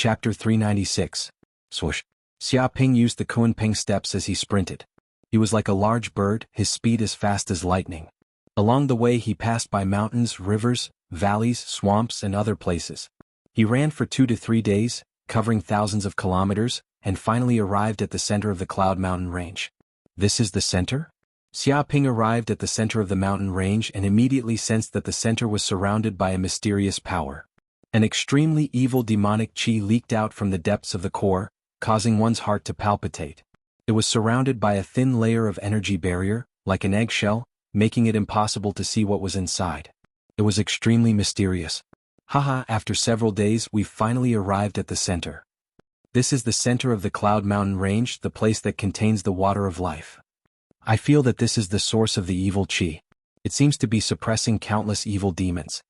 Chapter 396. Swoosh. Xiaoping used the Kunping steps as he sprinted. He was like a large bird, his speed as fast as lightning. Along the way he passed by mountains, rivers, valleys, swamps, and other places. He ran for 2 to 3 days, covering thousands of kilometers, and finally arrived at the center of the Cloud Mountain Range. This is the center? Xiaoping arrived at the center of the mountain range and immediately sensed that the center was surrounded by a mysterious power. An extremely evil demonic qi leaked out from the depths of the core, causing one's heart to palpitate. It was surrounded by a thin layer of energy barrier, like an eggshell, making it impossible to see what was inside. It was extremely mysterious. Haha, after several days we've finally arrived at the center. This is the center of the Cloud Mountain Range, the place that contains the water of life. I feel that this is the source of the evil qi. It seems to be suppressing countless evil demons.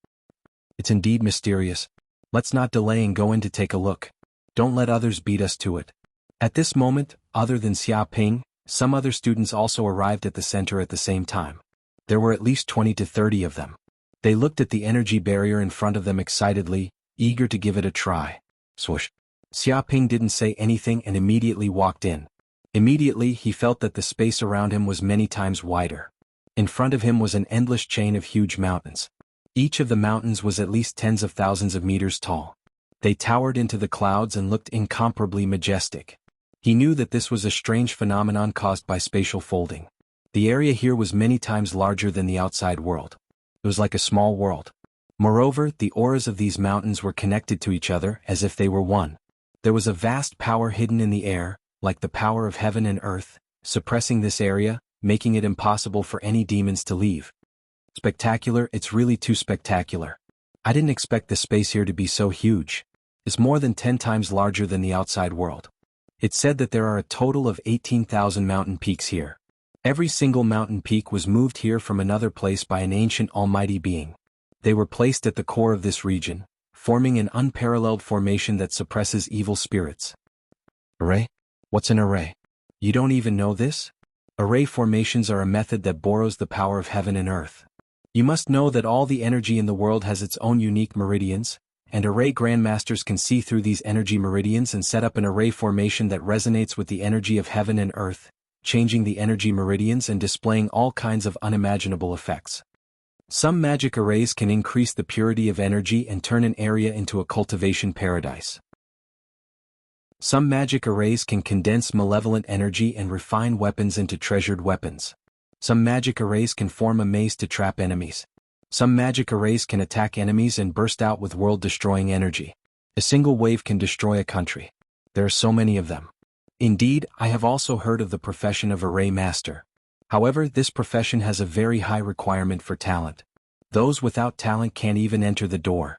It's indeed mysterious. Let's not delay and go in to take a look. Don't let others beat us to it. At this moment, other than Xiaoping, some other students also arrived at the center at the same time. There were at least 20 to 30 of them. They looked at the energy barrier in front of them excitedly, eager to give it a try. Swoosh. Xiaoping didn't say anything and immediately walked in. Immediately he felt that the space around him was many times wider. In front of him was an endless chain of huge mountains. Each of the mountains was at least tens of thousands of meters tall. They towered into the clouds and looked incomparably majestic. He knew that this was a strange phenomenon caused by spatial folding. The area here was many times larger than the outside world. It was like a small world. Moreover, the auras of these mountains were connected to each other as if they were one. There was a vast power hidden in the air, like the power of heaven and earth, suppressing this area, making it impossible for any demons to leave. Spectacular, it's really too spectacular. I didn't expect the space here to be so huge. It's more than 10 times larger than the outside world. It's said that there are a total of 18,000 mountain peaks here. Every single mountain peak was moved here from another place by an ancient almighty being. They were placed at the core of this region, forming an unparalleled formation that suppresses evil spirits. Array? What's an array? You don't even know this? Array formations are a method that borrows the power of heaven and earth. You must know that all the energy in the world has its own unique meridians, and array grandmasters can see through these energy meridians and set up an array formation that resonates with the energy of heaven and earth, changing the energy meridians and displaying all kinds of unimaginable effects. Some magic arrays can increase the purity of energy and turn an area into a cultivation paradise. Some magic arrays can condense malevolent energy and refine weapons into treasured weapons. Some magic arrays can form a maze to trap enemies. Some magic arrays can attack enemies and burst out with world-destroying energy. A single wave can destroy a country. There are so many of them. Indeed, I have also heard of the profession of array master. However, this profession has a very high requirement for talent. Those without talent can't even enter the door.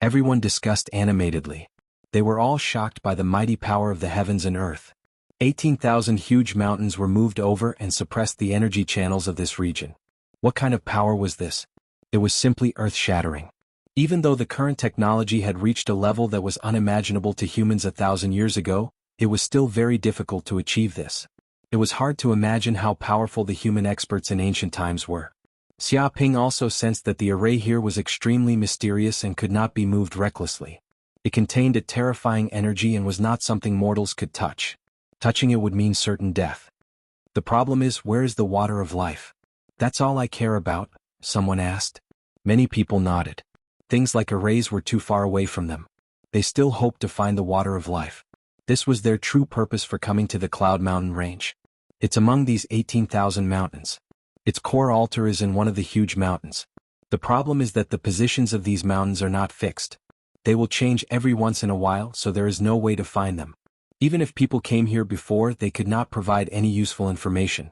Everyone discussed animatedly. They were all shocked by the mighty power of the heavens and earth. 18,000 huge mountains were moved over and suppressed the energy channels of this region. What kind of power was this? It was simply earth-shattering. Even though the current technology had reached a level that was unimaginable to humans 1,000 years ago, it was still very difficult to achieve this. It was hard to imagine how powerful the human experts in ancient times were. Xiaoping also sensed that the array here was extremely mysterious and could not be moved recklessly. It contained a terrifying energy and was not something mortals could touch. Touching it would mean certain death. The problem is, where is the water of life? That's all I care about, someone asked. Many people nodded. Things like arrays were too far away from them. They still hoped to find the water of life. This was their true purpose for coming to the Cloud Mountain Range. It's among these 18,000 mountains. Its core altar is in one of the huge mountains. The problem is that the positions of these mountains are not fixed. They will change every once in a while, so there is no way to find them. Even if people came here before, they could not provide any useful information.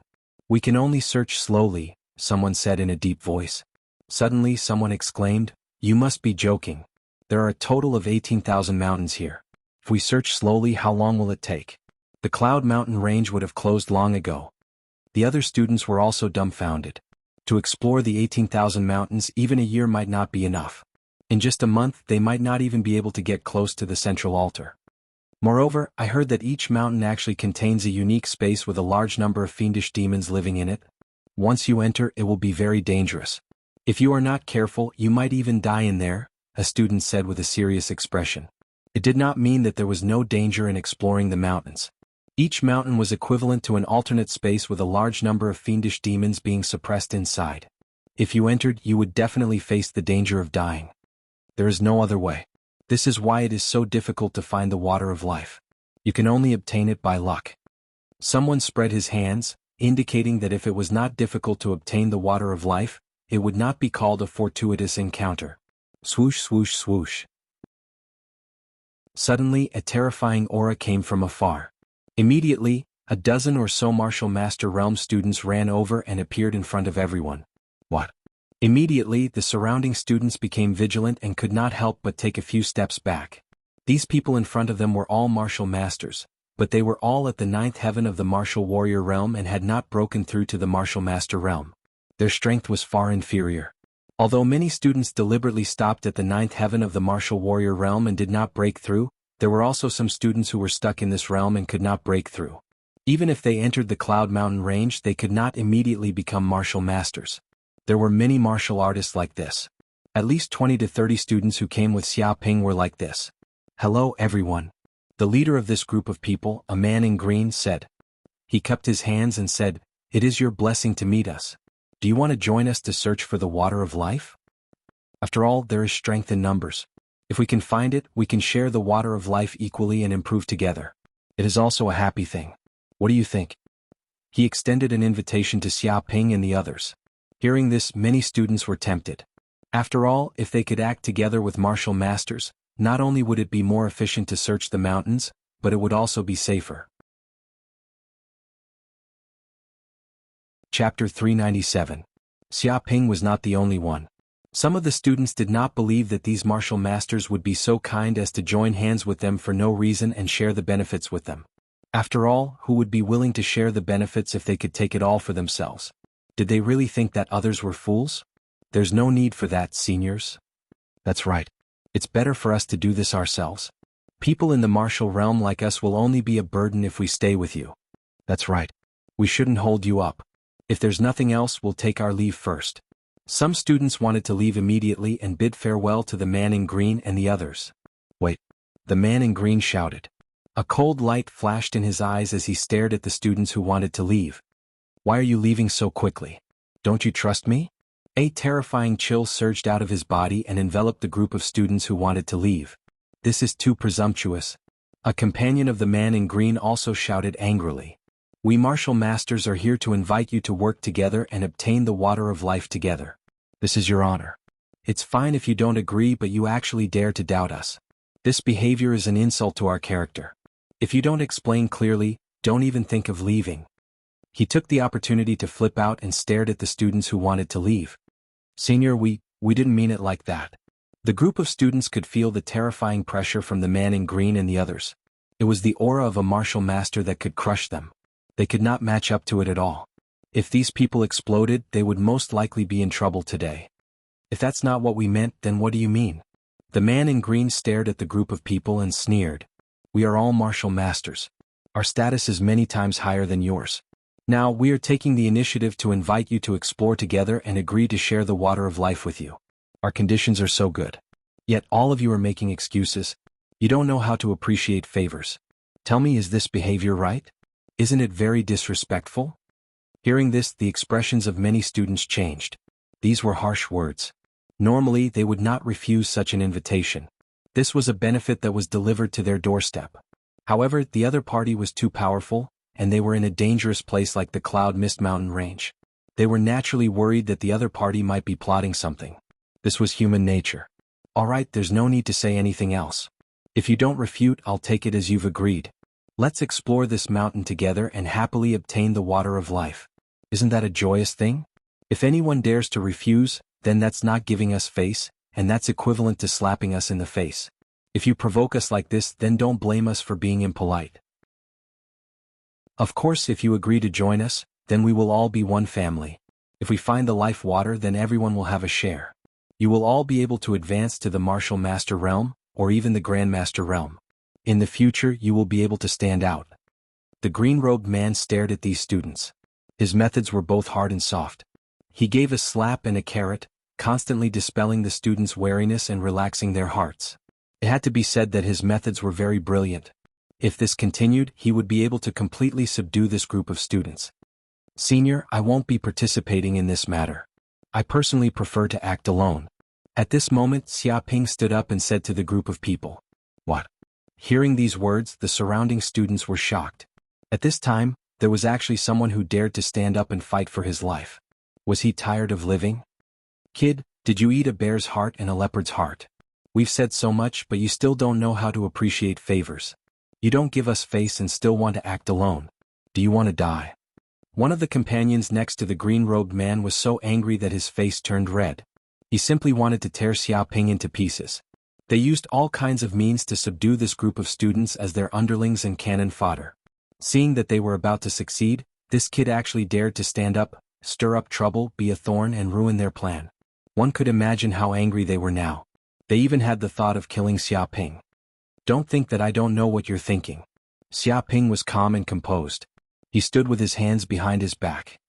We can only search slowly, someone said in a deep voice. Suddenly someone exclaimed, "You must be joking. There are a total of 18,000 mountains here. If we search slowly, how long will it take?" The Cloud Mountain Range would have closed long ago. The other students were also dumbfounded. To explore the 18,000 mountains, even a year might not be enough. In just a month, they might not even be able to get close to the central altar. Moreover, I heard that each mountain actually contains a unique space with a large number of fiendish demons living in it. Once you enter, it will be very dangerous. If you are not careful, you might even die in there, a student said with a serious expression. It did not mean that there was no danger in exploring the mountains. Each mountain was equivalent to an alternate space with a large number of fiendish demons being suppressed inside. If you entered, you would definitely face the danger of dying. There is no other way. This is why it is so difficult to find the water of life. You can only obtain it by luck. Someone spread his hands, indicating that if it was not difficult to obtain the water of life, it would not be called a fortuitous encounter. Swoosh, swoosh, swoosh. Suddenly, a terrifying aura came from afar. Immediately, a dozen or so martial master realm students ran over and appeared in front of everyone. What? Immediately, the surrounding students became vigilant and could not help but take a few steps back. These people in front of them were all martial masters, but they were all at the ninth heaven of the martial warrior realm and had not broken through to the martial master realm. Their strength was far inferior. Although many students deliberately stopped at the ninth heaven of the martial warrior realm and did not break through, there were also some students who were stuck in this realm and could not break through. Even if they entered the Cloud Mountain range, they could not immediately become martial masters. There were many martial artists like this. At least 20 to 30 students who came with Xiaoping were like this. Hello everyone. The leader of this group of people, a man in green, said. He cupped his hands and said, "It is your blessing to meet us. Do you want to join us to search for the water of life? After all, there is strength in numbers. If we can find it, we can share the water of life equally and improve together. It is also a happy thing. What do you think?" He extended an invitation to Xiaoping and the others. Hearing this, many students were tempted. After all, if they could act together with martial masters, not only would it be more efficient to search the mountains, but it would also be safer. Chapter 397. Xiaoping was not the only one. Some of the students did not believe that these martial masters would be so kind as to join hands with them for no reason and share the benefits with them. After all, who would be willing to share the benefits if they could take it all for themselves? Did they really think that others were fools? There's no need for that, seniors. That's right. It's better for us to do this ourselves. People in the martial realm like us will only be a burden if we stay with you. That's right. We shouldn't hold you up. If there's nothing else, we'll take our leave first. Some students wanted to leave immediately and bid farewell to the man in green and the others. Wait. The man in green shouted. A cold light flashed in his eyes as he stared at the students who wanted to leave. Why are you leaving so quickly? Don't you trust me? A terrifying chill surged out of his body and enveloped the group of students who wanted to leave. This is too presumptuous. A companion of the man in green also shouted angrily. We martial masters are here to invite you to work together and obtain the water of life together. This is your honor. It's fine if you don't agree, but you actually dare to doubt us. This behavior is an insult to our character. If you don't explain clearly, don't even think of leaving. He took the opportunity to flip out and stared at the students who wanted to leave. Senior, we didn't mean it like that. The group of students could feel the terrifying pressure from the man in green and the others. It was the aura of a martial master that could crush them. They could not match up to it at all. If these people exploded, they would most likely be in trouble today. If that's not what we meant, then what do you mean? The man in green stared at the group of people and sneered. We are all martial masters. Our status is many times higher than yours. Now, we are taking the initiative to invite you to explore together and agree to share the water of life with you. Our conditions are so good. Yet all of you are making excuses. You don't know how to appreciate favors. Tell me, is this behavior right? Isn't it very disrespectful? Hearing this, the expressions of many students changed. These were harsh words. Normally, they would not refuse such an invitation. This was a benefit that was delivered to their doorstep. However, the other party was too powerful, and they were in a dangerous place like the Cloud Mist Mountain range. They were naturally worried that the other party might be plotting something. This was human nature. All right, there's no need to say anything else. If you don't refute, I'll take it as you've agreed. Let's explore this mountain together and happily obtain the water of life. Isn't that a joyous thing? If anyone dares to refuse, then that's not giving us face, and that's equivalent to slapping us in the face. If you provoke us like this, then don't blame us for being impolite. Of course, if you agree to join us, then we will all be one family. If we find the life water, then everyone will have a share. You will all be able to advance to the Martial Master realm, or even the Grandmaster realm. In the future, you will be able to stand out. The green-robed man stared at these students. His methods were both hard and soft. He gave a slap and a carrot, constantly dispelling the students' wariness and relaxing their hearts. It had to be said that his methods were very brilliant. If this continued, he would be able to completely subdue this group of students. Senior, I won't be participating in this matter. I personally prefer to act alone. At this moment, Xiaoping stood up and said to the group of people. What? Hearing these words, the surrounding students were shocked. At this time, there was actually someone who dared to stand up and fight for his life. Was he tired of living? Kid, did you eat a bear's heart and a leopard's heart? We've said so much, but you still don't know how to appreciate favors. You don't give us face and still want to act alone. Do you want to die? One of the companions next to the green-robed man was so angry that his face turned red. He simply wanted to tear Xiaoping into pieces. They used all kinds of means to subdue this group of students as their underlings and cannon fodder. Seeing that they were about to succeed, this kid actually dared to stand up, stir up trouble, be a thorn and ruin their plan. One could imagine how angry they were now. They even had the thought of killing Xiaoping. Don't think that I don't know what you're thinking. Xiaoping was calm and composed. He stood with his hands behind his back.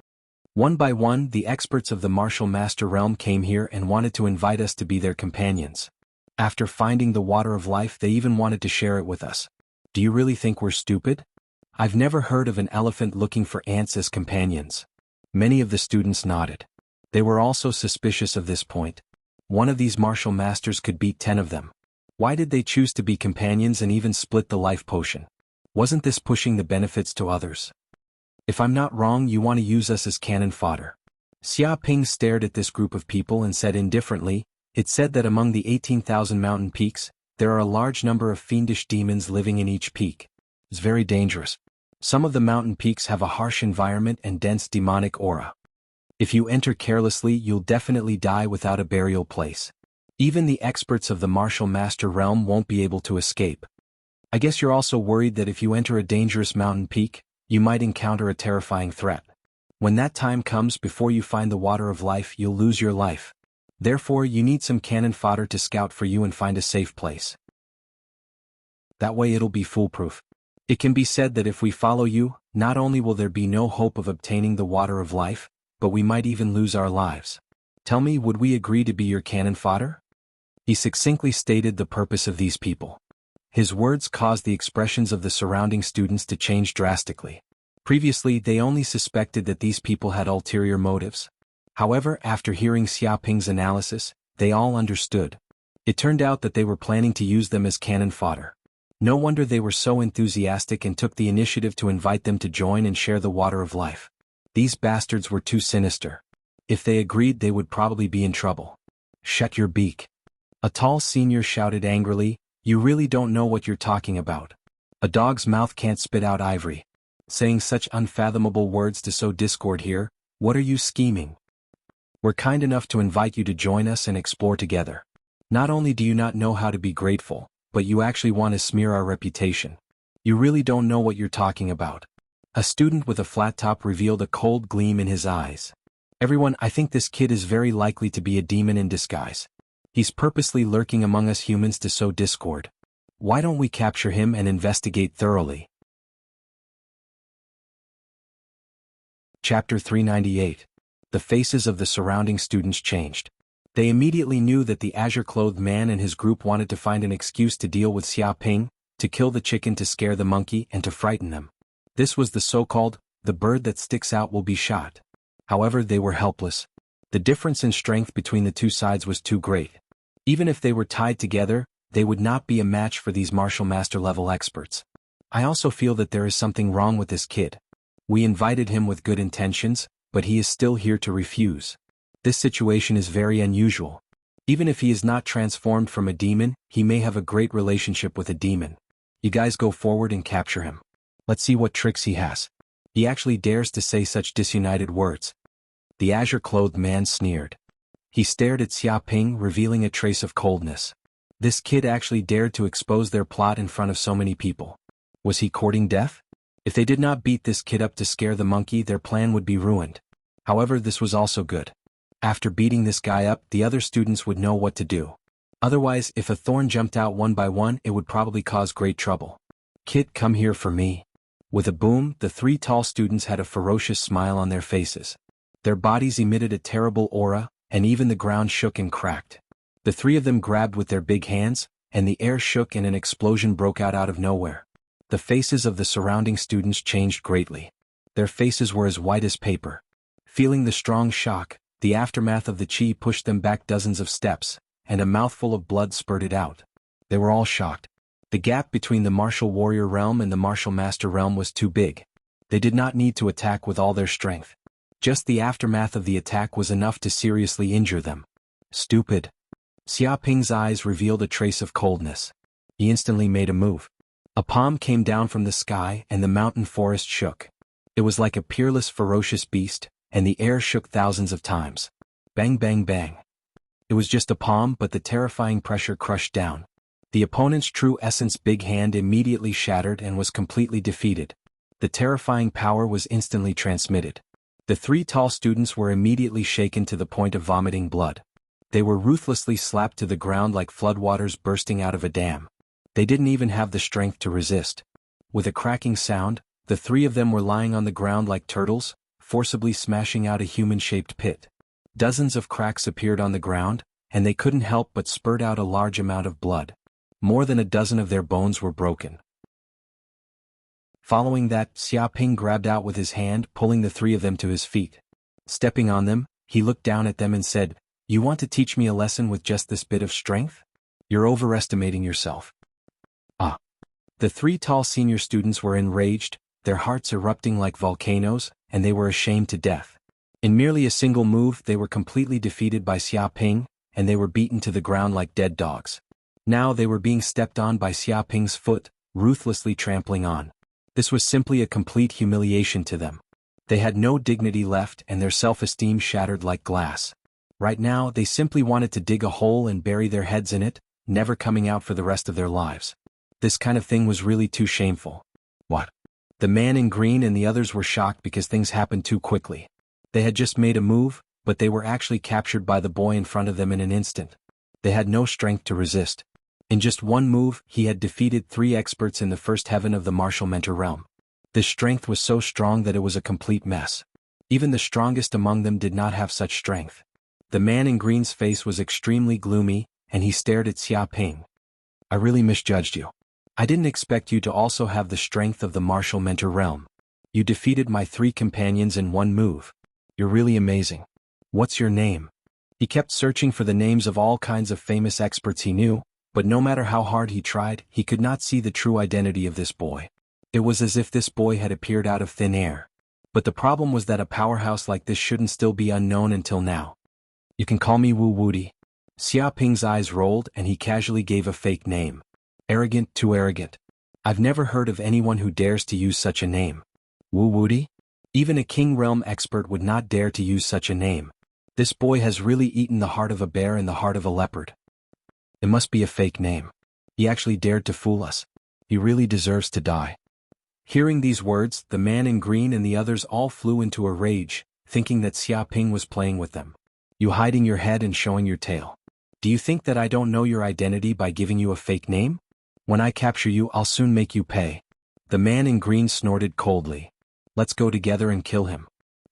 One by one, the experts of the martial master realm came here and wanted to invite us to be their companions. After finding the water of life, they even wanted to share it with us. Do you really think we're stupid? I've never heard of an elephant looking for ants as companions. Many of the students nodded. They were also suspicious of this point. One of these martial masters could beat 10 of them. Why did they choose to be companions and even split the life potion? Wasn't this pushing the benefits to others? If I'm not wrong, you want to use us as cannon fodder. Xiaoping stared at this group of people and said indifferently, it said that among the 18,000 mountain peaks, there are a large number of fiendish demons living in each peak. It's very dangerous. Some of the mountain peaks have a harsh environment and dense demonic aura. If you enter carelessly, you'll definitely die without a burial place. Even the experts of the martial master realm won't be able to escape. I guess you're also worried that if you enter a dangerous mountain peak, you might encounter a terrifying threat. When that time comes before you find the water of life, you'll lose your life. Therefore, you need some cannon fodder to scout for you and find a safe place. That way it'll be foolproof. It can be said that if we follow you, not only will there be no hope of obtaining the water of life, but we might even lose our lives. Tell me, would we agree to be your cannon fodder? He succinctly stated the purpose of these people. His words caused the expressions of the surrounding students to change drastically. Previously, they only suspected that these people had ulterior motives. However, after hearing Xiaoping's analysis, they all understood. It turned out that they were planning to use them as cannon fodder. No wonder they were so enthusiastic and took the initiative to invite them to join and share the water of life. These bastards were too sinister. If they agreed, they would probably be in trouble. Shut your beak. A tall senior shouted angrily, you really don't know what you're talking about. A dog's mouth can't spit out ivory. Saying such unfathomable words to sow discord here, what are you scheming? We're kind enough to invite you to join us and explore together. Not only do you not know how to be grateful, but you actually want to smear our reputation. You really don't know what you're talking about. A student with a flat top revealed a cold gleam in his eyes. Everyone, I think this kid is very likely to be a demon in disguise. He's purposely lurking among us humans to sow discord. Why don't we capture him and investigate thoroughly? Chapter 398. The faces of the surrounding students changed. They immediately knew that the azure-clothed man and his group wanted to find an excuse to deal with Xiaoping, to kill the chicken to scare the monkey and to frighten them. This was the so-called, the bird that sticks out will be shot. However, they were helpless. The difference in strength between the two sides was too great. Even if they were tied together, they would not be a match for these martial master level experts. I also feel that there is something wrong with this kid. We invited him with good intentions, but he is still here to refuse. This situation is very unusual. Even if he is not transformed from a demon, he may have a great relationship with a demon. You guys go forward and capture him. Let's see what tricks he has. He actually dares to say such disunited words. The azure-clothed man sneered. He stared at Xiaoping, revealing a trace of coldness. This kid actually dared to expose their plot in front of so many people. Was he courting death? If they did not beat this kid up to scare the monkey, their plan would be ruined. However, this was also good. After beating this guy up, the other students would know what to do. Otherwise, if a thorn jumped out one by one, it would probably cause great trouble. Kid, come here for me. With a boom, the three tall students had a ferocious smile on their faces. Their bodies emitted a terrible aura, and even the ground shook and cracked. The three of them grabbed with their big hands, and the air shook and an explosion broke out of nowhere. The faces of the surrounding students changed greatly. Their faces were as white as paper. Feeling the strong shock, the aftermath of the chi pushed them back dozens of steps, and a mouthful of blood spurted out. They were all shocked. The gap between the martial warrior realm and the martial master realm was too big. They did not need to attack with all their strength. Just the aftermath of the attack was enough to seriously injure them. Stupid. Xiaoping's eyes revealed a trace of coldness. He instantly made a move. A palm came down from the sky and the mountain forest shook. It was like a peerless, ferocious beast, and the air shook thousands of times. Bang, bang, bang. It was just a palm, but the terrifying pressure crushed down. The opponent's true essence big hand immediately shattered and was completely defeated. The terrifying power was instantly transmitted. The three tall students were immediately shaken to the point of vomiting blood. They were ruthlessly slapped to the ground like floodwaters bursting out of a dam. They didn't even have the strength to resist. With a cracking sound, the three of them were lying on the ground like turtles, forcibly smashing out a human-shaped pit. Dozens of cracks appeared on the ground, and they couldn't help but spurt out a large amount of blood. More than a dozen of their bones were broken. Following that, Xiaoping grabbed out with his hand, pulling the three of them to his feet. Stepping on them, he looked down at them and said, "You want to teach me a lesson with just this bit of strength? You're overestimating yourself." Ah! The three tall senior students were enraged, their hearts erupting like volcanoes, and they were ashamed to death. In merely a single move, they were completely defeated by Xiaoping, and they were beaten to the ground like dead dogs. Now they were being stepped on by Xiaoping's foot, ruthlessly trampling on. This was simply a complete humiliation to them. They had no dignity left and their self-esteem shattered like glass. Right now, they simply wanted to dig a hole and bury their heads in it, never coming out for the rest of their lives. This kind of thing was really too shameful. What? The man in green and the others were shocked because things happened too quickly. They had just made a move, but they were actually captured by the boy in front of them in an instant. They had no strength to resist. In just one move, he had defeated three experts in the first heaven of the martial mentor realm. This strength was so strong that it was a complete mess. Even the strongest among them did not have such strength. The man in green's face was extremely gloomy, and he stared at Xiaoping. "I really misjudged you. I didn't expect you to also have the strength of the martial mentor realm. You defeated my three companions in one move. You're really amazing. What's your name?" He kept searching for the names of all kinds of famous experts he knew, but no matter how hard he tried, he could not see the true identity of this boy. It was as if this boy had appeared out of thin air. But the problem was that a powerhouse like this shouldn't still be unknown until now. "You can call me Wu Wudi." Xiaoping's eyes rolled and he casually gave a fake name. Arrogant, too arrogant. I've never heard of anyone who dares to use such a name. Wu Wudi? Even a King Realm expert would not dare to use such a name. This boy has really eaten the heart of a bear and the heart of a leopard. It must be a fake name. He actually dared to fool us. He really deserves to die. Hearing these words, the man in green and the others all flew into a rage, thinking that Xiaoping was playing with them. "You hiding your head and showing your tail. Do you think that I don't know your identity by giving you a fake name? When I capture you, I'll soon make you pay." The man in green snorted coldly. "Let's go together and kill him."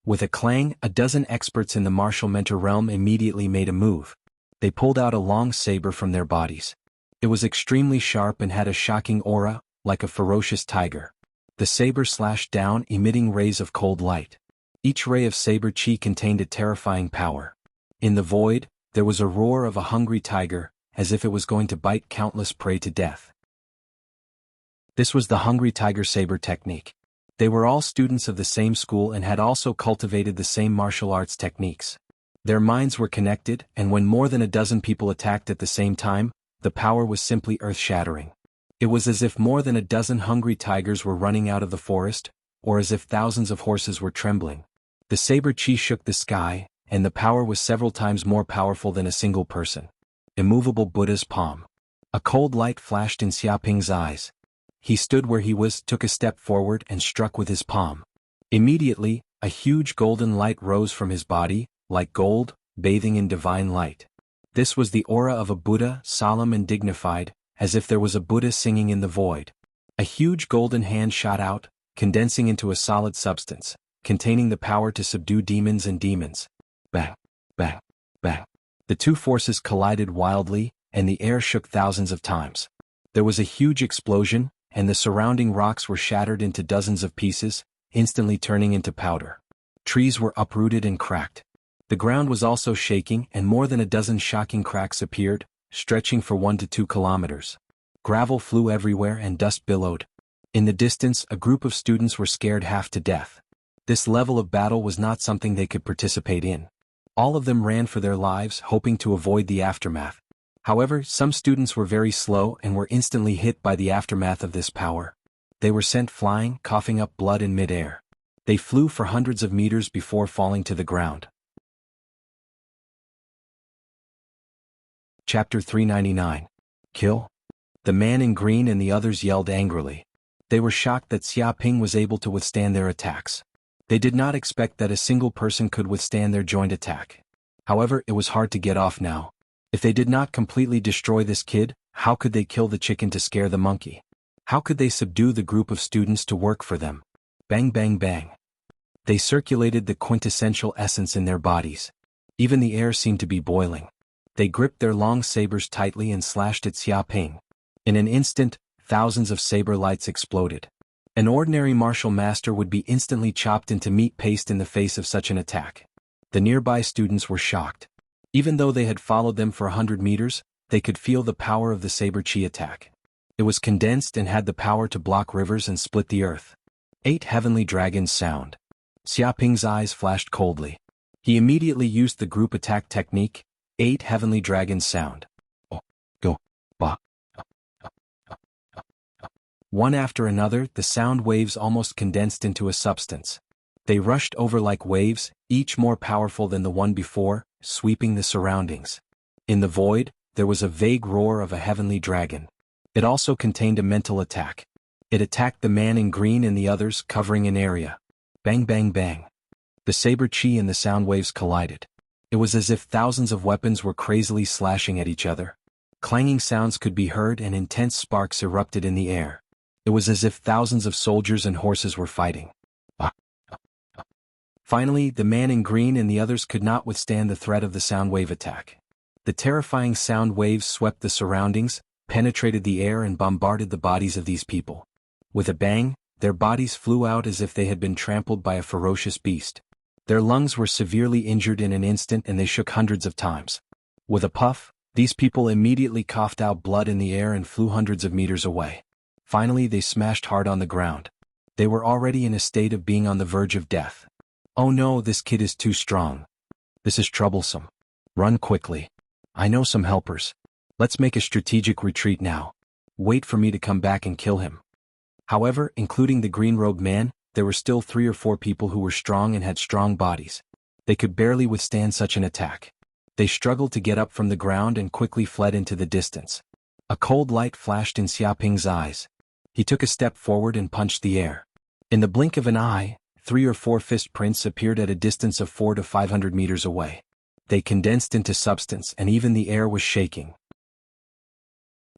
With a clang, a dozen experts in the martial mentor realm immediately made a move. They pulled out a long saber from their bodies. It was extremely sharp and had a shocking aura, like a ferocious tiger. The saber slashed down, emitting rays of cold light. Each ray of saber chi contained a terrifying power. In the void, there was a roar of a hungry tiger, as if it was going to bite countless prey to death. This was the hungry tiger saber technique. They were all students of the same school and had also cultivated the same martial arts techniques. Their minds were connected, and when more than a dozen people attacked at the same time, the power was simply earth-shattering. It was as if more than a dozen hungry tigers were running out of the forest, or as if thousands of horses were trembling. The saber chi shook the sky, and the power was several times more powerful than a single person. Immovable Buddha's palm. A cold light flashed in Xiaoping's eyes. He stood where he was, took a step forward and struck with his palm. Immediately, a huge golden light rose from his body, like gold, bathing in divine light. This was the aura of a Buddha, solemn and dignified, as if there was a Buddha singing in the void. A huge golden hand shot out, condensing into a solid substance, containing the power to subdue demons and demons. Bang, bang, bang. The two forces collided wildly, and the air shook thousands of times. There was a huge explosion, and the surrounding rocks were shattered into dozens of pieces, instantly turning into powder. Trees were uprooted and cracked. The ground was also shaking, and more than a dozen shocking cracks appeared, stretching for 1 to 2 kilometers. Gravel flew everywhere and dust billowed. In the distance, a group of students were scared half to death. This level of battle was not something they could participate in. All of them ran for their lives, hoping to avoid the aftermath. However, some students were very slow and were instantly hit by the aftermath of this power. They were sent flying, coughing up blood in midair. They flew for hundreds of meters before falling to the ground. Chapter 399. Kill? The man in green and the others yelled angrily. They were shocked that Xiaoping was able to withstand their attacks. They did not expect that a single person could withstand their joint attack. However, it was hard to get off now. If they did not completely destroy this kid, how could they kill the chicken to scare the monkey? How could they subdue the group of students to work for them? Bang bang bang. They circulated the quintessential essence in their bodies. Even the air seemed to be boiling. They gripped their long sabers tightly and slashed at Xiaoping. In an instant, thousands of saber lights exploded. An ordinary martial master would be instantly chopped into meat paste in the face of such an attack. The nearby students were shocked. Even though they had followed them for 100 meters, they could feel the power of the saber chi attack. It was condensed and had the power to block rivers and split the earth. 8 heavenly dragons sound. Xiaoping's eyes flashed coldly. He immediately used the group attack technique, 8 heavenly dragons sound. Oh, go, ba. One after another, the sound waves almost condensed into a substance. They rushed over like waves, each more powerful than the one before, sweeping the surroundings. In the void, there was a vague roar of a heavenly dragon. It also contained a mental attack. It attacked the man in green and the others, covering an area. Bang bang bang. The saber chi and the sound waves collided. It was as if thousands of weapons were crazily slashing at each other. Clanging sounds could be heard and intense sparks erupted in the air. It was as if thousands of soldiers and horses were fighting. Finally, the man in green and the others could not withstand the threat of the sound wave attack. The terrifying sound waves swept the surroundings, penetrated the air and bombarded the bodies of these people. With a bang, their bodies flew out as if they had been trampled by a ferocious beast. Their lungs were severely injured in an instant and they shook hundreds of times. With a puff, these people immediately coughed out blood in the air and flew hundreds of meters away. Finally, they smashed hard on the ground. They were already in a state of being on the verge of death. Oh no, this kid is too strong. This is troublesome. Run quickly. I know some helpers. Let's make a strategic retreat now. Wait for me to come back and kill him. However, including the green-robed man, there were still 3 or 4 people who were strong and had strong bodies. They could barely withstand such an attack. They struggled to get up from the ground and quickly fled into the distance. A cold light flashed in Xiaoping's eyes. He took a step forward and punched the air. In the blink of an eye, 3 or 4 fist prints appeared at a distance of 400 to 500 meters away. They condensed into substance and even the air was shaking.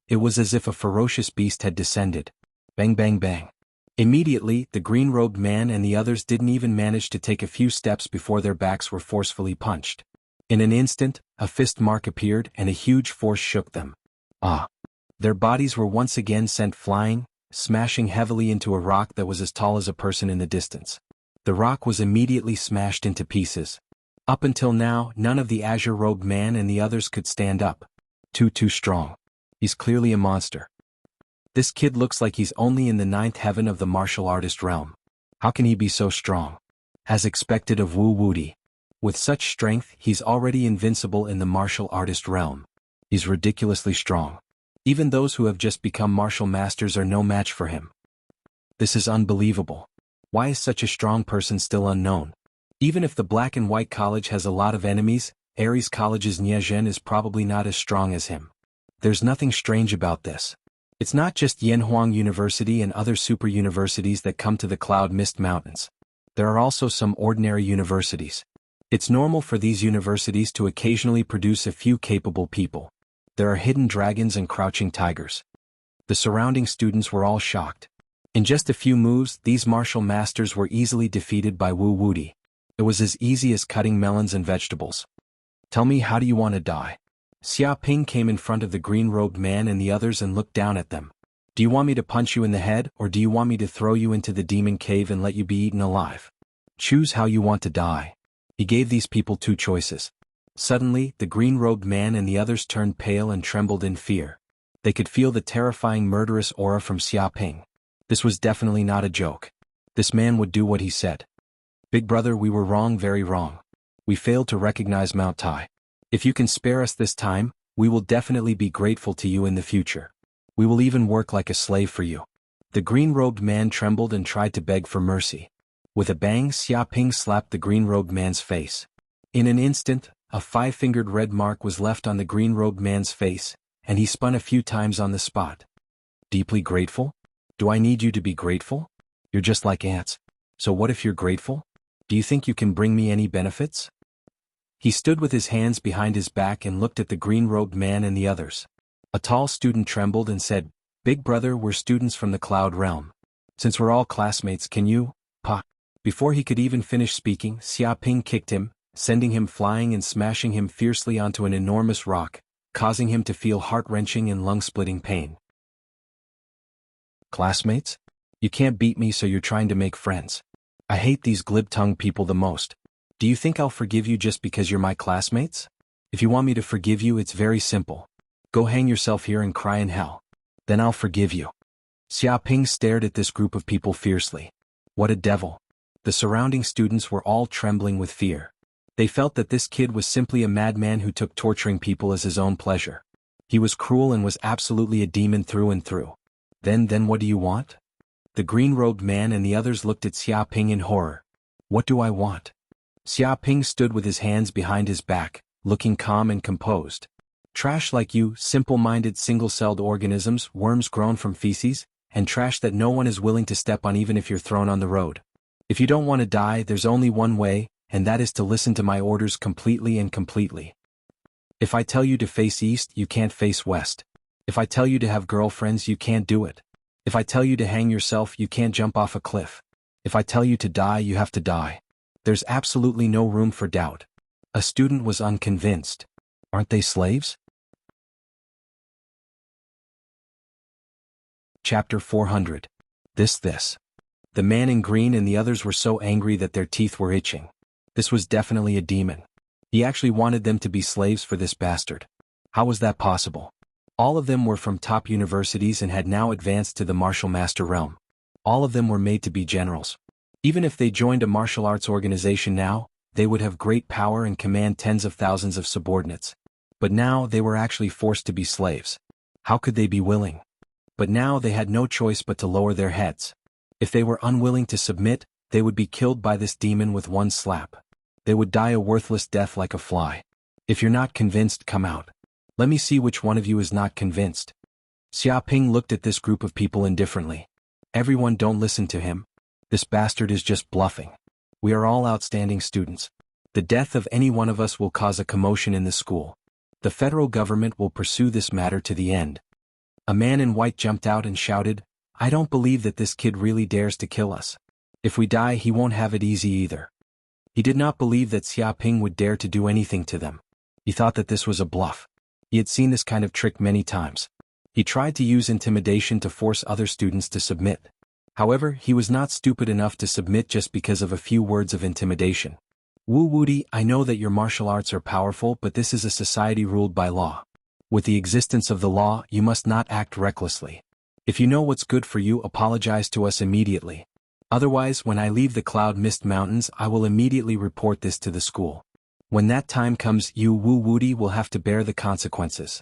It was as if a ferocious beast had descended. Bang bang bang. Immediately, the green-robed man and the others didn't even manage to take a few steps before their backs were forcefully punched. In an instant, a fist mark appeared and a huge force shook them. Their bodies were once again sent flying, smashing heavily into a rock that was as tall as a person in the distance. The rock was immediately smashed into pieces. Up until now, none of the azure-robed man and the others could stand up. Too strong. He's clearly a monster. This kid looks like he's only in the 9th heaven of the martial artist realm. How can he be so strong? As expected of Wu Wudi. With such strength, he's already invincible in the martial artist realm. He's ridiculously strong. Even those who have just become martial masters are no match for him. This is unbelievable. Why is such a strong person still unknown? Even if the Black and White College has a lot of enemies, Ares College's Niezhen is probably not as strong as him. There's nothing strange about this. It's not just Yanhuang University and other super universities that come to the Cloud Mist Mountains. There are also some ordinary universities. It's normal for these universities to occasionally produce a few capable people. There are hidden dragons and crouching tigers. The surrounding students were all shocked. In just a few moves, these martial masters were easily defeated by Wu Wudi. It was as easy as cutting melons and vegetables. Tell me, how do you want to die? Xia Ping came in front of the green-robed man and the others and looked down at them. Do you want me to punch you in the head, or do you want me to throw you into the demon cave and let you be eaten alive? Choose how you want to die. He gave these people two choices. Suddenly, the green-robed man and the others turned pale and trembled in fear. They could feel the terrifying murderous aura from Xia Ping. This was definitely not a joke. This man would do what he said. Big brother, we were wrong, very wrong. We failed to recognize Mount Tai. If you can spare us this time, we will definitely be grateful to you in the future. We will even work like a slave for you. The green-robed man trembled and tried to beg for mercy. With a bang, Xia Ping slapped the green-robed man's face. In an instant, a five-fingered red mark was left on the green-robed man's face, and he spun a few times on the spot. Deeply grateful? Do I need you to be grateful? You're just like ants. So what if you're grateful? Do you think you can bring me any benefits? He stood with his hands behind his back and looked at the green-robed man and the others. A tall student trembled and said, Big brother, we're students from the Cloud Realm. Since we're all classmates, can you, Pa? Before he could even finish speaking, Xia Ping kicked him, sending him flying and smashing him fiercely onto an enormous rock, causing him to feel heart-wrenching and lung-splitting pain. Classmates? You can't beat me, so you're trying to make friends. I hate these glib-tongued people the most. Do you think I'll forgive you just because you're my classmates? If you want me to forgive you, it's very simple. Go hang yourself here and cry in hell. Then I'll forgive you. Xia Ping stared at this group of people fiercely. What a devil. The surrounding students were all trembling with fear. They felt that this kid was simply a madman who took torturing people as his own pleasure. He was cruel and was absolutely a demon through and through. Then what do you want? The green-robed man and the others looked at Xia Ping in horror. What do I want? Xia Ping stood with his hands behind his back, looking calm and composed. Trash like you, simple-minded single-celled organisms, worms grown from feces, and trash that no one is willing to step on even if you're thrown on the road. If you don't want to die, there's only one way, and that is to listen to my orders completely and completely. If I tell you to face east, you can't face west. If I tell you to have girlfriends, you can't do it. If I tell you to hang yourself, you can't jump off a cliff. If I tell you to die, you have to die. There's absolutely no room for doubt. A student was unconvinced. Aren't they slaves? Chapter 400. This. The man in green and the others were so angry that their teeth were itching. This was definitely a demon. He actually wanted them to be slaves for this bastard. How was that possible? All of them were from top universities and had now advanced to the martial master realm. All of them were made to be generals. Even if they joined a martial arts organization now, they would have great power and command tens of thousands of subordinates. But now they were actually forced to be slaves. How could they be willing? But now they had no choice but to lower their heads. If they were unwilling to submit, they would be killed by this demon with one slap. They would die a worthless death like a fly. If you're not convinced, come out. Let me see which one of you is not convinced. Xia Ping looked at this group of people indifferently. Everyone, don't listen to him. This bastard is just bluffing. We are all outstanding students. The death of any one of us will cause a commotion in the school. The federal government will pursue this matter to the end. A man in white jumped out and shouted, I don't believe that this kid really dares to kill us. If we die, he won't have it easy either. He did not believe that Xia Ping would dare to do anything to them. He thought that this was a bluff. He had seen this kind of trick many times. He tried to use intimidation to force other students to submit. However, he was not stupid enough to submit just because of a few words of intimidation. Wu Wudi, I know that your martial arts are powerful, but this is a society ruled by law. With the existence of the law, you must not act recklessly. If you know what's good for you, apologize to us immediately. Otherwise, when I leave the Cloud Mist Mountains, I will immediately report this to the school. When that time comes, you Wu Wudi will have to bear the consequences.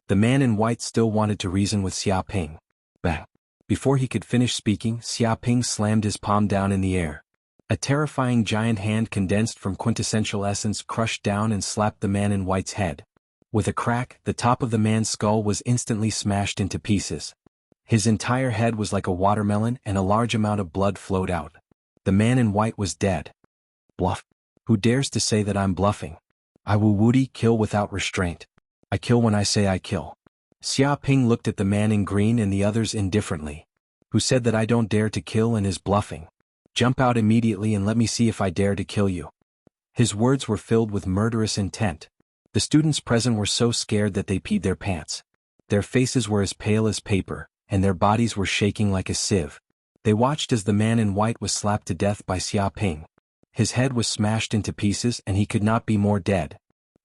The man in white still wanted to reason with Xia Ping. Bang! Before he could finish speaking, Xia Ping slammed his palm down in the air. A terrifying giant hand condensed from quintessential essence crushed down and slapped the man in white's head. With a crack, the top of the man's skull was instantly smashed into pieces. His entire head was like a watermelon and a large amount of blood flowed out. The man in white was dead. Bluff. Who dares to say that I'm bluffing? I Wu Wudi kill without restraint. I kill when I say I kill. Xia Ping looked at the man in green and the others indifferently. Who said that I don't dare to kill and is bluffing? Jump out immediately and let me see if I dare to kill you. His words were filled with murderous intent. The students present were so scared that they peed their pants. Their faces were as pale as paper, and their bodies were shaking like a sieve. They watched as the man in white was slapped to death by Xia Ping. His head was smashed into pieces and he could not be more dead.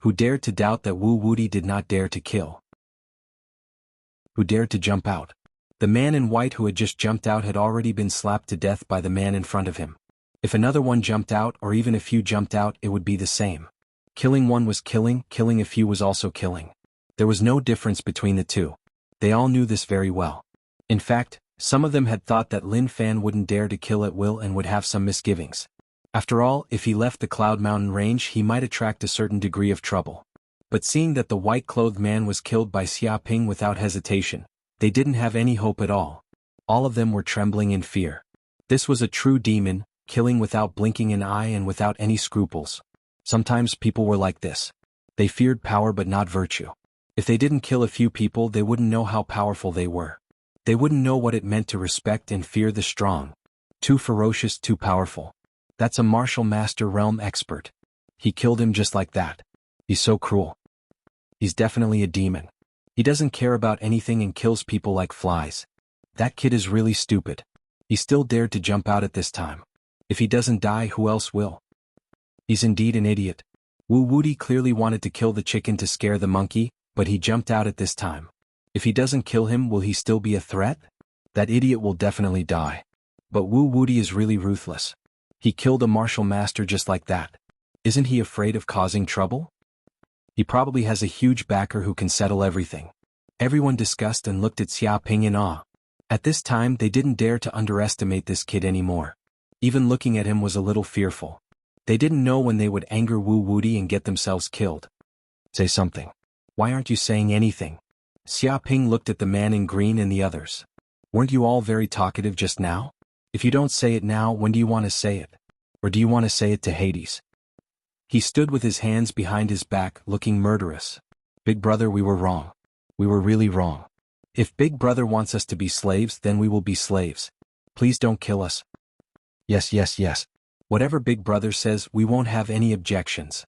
Who dared to doubt that Wu Wuti did not dare to kill? Who dared to jump out? The man in white who had just jumped out had already been slapped to death by the man in front of him. If another one jumped out or even a few jumped out, it would be the same. Killing one was killing a few was also killing. There was no difference between the two. They all knew this very well. In fact, some of them had thought that Lin Fan wouldn't dare to kill at will and would have some misgivings. After all, if he left the Cloud Mountain range he might attract a certain degree of trouble. But seeing that the white-clothed man was killed by Xia Ping without hesitation, they didn't have any hope at all. All of them were trembling in fear. This was a true demon, killing without blinking an eye and without any scruples. Sometimes people were like this. They feared power but not virtue. If they didn't kill a few people they wouldn't know how powerful they were. They wouldn't know what it meant to respect and fear the strong. Too ferocious, too powerful. That's a martial master realm expert. He killed him just like that. He's so cruel. He's definitely a demon. He doesn't care about anything and kills people like flies. That kid is really stupid. He still dared to jump out at this time. If he doesn't die, who else will? He's indeed an idiot. Wu Wuti clearly wanted to kill the chicken to scare the monkey, but he jumped out at this time. If he doesn't kill him, will he still be a threat? That idiot will definitely die. But Wu Wuti is really ruthless. He killed a martial master just like that. Isn't he afraid of causing trouble? He probably has a huge backer who can settle everything. Everyone discussed and looked at Xia Ping in awe. At this time they didn't dare to underestimate this kid anymore. Even looking at him was a little fearful. They didn't know when they would anger Wu Wuti and get themselves killed. Say something. Why aren't you saying anything? Xia Ping looked at the man in green and the others. Weren't you all very talkative just now? If you don't say it now, when do you want to say it? Or do you want to say it to Hades? He stood with his hands behind his back, looking murderous. Big brother, we were wrong. We were really wrong. If Big Brother wants us to be slaves, then we will be slaves. Please don't kill us. Yes, yes, yes. Whatever Big Brother says, we won't have any objections.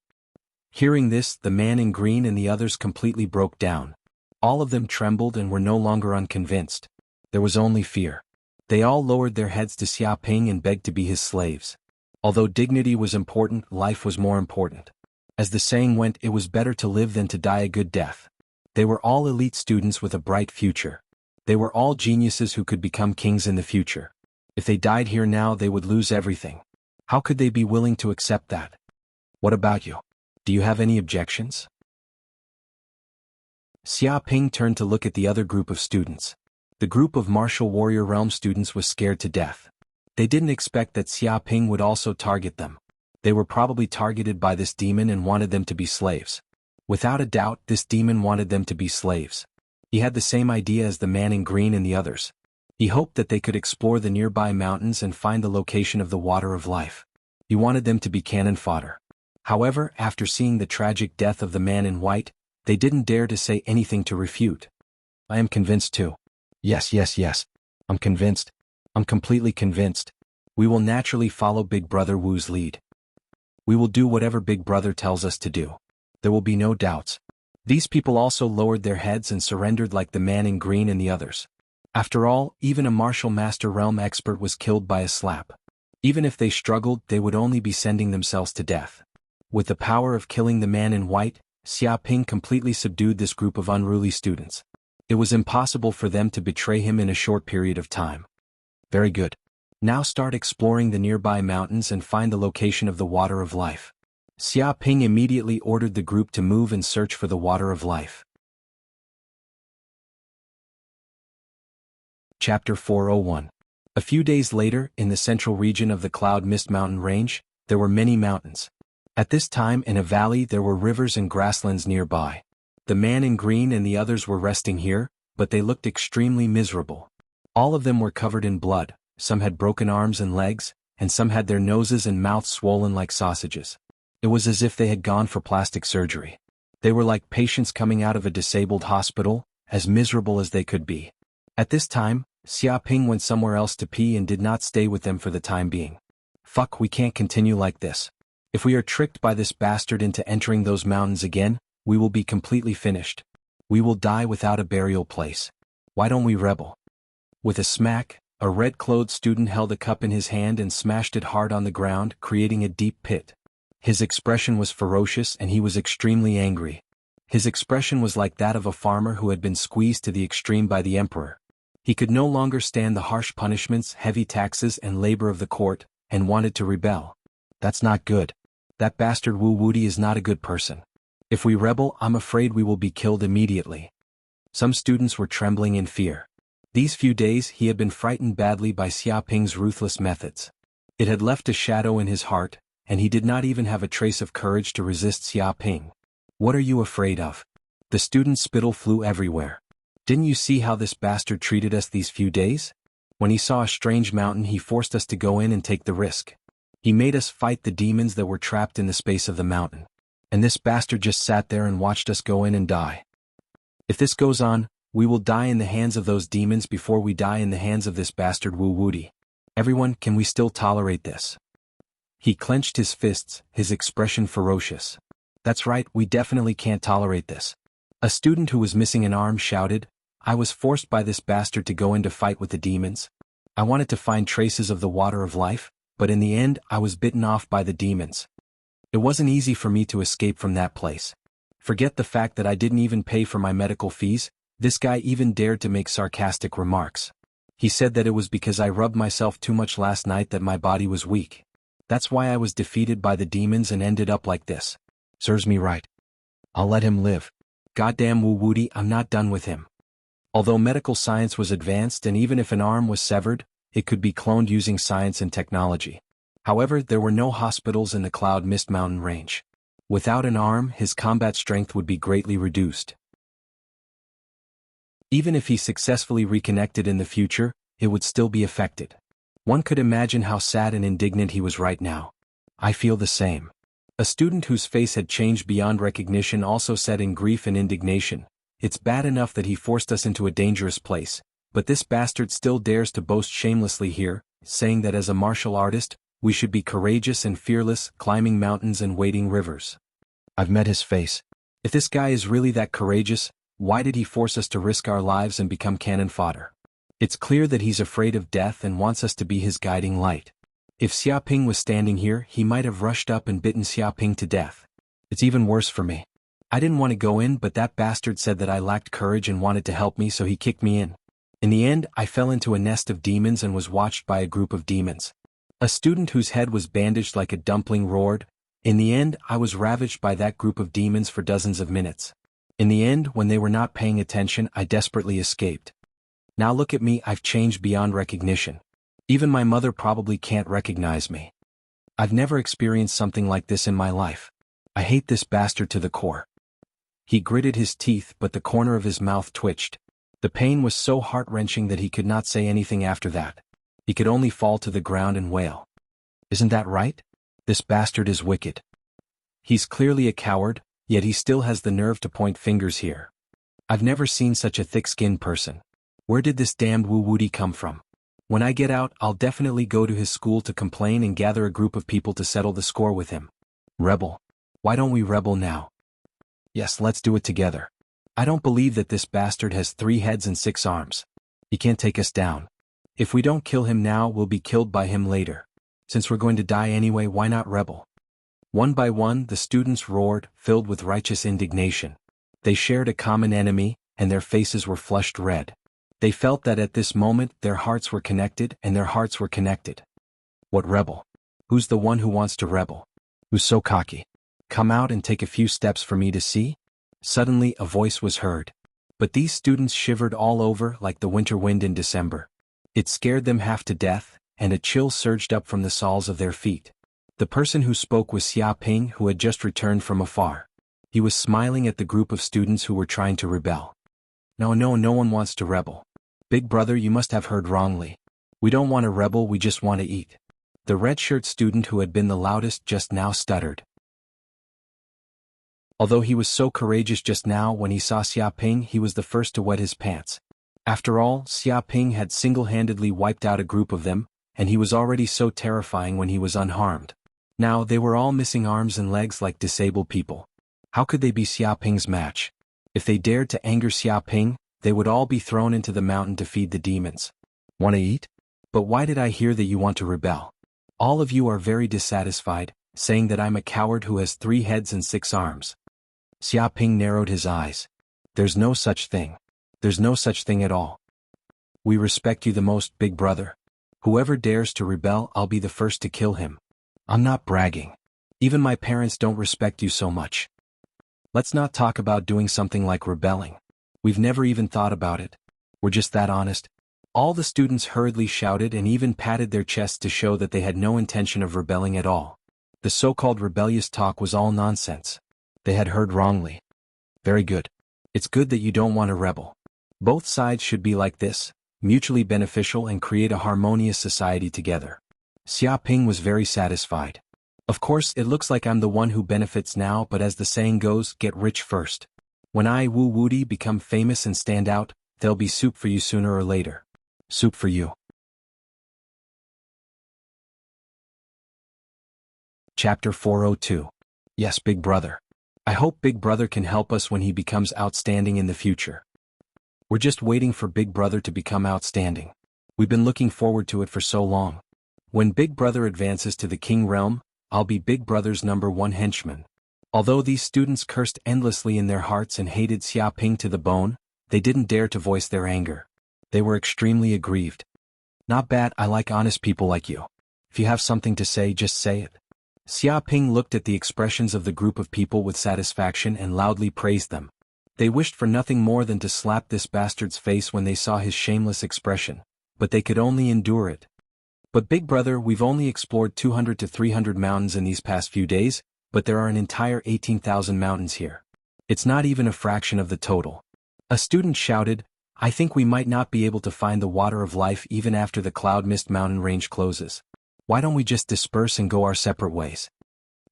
Hearing this, the man in green and the others completely broke down. All of them trembled and were no longer unconvinced. There was only fear. They all lowered their heads to Xia Ping and begged to be his slaves. Although dignity was important, life was more important. As the saying went, it was better to live than to die a good death. They were all elite students with a bright future. They were all geniuses who could become kings in the future. If they died here now, they would lose everything. How could they be willing to accept that? What about you? Do you have any objections? Xia Ping turned to look at the other group of students. The group of martial warrior realm students was scared to death. They didn't expect that Xia Ping would also target them. They were probably targeted by this demon and wanted them to be slaves. Without a doubt, this demon wanted them to be slaves. He had the same idea as the man in green and the others. He hoped that they could explore the nearby mountains and find the location of the water of life. He wanted them to be cannon fodder. However, after seeing the tragic death of the man in white, they didn't dare to say anything to refute. I am convinced too. Yes, yes, yes. I'm convinced. I'm completely convinced. We will naturally follow Big Brother Wu's lead. We will do whatever Big Brother tells us to do. There will be no doubts. These people also lowered their heads and surrendered like the man in green and the others. After all, even a martial master realm expert was killed by a slap. Even if they struggled, they would only be sending themselves to death. With the power of killing the man in white, Xia Ping completely subdued this group of unruly students. It was impossible for them to betray him in a short period of time. Very good. Now start exploring the nearby mountains and find the location of the water of life. Xia Ping immediately ordered the group to move and search for the water of life. Chapter 401. A few days later, in the central region of the Cloud Mist Mountain Range, there were many mountains. At this time, in a valley, there were rivers and grasslands nearby. The man in green and the others were resting here, but they looked extremely miserable. All of them were covered in blood, some had broken arms and legs, and some had their noses and mouths swollen like sausages. It was as if they had gone for plastic surgery. They were like patients coming out of a disabled hospital, as miserable as they could be. At this time, Xia Ping went somewhere else to pee and did not stay with them for the time being. Fuck, we can't continue like this. If we are tricked by this bastard into entering those mountains again, we will be completely finished. We will die without a burial place. Why don't we rebel? With a smack, a red-clothed student held a cup in his hand and smashed it hard on the ground, creating a deep pit. His expression was ferocious and he was extremely angry. His expression was like that of a farmer who had been squeezed to the extreme by the emperor. He could no longer stand the harsh punishments, heavy taxes and labor of the court, and wanted to rebel. That's not good. That bastard Wu Wuti is not a good person. If we rebel, I'm afraid we will be killed immediately. Some students were trembling in fear. These few days he had been frightened badly by Xiaoping's ruthless methods. It had left a shadow in his heart, and he did not even have a trace of courage to resist Xiaoping. What are you afraid of? The student's spittle flew everywhere. Didn't you see how this bastard treated us these few days? When he saw a strange mountain, he forced us to go in and take the risk. He made us fight the demons that were trapped in the space of the mountain. And this bastard just sat there and watched us go in and die. If this goes on, we will die in the hands of those demons before we die in the hands of this bastard Wu Wuti. Everyone, can we still tolerate this? He clenched his fists, his expression ferocious. That's right, we definitely can't tolerate this. A student who was missing an arm shouted, I was forced by this bastard to go in to fight with the demons. I wanted to find traces of the water of life, but in the end I was bitten off by the demons. It wasn't easy for me to escape from that place. Forget the fact that I didn't even pay for my medical fees, this guy even dared to make sarcastic remarks. He said that it was because I rubbed myself too much last night that my body was weak. That's why I was defeated by the demons and ended up like this. Serves me right. I'll let him live. Goddamn Wu Wuti, I'm not done with him. Although medical science was advanced and even if an arm was severed, it could be cloned using science and technology. However, there were no hospitals in the Cloud Mist Mountain range. Without an arm, his combat strength would be greatly reduced. Even if he successfully reconnected in the future, it would still be affected. One could imagine how sad and indignant he was right now. I feel the same. A student whose face had changed beyond recognition also said in grief and indignation, it's bad enough that he forced us into a dangerous place, but this bastard still dares to boast shamelessly here, saying that as a martial artist, we should be courageous and fearless, climbing mountains and wading rivers. I've met his face. If this guy is really that courageous, why did he force us to risk our lives and become cannon fodder? It's clear that he's afraid of death and wants us to be his guiding light. If Xiaoping was standing here, he might have rushed up and bitten Xiaoping to death. It's even worse for me. I didn't want to go in, but that bastard said that I lacked courage and wanted to help me, so he kicked me in. In the end, I fell into a nest of demons and was watched by a group of demons. A student whose head was bandaged like a dumpling roared, in the end, I was ravaged by that group of demons for dozens of minutes. In the end, when they were not paying attention, I desperately escaped. Now look at me, I've changed beyond recognition. Even my mother probably can't recognize me. I've never experienced something like this in my life. I hate this bastard to the core. He gritted his teeth, but the corner of his mouth twitched. The pain was so heart-wrenching that he could not say anything after that. He could only fall to the ground and wail. Isn't that right? This bastard is wicked. He's clearly a coward, yet he still has the nerve to point fingers here. I've never seen such a thick-skinned person. Where did this damned Wu Wuti come from? When I get out, I'll definitely go to his school to complain and gather a group of people to settle the score with him. Rebel. Why don't we rebel now? Yes, let's do it together. I don't believe that this bastard has 3 heads and 6 arms. He can't take us down. If we don't kill him now, we'll be killed by him later. Since we're going to die anyway, why not rebel? One by one, the students roared, filled with righteous indignation. They shared a common enemy, and their faces were flushed red. They felt that at this moment, their hearts were connected, and their hearts were connected. What rebel? Who's the one who wants to rebel? Who's so cocky? Come out and take a few steps for me to see? Suddenly, a voice was heard. But these students shivered all over like the winter wind in December. It scared them half to death, and a chill surged up from the soles of their feet. The person who spoke was Xiaoping, who had just returned from afar. He was smiling at the group of students who were trying to rebel. No one wants to rebel. Big brother, you must have heard wrongly. We don't want to rebel, we just want to eat. The red-shirt student who had been the loudest just now stuttered. Although he was so courageous just now, when he saw Xiaoping, he was the first to wet his pants. After all, Xiaoping had single-handedly wiped out a group of them, and he was already so terrifying when he was unharmed. Now they were all missing arms and legs like disabled people. How could they be Xiaoping's match? If they dared to anger Xiaoping, they would all be thrown into the mountain to feed the demons. Want to eat? But why did I hear that you want to rebel? All of you are very dissatisfied, saying that I'm a coward who has 3 heads and 6 arms. Xiaoping narrowed his eyes. There's no such thing. There's no such thing at all. We respect you the most, big brother. Whoever dares to rebel, I'll be the first to kill him. I'm not bragging. Even my parents don't respect you so much. Let's not talk about doing something like rebelling. We've never even thought about it. We're just that honest. All the students hurriedly shouted and even patted their chests to show that they had no intention of rebelling at all. The so-called rebellious talk was all nonsense. They had heard wrongly. Very good. It's good that you don't want to rebel. Both sides should be like this, mutually beneficial and create a harmonious society together. Xiaoping was very satisfied. Of course, it looks like I'm the one who benefits now, but as the saying goes, get rich first. When I, Wu Wudi, become famous and stand out, there'll be soup for you sooner or later. Soup for you. Chapter 402. Yes, Big Brother. I hope Big Brother can help us when he becomes outstanding in the future. We're just waiting for Big Brother to become outstanding. We've been looking forward to it for so long. When Big Brother advances to the King Realm, I'll be Big Brother's #1 henchman. Although these students cursed endlessly in their hearts and hated Xiaoping to the bone, they didn't dare to voice their anger. They were extremely aggrieved. Not bad, I like honest people like you. If you have something to say, just say it. Xiaoping looked at the expressions of the group of people with satisfaction and loudly praised them. They wished for nothing more than to slap this bastard's face when they saw his shameless expression, but they could only endure it. But Big Brother, we've only explored 200 to 300 mountains in these past few days, but there are an entire 18,000 mountains here. It's not even a fraction of the total. A student shouted, I think we might not be able to find the water of life even after the Cloud Mist mountain range closes. Why don't we just disperse and go our separate ways?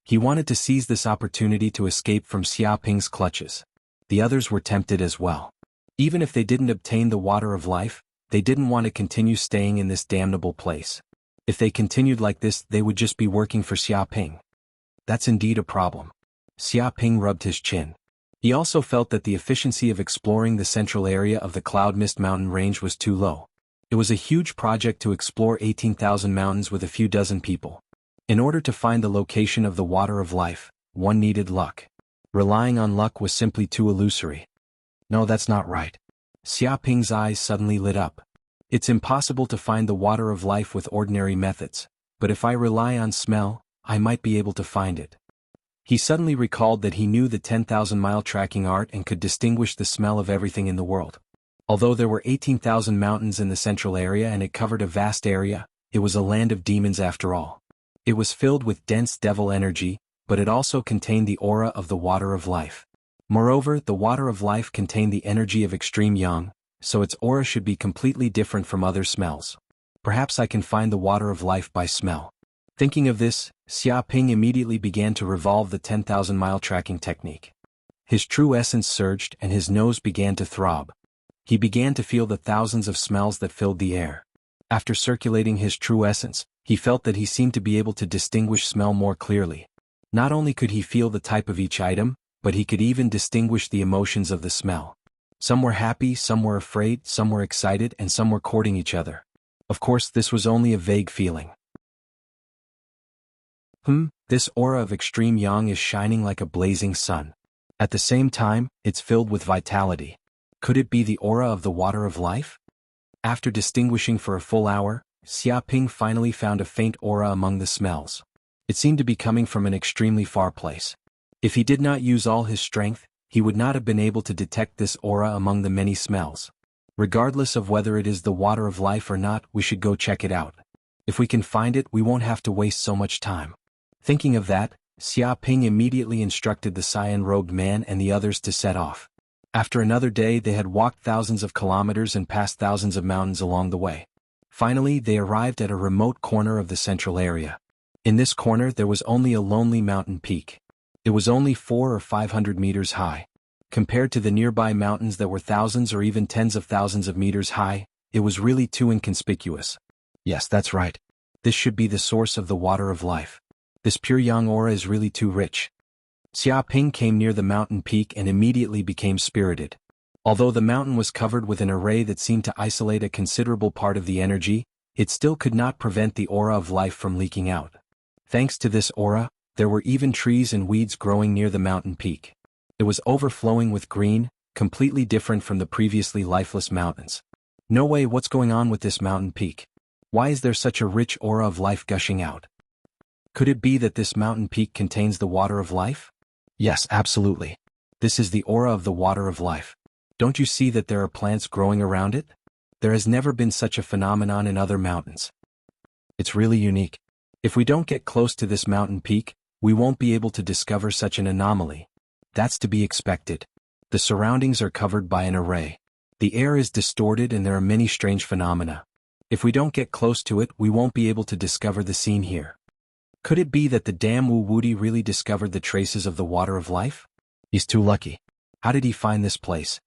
He wanted to seize this opportunity to escape from Xiaoping's clutches. The others were tempted as well. Even if they didn't obtain the water of life, they didn't want to continue staying in this damnable place. If they continued like this, they would just be working for Xiaoping. That's indeed a problem. Xiaoping rubbed his chin. He also felt that the efficiency of exploring the central area of the Cloud Mist mountain range was too low. It was a huge project to explore 18,000 mountains with a few dozen people. In order to find the location of the water of life, one needed luck. Relying on luck was simply too illusory. No, that's not right. Xiaoping's eyes suddenly lit up. It's impossible to find the water of life with ordinary methods, but if I rely on smell, I might be able to find it. He suddenly recalled that he knew the 10,000-mile tracking art and could distinguish the smell of everything in the world. Although there were 18,000 mountains in the central area and it covered a vast area, it was a land of demons after all. It was filled with dense devil energy, but it also contained the aura of the water of life. Moreover, the water of life contained the energy of extreme yang, so its aura should be completely different from other smells. Perhaps I can find the water of life by smell. Thinking of this, Xiaoping immediately began to revolve the 10,000-mile tracking technique. His true essence surged and his nose began to throb. He began to feel the thousands of smells that filled the air. After circulating his true essence, he felt that he seemed to be able to distinguish smell more clearly. Not only could he feel the type of each item, but he could even distinguish the emotions of the smell. Some were happy, some were afraid, some were excited, and some were courting each other. Of course, this was only a vague feeling. This aura of extreme yang is shining like a blazing sun. At the same time, it's filled with vitality. Could it be the aura of the water of life? After distinguishing for a full hour, Xiaoping finally found a faint aura among the smells. It seemed to be coming from an extremely far place. If he did not use all his strength, he would not have been able to detect this aura among the many smells. Regardless of whether it is the water of life or not, we should go check it out. If we can find it, we won't have to waste so much time. Thinking of that, Xiaoping immediately instructed the cyan-robed man and the others to set off. After another day, they had walked thousands of kilometers and passed thousands of mountains along the way. Finally, they arrived at a remote corner of the central area. In this corner, there was only a lonely mountain peak. It was only 400 or 500 meters high. Compared to the nearby mountains that were thousands or even tens of thousands of meters high, it was really too inconspicuous. Yes, that's right. This should be the source of the water of life. This pure yang aura is really too rich. Xiaoping came near the mountain peak and immediately became spirited. Although the mountain was covered with an array that seemed to isolate a considerable part of the energy, it still could not prevent the aura of life from leaking out. Thanks to this aura, there were even trees and weeds growing near the mountain peak. It was overflowing with green, completely different from the previously lifeless mountains. No way, what's going on with this mountain peak? Why is there such a rich aura of life gushing out? Could it be that this mountain peak contains the water of life? Yes, absolutely. This is the aura of the water of life. Don't you see that there are plants growing around it? There has never been such a phenomenon in other mountains. It's really unique. If we don't get close to this mountain peak, we won't be able to discover such an anomaly. That's to be expected. The surroundings are covered by an array. The air is distorted and there are many strange phenomena. If we don't get close to it, we won't be able to discover the scene here. Could it be that the damn Wu Wudi really discovered the traces of the water of life? He's too lucky. How did he find this place?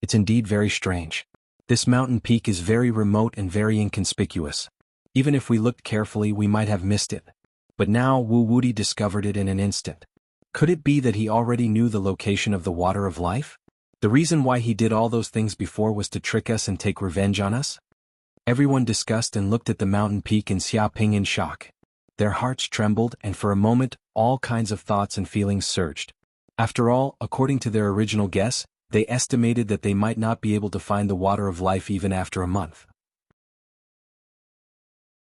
It's indeed very strange. This mountain peak is very remote and very inconspicuous. Even if we looked carefully, we might have missed it. But now Wu Wudi discovered it in an instant. Could it be that he already knew the location of the water of life? The reason why he did all those things before was to trick us and take revenge on us? Everyone discussed and looked at the mountain peak and Xiaoping in shock. Their hearts trembled and for a moment, all kinds of thoughts and feelings surged. After all, according to their original guess, they estimated that they might not be able to find the water of life even after a month.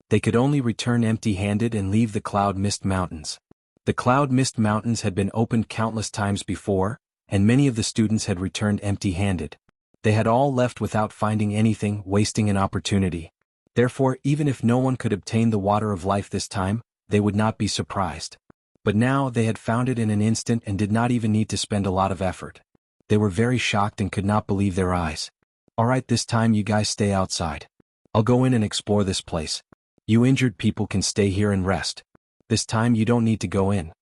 They could only return empty-handed and leave the Cloud Mist Mountains. The Cloud Mist Mountains had been opened countless times before, and many of the students had returned empty-handed. They had all left without finding anything, wasting an opportunity. Therefore, even if no one could obtain the water of life this time, they would not be surprised. But now they had found it in an instant and did not even need to spend a lot of effort. They were very shocked and could not believe their eyes. Alright, this time you guys stay outside. I'll go in and explore this place. You injured people can stay here and rest. This time you don't need to go in.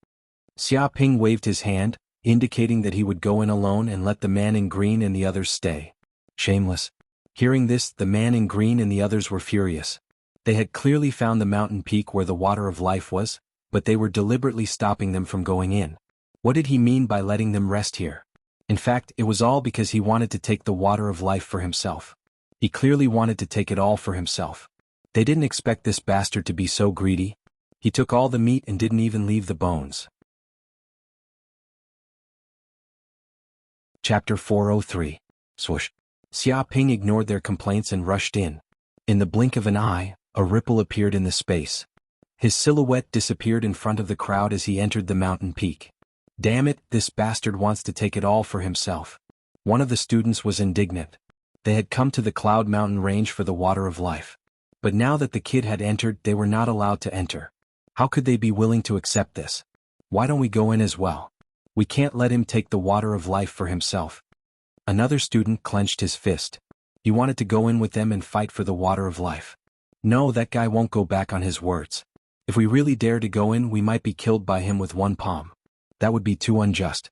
Xiaoping waved his hand, indicating that he would go in alone and let the man in green and the others stay. Shameless. Hearing this, the man in green and the others were furious. They had clearly found the mountain peak where the water of life was, but they were deliberately stopping them from going in. What did he mean by letting them rest here? In fact, it was all because he wanted to take the water of life for himself. He clearly wanted to take it all for himself. They didn't expect this bastard to be so greedy. He took all the meat and didn't even leave the bones. Chapter 403. Swoosh. Xiaoping ignored their complaints and rushed in. In the blink of an eye, a ripple appeared in the space. His silhouette disappeared in front of the crowd as he entered the mountain peak. Damn it, this bastard wants to take it all for himself. One of the students was indignant. They had come to the Cloud Mountain range for the water of life. But now that the kid had entered, they were not allowed to enter. How could they be willing to accept this? Why don't we go in as well? We can't let him take the water of life for himself. Another student clenched his fist. He wanted to go in with them and fight for the water of life. No, that guy won't go back on his words. If we really dare to go in, we might be killed by him with one palm. That would be too unjust.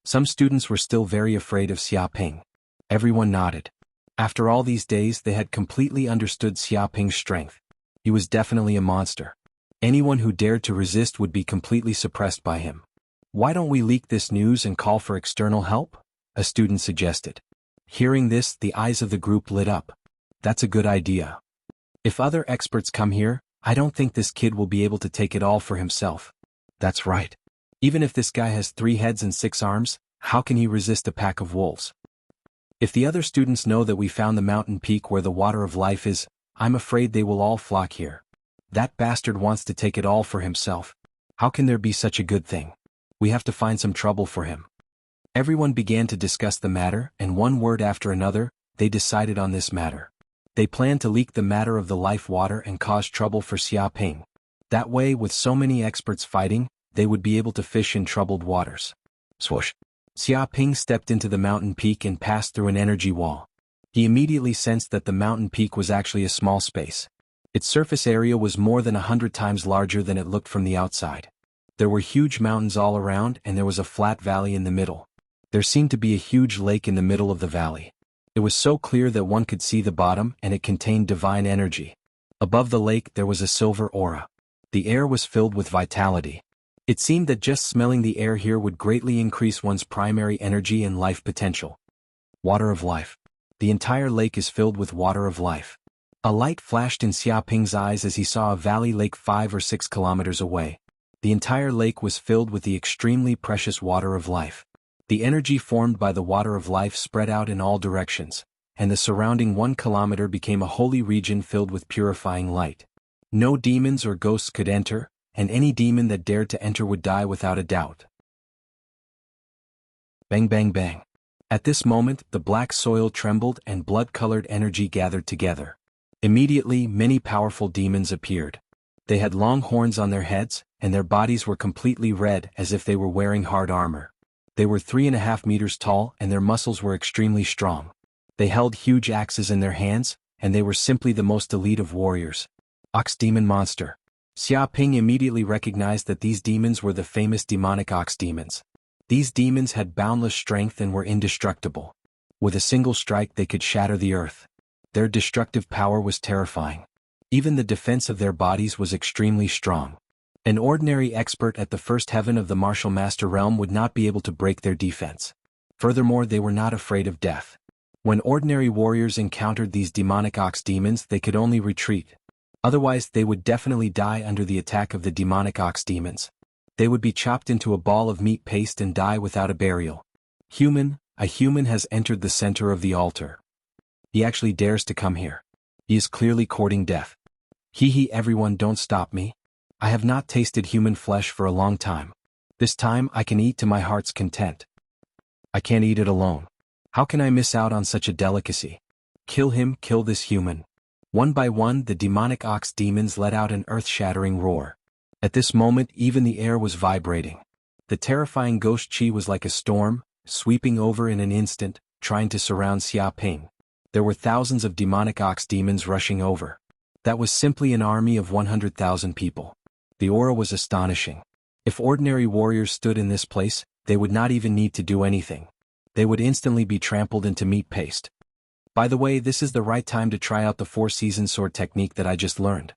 Some students were still very afraid of Xiaoping. Everyone nodded. After all these days, they had completely understood Xiaoping's strength. He was definitely a monster. Anyone who dared to resist would be completely suppressed by him. Why don't we leak this news and call for external help? A student suggested. Hearing this, the eyes of the group lit up. That's a good idea. If other experts come here, I don't think this kid will be able to take it all for himself. That's right. Even if this guy has 3 heads and 6 arms, how can he resist a pack of wolves? If the other students know that we found the mountain peak where the water of life is, I'm afraid they will all flock here. That bastard wants to take it all for himself. How can there be such a good thing? We have to find some trouble for him. Everyone began to discuss the matter, and one word after another, they decided on this matter. They planned to leak the matter of the life water and cause trouble for Xiaoping. That way, with so many experts fighting, they would be able to fish in troubled waters. Swoosh. Xiaoping stepped into the mountain peak and passed through an energy wall. He immediately sensed that the mountain peak was actually a small space. Its surface area was more than 100 times larger than it looked from the outside. There were huge mountains all around and there was a flat valley in the middle. There seemed to be a huge lake in the middle of the valley. It was so clear that one could see the bottom and it contained divine energy. Above the lake there was a silver aura. The air was filled with vitality. It seemed that just smelling the air here would greatly increase one's primary energy and life potential. Water of life. The entire lake is filled with water of life. A light flashed in Xiaoping's eyes as he saw a valley lake 5 or 6 kilometers away. The entire lake was filled with the extremely precious water of life. The energy formed by the water of life spread out in all directions, and the surrounding 1 kilometer became a holy region filled with purifying light. No demons or ghosts could enter, and any demon that dared to enter would die without a doubt. Bang bang bang. At this moment, the black soil trembled and blood-colored energy gathered together. Immediately, many powerful demons appeared. They had long horns on their heads, and their bodies were completely red as if they were wearing hard armor. They were 3.5 meters tall and their muscles were extremely strong. They held huge axes in their hands, and they were simply the most elite of warriors. Ox demon monster. Xiaoping immediately recognized that these demons were the famous demonic ox demons. These demons had boundless strength and were indestructible. With a single strike they could shatter the earth. Their destructive power was terrifying. Even the defense of their bodies was extremely strong. An ordinary expert at the first heaven of the martial master realm would not be able to break their defense. Furthermore, they were not afraid of death. When ordinary warriors encountered these demonic ox demons, they could only retreat. Otherwise, they would definitely die under the attack of the demonic ox demons. They would be chopped into a ball of meat paste and die without a burial. A human has entered the center of the altar. He actually dares to come here. He is clearly courting death. Everyone, don't stop me. I have not tasted human flesh for a long time. This time I can eat to my heart's content. I can't eat it alone. How can I miss out on such a delicacy? Kill him, kill this human. One by one, the demonic ox demons let out an earth-shattering roar. At this moment, even the air was vibrating. The terrifying ghost chi was like a storm, sweeping over in an instant, trying to surround Xiaoping. There were thousands of demonic ox demons rushing over. That was simply an army of 100,000 people. The aura was astonishing. If ordinary warriors stood in this place, they would not even need to do anything. They would instantly be trampled into meat paste. By the way, this is the right time to try out the 4-season sword technique that I just learned.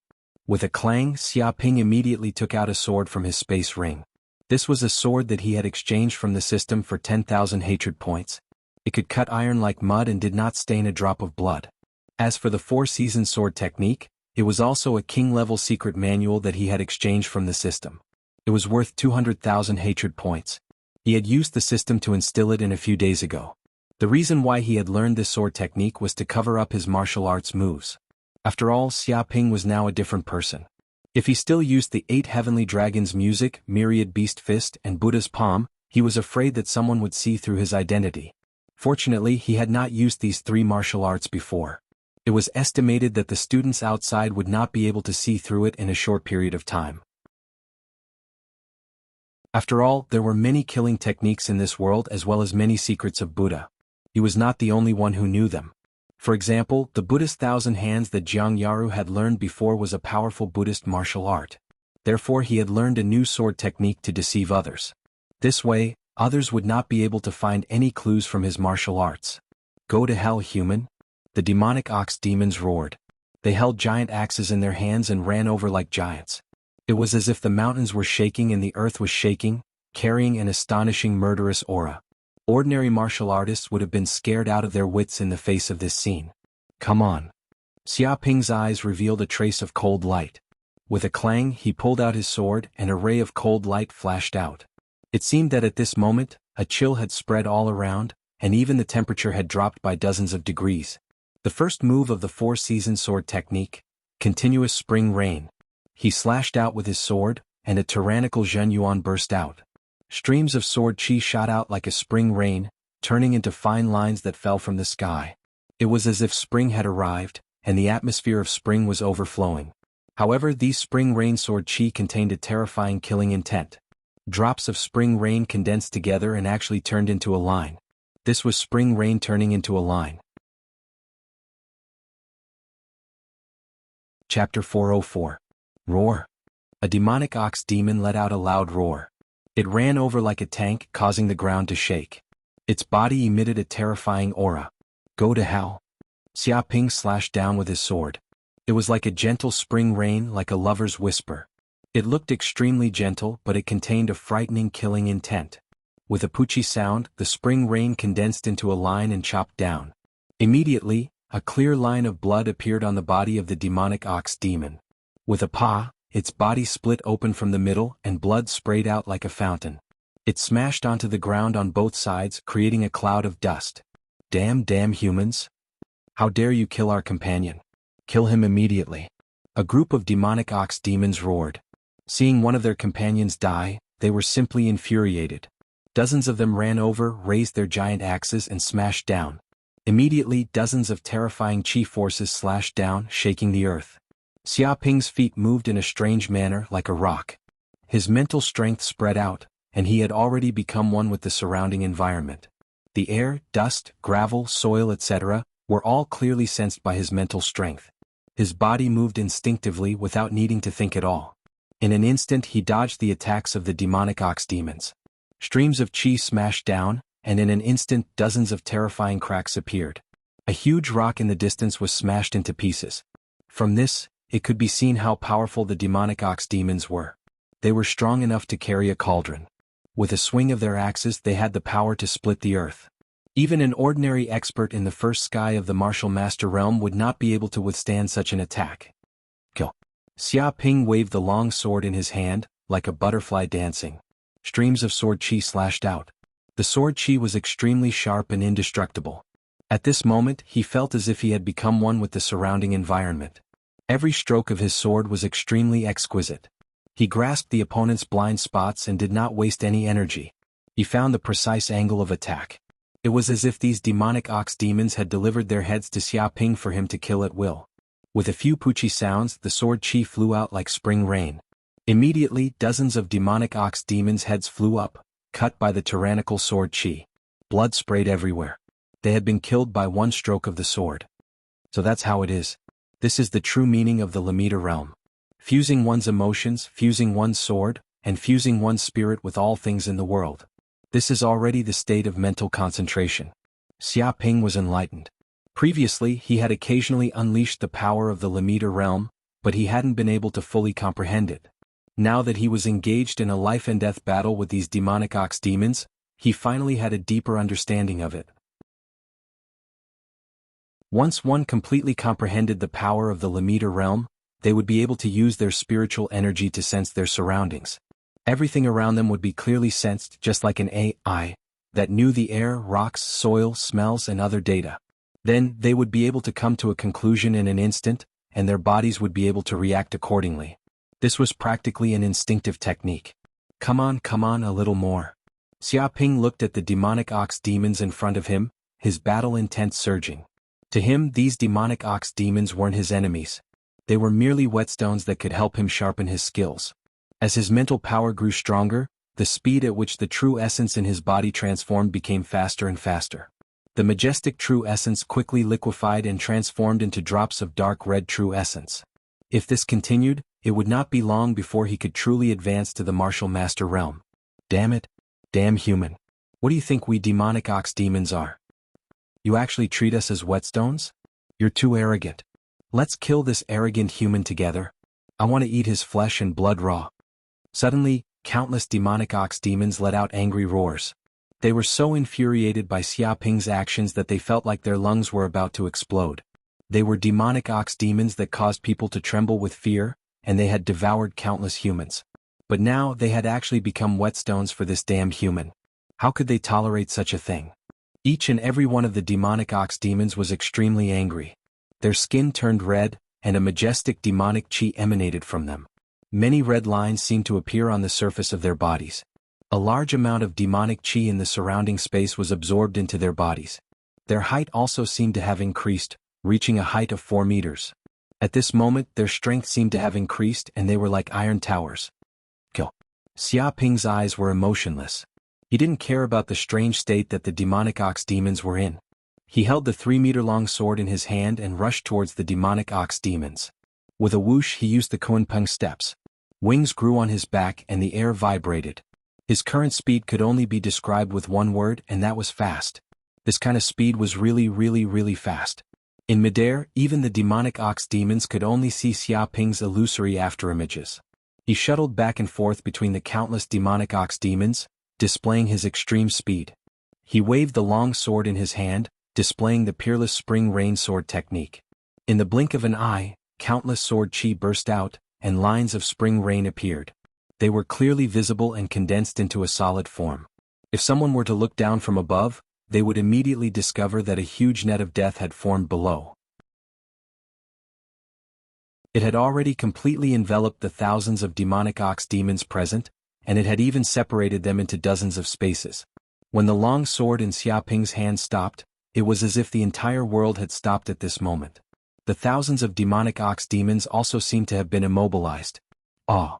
With a clang, Xiaoping immediately took out a sword from his space ring. This was a sword that he had exchanged from the system for 10,000 hatred points. It could cut iron like mud and did not stain a drop of blood. As for the 4-season sword technique, it was also a king-level secret manual that he had exchanged from the system. It was worth 200,000 hatred points. He had used the system to instill it in a few days ago. The reason why he had learned this sword technique was to cover up his martial arts moves. After all, Xiaoping was now a different person. If he still used the 8 heavenly dragons' music, myriad beast fist, and Buddha's palm, he was afraid that someone would see through his identity. Fortunately, he had not used these 3 martial arts before. It was estimated that the students outside would not be able to see through it in a short period of time. After all, there were many killing techniques in this world as well as many secrets of Buddha. He was not the only one who knew them. For example, the Buddhist 1,000 hands that Jianghu had learned before was a powerful Buddhist martial art. Therefore, he had learned a new sword technique to deceive others. This way, others would not be able to find any clues from his martial arts. Go to hell, human! The demonic ox demons roared. They held giant axes in their hands and ran over like giants. It was as if the mountains were shaking and the earth was shaking, carrying an astonishing murderous aura. Ordinary martial artists would have been scared out of their wits in the face of this scene. Come on. Xiaoping's eyes revealed a trace of cold light. With a clang, he pulled out his sword and a ray of cold light flashed out. It seemed that at this moment, a chill had spread all around, and even the temperature had dropped by dozens of degrees. The first move of the 4-season sword technique, continuous spring rain. He slashed out with his sword, and a tyrannical Zhen Yuan burst out. Streams of sword chi shot out like a spring rain, turning into fine lines that fell from the sky. It was as if spring had arrived, and the atmosphere of spring was overflowing. However, these spring rain sword chi contained a terrifying killing intent. Drops of spring rain condensed together and actually turned into a line. This was spring rain turning into a line. Chapter 404. Roar. A demonic ox demon let out a loud roar. It ran over like a tank, causing the ground to shake. Its body emitted a terrifying aura. Go to hell. Xiaoping slashed down with his sword. It was like a gentle spring rain, like a lover's whisper. It looked extremely gentle, but it contained a frightening killing intent. With a poochie sound, the spring rain condensed into a line and chopped down. Immediately, a clear line of blood appeared on the body of the demonic ox demon. With a paw, its body split open from the middle and blood sprayed out like a fountain. It smashed onto the ground on both sides, creating a cloud of dust. Damn humans! How dare you kill our companion? Kill him immediately. A group of demonic ox demons roared. Seeing one of their companions die, they were simply infuriated. Dozens of them ran over, raised their giant axes and smashed down. Immediately, dozens of terrifying chi forces slashed down, shaking the earth. Xiaoping's feet moved in a strange manner, like a rock. His mental strength spread out, and he had already become one with the surrounding environment. The air, dust, gravel, soil, etc., were all clearly sensed by his mental strength. His body moved instinctively without needing to think at all. In an instant he dodged the attacks of the demonic ox demons. Streams of chi smashed down, and in an instant dozens of terrifying cracks appeared. A huge rock in the distance was smashed into pieces. From this, it could be seen how powerful the demonic ox demons were. They were strong enough to carry a cauldron. With a swing of their axes they had the power to split the earth. Even an ordinary expert in the first sky of the martial master realm would not be able to withstand such an attack. Kill. Xiaoping waved the long sword in his hand, like a butterfly dancing. Streams of sword chi slashed out. The sword chi was extremely sharp and indestructible. At this moment he felt as if he had become one with the surrounding environment. Every stroke of his sword was extremely exquisite. He grasped the opponent's blind spots and did not waste any energy. He found the precise angle of attack. It was as if these demonic ox demons had delivered their heads to Xiaoping for him to kill at will. With a few poochie sounds, the sword chi flew out like spring rain. Immediately, dozens of demonic ox demons' heads flew up, cut by the tyrannical sword chi. Blood sprayed everywhere. They had been killed by one stroke of the sword. So that's how it is. This is the true meaning of the Lamita realm. Fusing one's emotions, fusing one's sword, and fusing one's spirit with all things in the world. This is already the state of mental concentration. Xiaoping was enlightened. Previously he had occasionally unleashed the power of the Lamita realm, but he hadn't been able to fully comprehend it. Now that he was engaged in a life-and-death battle with these demonic ox demons, he finally had a deeper understanding of it. Once one completely comprehended the power of the Lamita realm, they would be able to use their spiritual energy to sense their surroundings. Everything around them would be clearly sensed, just like an AI that knew the air, rocks, soil, smells and other data. Then, they would be able to come to a conclusion in an instant, and their bodies would be able to react accordingly. This was practically an instinctive technique. Come on, a little more. Xiaoping looked at the demonic ox demons in front of him, his battle intent surging. To him, these demonic ox demons weren't his enemies. They were merely whetstones that could help him sharpen his skills. As his mental power grew stronger, the speed at which the true essence in his body transformed became faster and faster. The majestic true essence quickly liquefied and transformed into drops of dark red true essence. If this continued, it would not be long before he could truly advance to the martial master realm. Damn it. Damn human. What do you think we demonic ox demons are? You actually treat us as whetstones? You're too arrogant. Let's kill this arrogant human together. I want to eat his flesh and blood raw. Suddenly, countless demonic ox demons let out angry roars. They were so infuriated by Xiaoping's actions that they felt like their lungs were about to explode. They were demonic ox demons that caused people to tremble with fear, and they had devoured countless humans. But now they had actually become whetstones for this damned human. How could they tolerate such a thing? Each and every one of the demonic ox demons was extremely angry. Their skin turned red, and a majestic demonic chi emanated from them. Many red lines seemed to appear on the surface of their bodies. A large amount of demonic chi in the surrounding space was absorbed into their bodies. Their height also seemed to have increased, reaching a height of 4 meters. At this moment their strength seemed to have increased and they were like iron towers. Kill. Xiaoping's eyes were emotionless. He didn't care about the strange state that the demonic ox demons were in. He held the 3-meter-long sword in his hand and rushed towards the demonic ox demons. With a whoosh he used the Kunpeng steps. Wings grew on his back and the air vibrated. His current speed could only be described with one word, and that was fast. This kind of speed was really fast. In midair, even the demonic ox demons could only see Xiaoping's illusory afterimages. He shuttled back and forth between the countless demonic ox demons, displaying his extreme speed. He waved the long sword in his hand, displaying the peerless spring rain sword technique. In the blink of an eye, countless sword chi burst out, and lines of spring rain appeared. They were clearly visible and condensed into a solid form. If someone were to look down from above, they would immediately discover that a huge net of death had formed below. It had already completely enveloped the thousands of demonic ox demons present, and it had even separated them into dozens of spaces. When the long sword in Xiaoping's hand stopped, it was as if the entire world had stopped at this moment. The thousands of demonic ox demons also seemed to have been immobilized. Awe!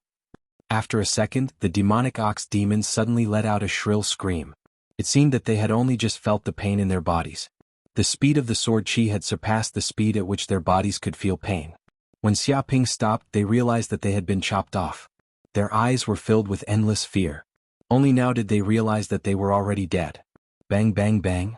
After a second, the demonic ox demons suddenly let out a shrill scream. It seemed that they had only just felt the pain in their bodies. The speed of the sword chi had surpassed the speed at which their bodies could feel pain. When Xiaoping stopped, they realized that they had been chopped off. Their eyes were filled with endless fear. Only now did they realize that they were already dead. Bang bang bang.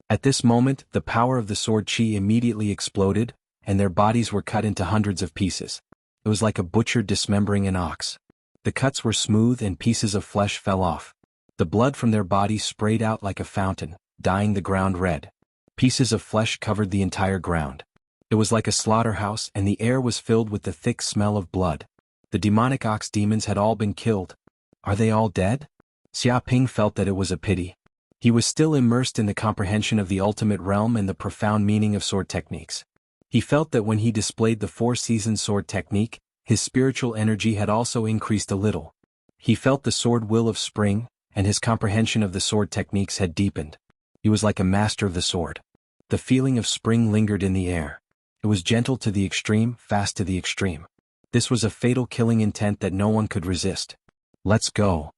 At this moment, the power of the sword chi immediately exploded, and their bodies were cut into hundreds of pieces. It was like a butcher dismembering an ox. The cuts were smooth and pieces of flesh fell off. The blood from their bodies sprayed out like a fountain, dyeing the ground red. Pieces of flesh covered the entire ground. It was like a slaughterhouse, and the air was filled with the thick smell of blood. The demonic ox demons had all been killed. Are they all dead? Xiaoping felt that it was a pity. He was still immersed in the comprehension of the ultimate realm and the profound meaning of sword techniques. He felt that when he displayed the four-season sword technique, his spiritual energy had also increased a little. He felt the sword will of spring, and his comprehension of the sword techniques had deepened. He was like a master of the sword. The feeling of spring lingered in the air. It was gentle to the extreme, fast to the extreme. This was a fatal killing intent that no one could resist. Let's go.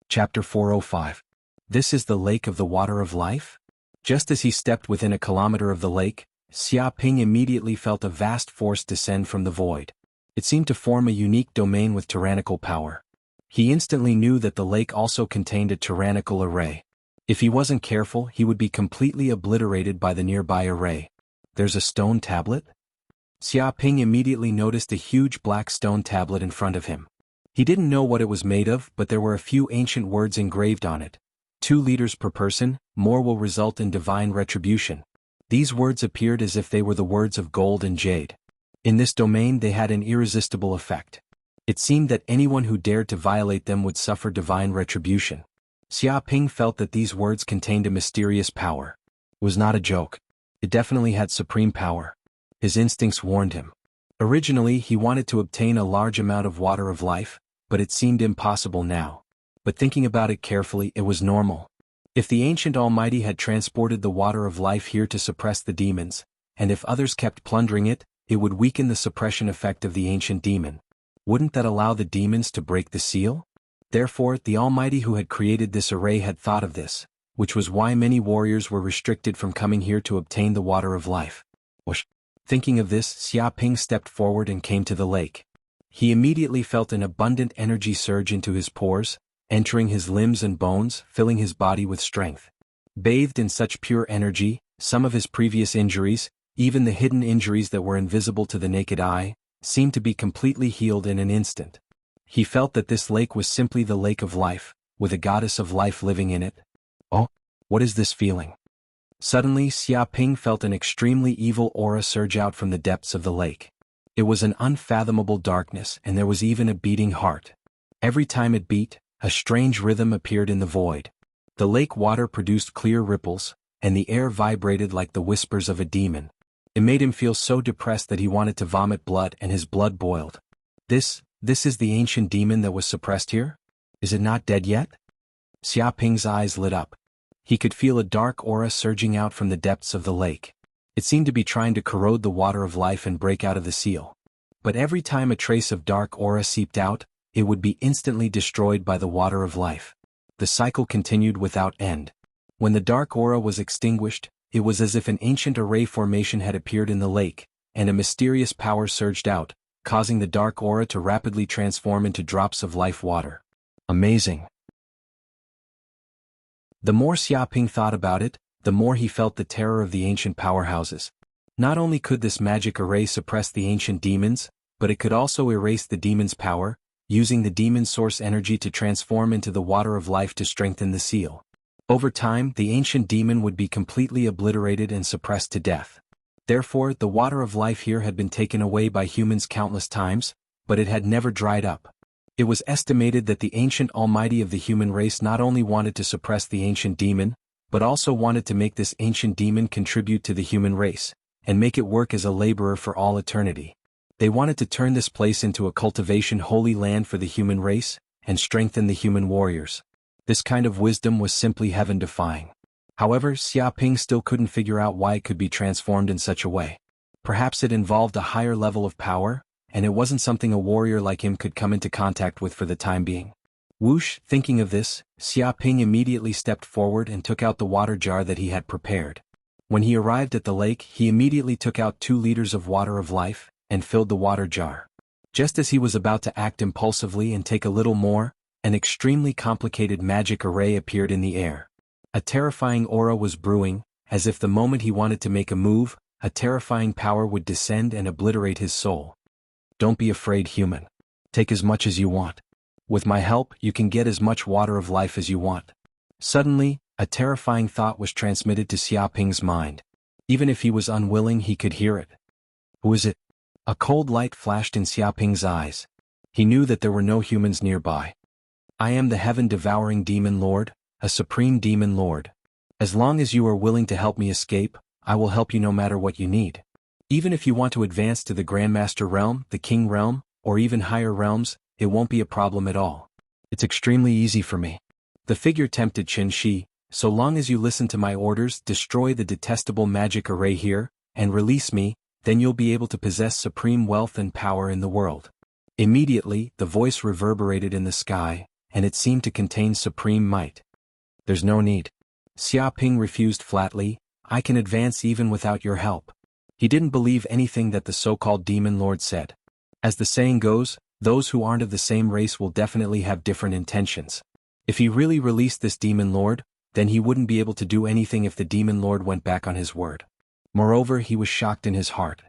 Chapter 405. This is the Lake of the Water of Life? Just as he stepped within a kilometer of the lake, Xiaoping immediately felt a vast force descend from the void. It seemed to form a unique domain with tyrannical power. He instantly knew that the lake also contained a tyrannical array. If he wasn't careful, he would be completely obliterated by the nearby array. There's a stone tablet? Xiaoping immediately noticed a huge black stone tablet in front of him. He didn't know what it was made of, but there were a few ancient words engraved on it. 2 liters per person, more will result in divine retribution. These words appeared as if they were the words of gold and jade. In this domain they had an irresistible effect. It seemed that anyone who dared to violate them would suffer divine retribution. Xiaoping felt that these words contained a mysterious power. It was not a joke. It definitely had supreme power. His instincts warned him. Originally he wanted to obtain a large amount of water of life, but it seemed impossible now. But thinking about it carefully, it was normal. If the ancient Almighty had transported the water of life here to suppress the demons, and if others kept plundering it, it would weaken the suppression effect of the ancient demon. Wouldn't that allow the demons to break the seal? Therefore, the Almighty who had created this array had thought of this, which was why many warriors were restricted from coming here to obtain the water of life. Whoosh! Thinking of this, Xiaoping stepped forward and came to the lake. He immediately felt an abundant energy surge into his pores, entering his limbs and bones, filling his body with strength. Bathed in such pure energy, some of his previous injuries, even the hidden injuries that were invisible to the naked eye, seemed to be completely healed in an instant. He felt that this lake was simply the lake of life, with a goddess of life living in it. Oh, what is this feeling? Suddenly Xiaoping felt an extremely evil aura surge out from the depths of the lake. It was an unfathomable darkness, and there was even a beating heart. Every time it beat, a strange rhythm appeared in the void. The lake water produced clear ripples, and the air vibrated like the whispers of a demon. It made him feel so depressed that he wanted to vomit blood, and his blood boiled. This is the ancient demon that was suppressed here? Is it not dead yet? Xiaoping's eyes lit up. He could feel a dark aura surging out from the depths of the lake. It seemed to be trying to corrode the water of life and break out of the seal. But every time a trace of dark aura seeped out, it would be instantly destroyed by the water of life. The cycle continued without end. When the dark aura was extinguished, it was as if an ancient array formation had appeared in the lake, and a mysterious power surged out, causing the dark aura to rapidly transform into drops of life water. Amazing. The more Xiaoping thought about it, the more he felt the terror of the ancient powerhouses. Not only could this magic array suppress the ancient demons, but it could also erase the demon's power, using the demon's source energy to transform into the water of life to strengthen the seal. Over time, the ancient demon would be completely obliterated and suppressed to death. Therefore, the water of life here had been taken away by humans countless times, but it had never dried up. It was estimated that the ancient almighty of the human race not only wanted to suppress the ancient demon, but also wanted to make this ancient demon contribute to the human race, and make it work as a laborer for all eternity. They wanted to turn this place into a cultivation holy land for the human race, and strengthen the human warriors. This kind of wisdom was simply heaven-defying. However, Xiaoping still couldn't figure out why it could be transformed in such a way. Perhaps it involved a higher level of power, and it wasn't something a warrior like him could come into contact with for the time being. Whoosh, thinking of this, Xiaoping immediately stepped forward and took out the water jar that he had prepared. When he arrived at the lake, he immediately took out 2 liters of water of life, and filled the water jar. Just as he was about to act impulsively and take a little more, an extremely complicated magic array appeared in the air. A terrifying aura was brewing, as if the moment he wanted to make a move, a terrifying power would descend and obliterate his soul. Don't be afraid, human. Take as much as you want. With my help, you can get as much water of life as you want. Suddenly, a terrifying thought was transmitted to Xiaoping's mind. Even if he was unwilling, he could hear it. Who is it? A cold light flashed in Xiaoping's eyes. He knew that there were no humans nearby. I am the heaven-devouring demon lord, a supreme demon lord. As long as you are willing to help me escape, I will help you no matter what you need. Even if you want to advance to the Grandmaster realm, the King realm, or even higher realms, it won't be a problem at all. It's extremely easy for me. The figure tempted Qin Shi. So long as you listen to my orders, destroy the detestable magic array here, and release me, then you'll be able to possess supreme wealth and power in the world. Immediately, the voice reverberated in the sky, and it seemed to contain supreme might. There's no need. Xiaoping refused flatly. I can advance even without your help. He didn't believe anything that the so-called demon lord said. As the saying goes, those who aren't of the same race will definitely have different intentions. If he really released this demon lord, then he wouldn't be able to do anything if the demon lord went back on his word. Moreover, he was shocked in his heart.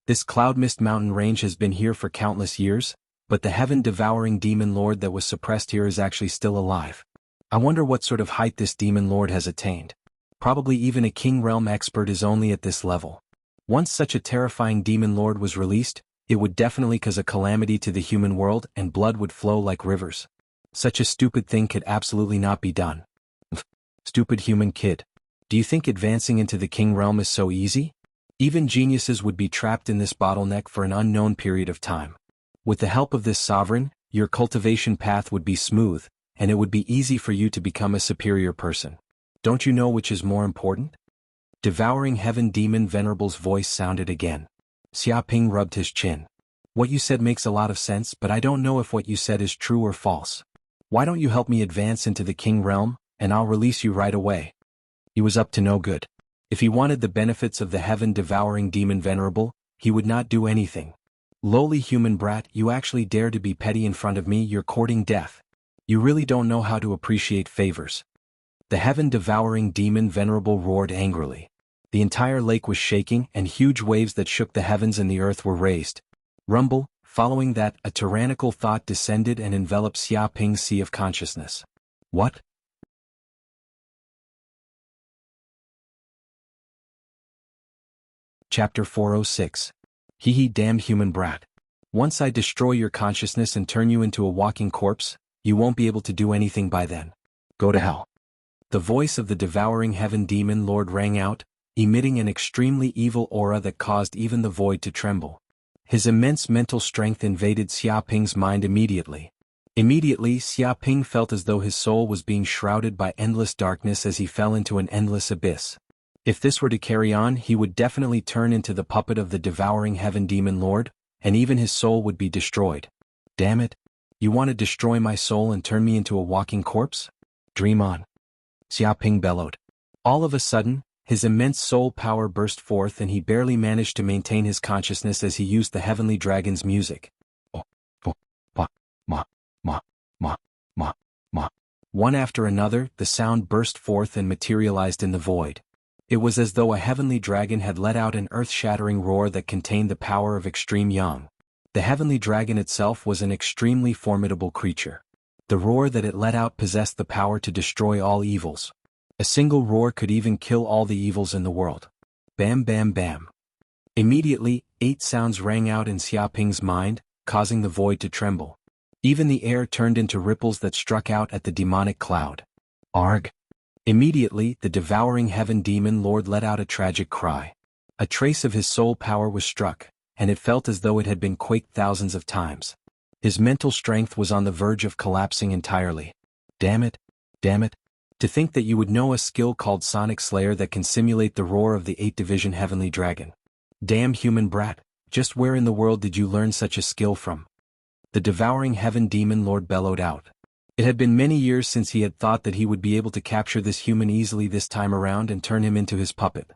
This cloud mist mountain range has been here for countless years, but the heaven-devouring demon lord that was suppressed here is actually still alive. I wonder what sort of height this demon lord has attained. Probably even a king realm expert is only at this level. Once such a terrifying demon lord was released, it would definitely cause a calamity to the human world and blood would flow like rivers. Such a stupid thing could absolutely not be done. Stupid human kid. Do you think advancing into the king realm is so easy? Even geniuses would be trapped in this bottleneck for an unknown period of time. With the help of this sovereign, your cultivation path would be smooth, and it would be easy for you to become a superior person. Don't you know which is more important? Devouring Heaven Demon Venerable's voice sounded again. Xiaoping rubbed his chin. What you said makes a lot of sense, but I don't know if what you said is true or false. Why don't you help me advance into the king realm, and I'll release you right away? He was up to no good. If he wanted the benefits of the heaven-devouring demon venerable, he would not do anything. Lowly human brat, you actually dare to be petty in front of me, you're courting death. You really don't know how to appreciate favors. The heaven-devouring demon venerable roared angrily. The entire lake was shaking and huge waves that shook the heavens and the earth were raised. Rumble, following that, a tyrannical thought descended and enveloped Xiaoping's sea of consciousness. What? Chapter 406. Hee damned human brat. Once I destroy your consciousness and turn you into a walking corpse, you won't be able to do anything by then. Go to hell. The voice of the devouring heaven demon lord rang out, emitting an extremely evil aura that caused even the void to tremble. His immense mental strength invaded Xiaoping's mind immediately. Immediately, Xiaoping felt as though his soul was being shrouded by endless darkness as he fell into an endless abyss. If this were to carry on, he would definitely turn into the puppet of the devouring heaven demon lord, and even his soul would be destroyed. Damn it! You want to destroy my soul and turn me into a walking corpse? Dream on. Xiaoping bellowed. All of a sudden, his immense soul power burst forth and he barely managed to maintain his consciousness as he used the heavenly dragon's music. Oh, oh, ma, ma, ma, ma, ma, ma. One after another, the sound burst forth and materialized in the void. It was as though a heavenly dragon had let out an earth-shattering roar that contained the power of extreme yang. The heavenly dragon itself was an extremely formidable creature. The roar that it let out possessed the power to destroy all evils. A single roar could even kill all the evils in the world. Bam bam bam. Immediately, 8 sounds rang out in Xiaoping's mind, causing the void to tremble. Even the air turned into ripples that struck out at the demonic cloud. Arg! Immediately, the devouring heaven demon lord let out a tragic cry. A trace of his soul power was struck, and it felt as though it had been quaked thousands of times. His mental strength was on the verge of collapsing entirely. Damn it! Damn it! To think that you would know a skill called Sonic Slayer that can simulate the roar of the 8th-division heavenly dragon. Damn human brat, just where in the world did you learn such a skill from? The devouring heaven demon lord bellowed out. It had been many years since he had thought that he would be able to capture this human easily this time around and turn him into his puppet.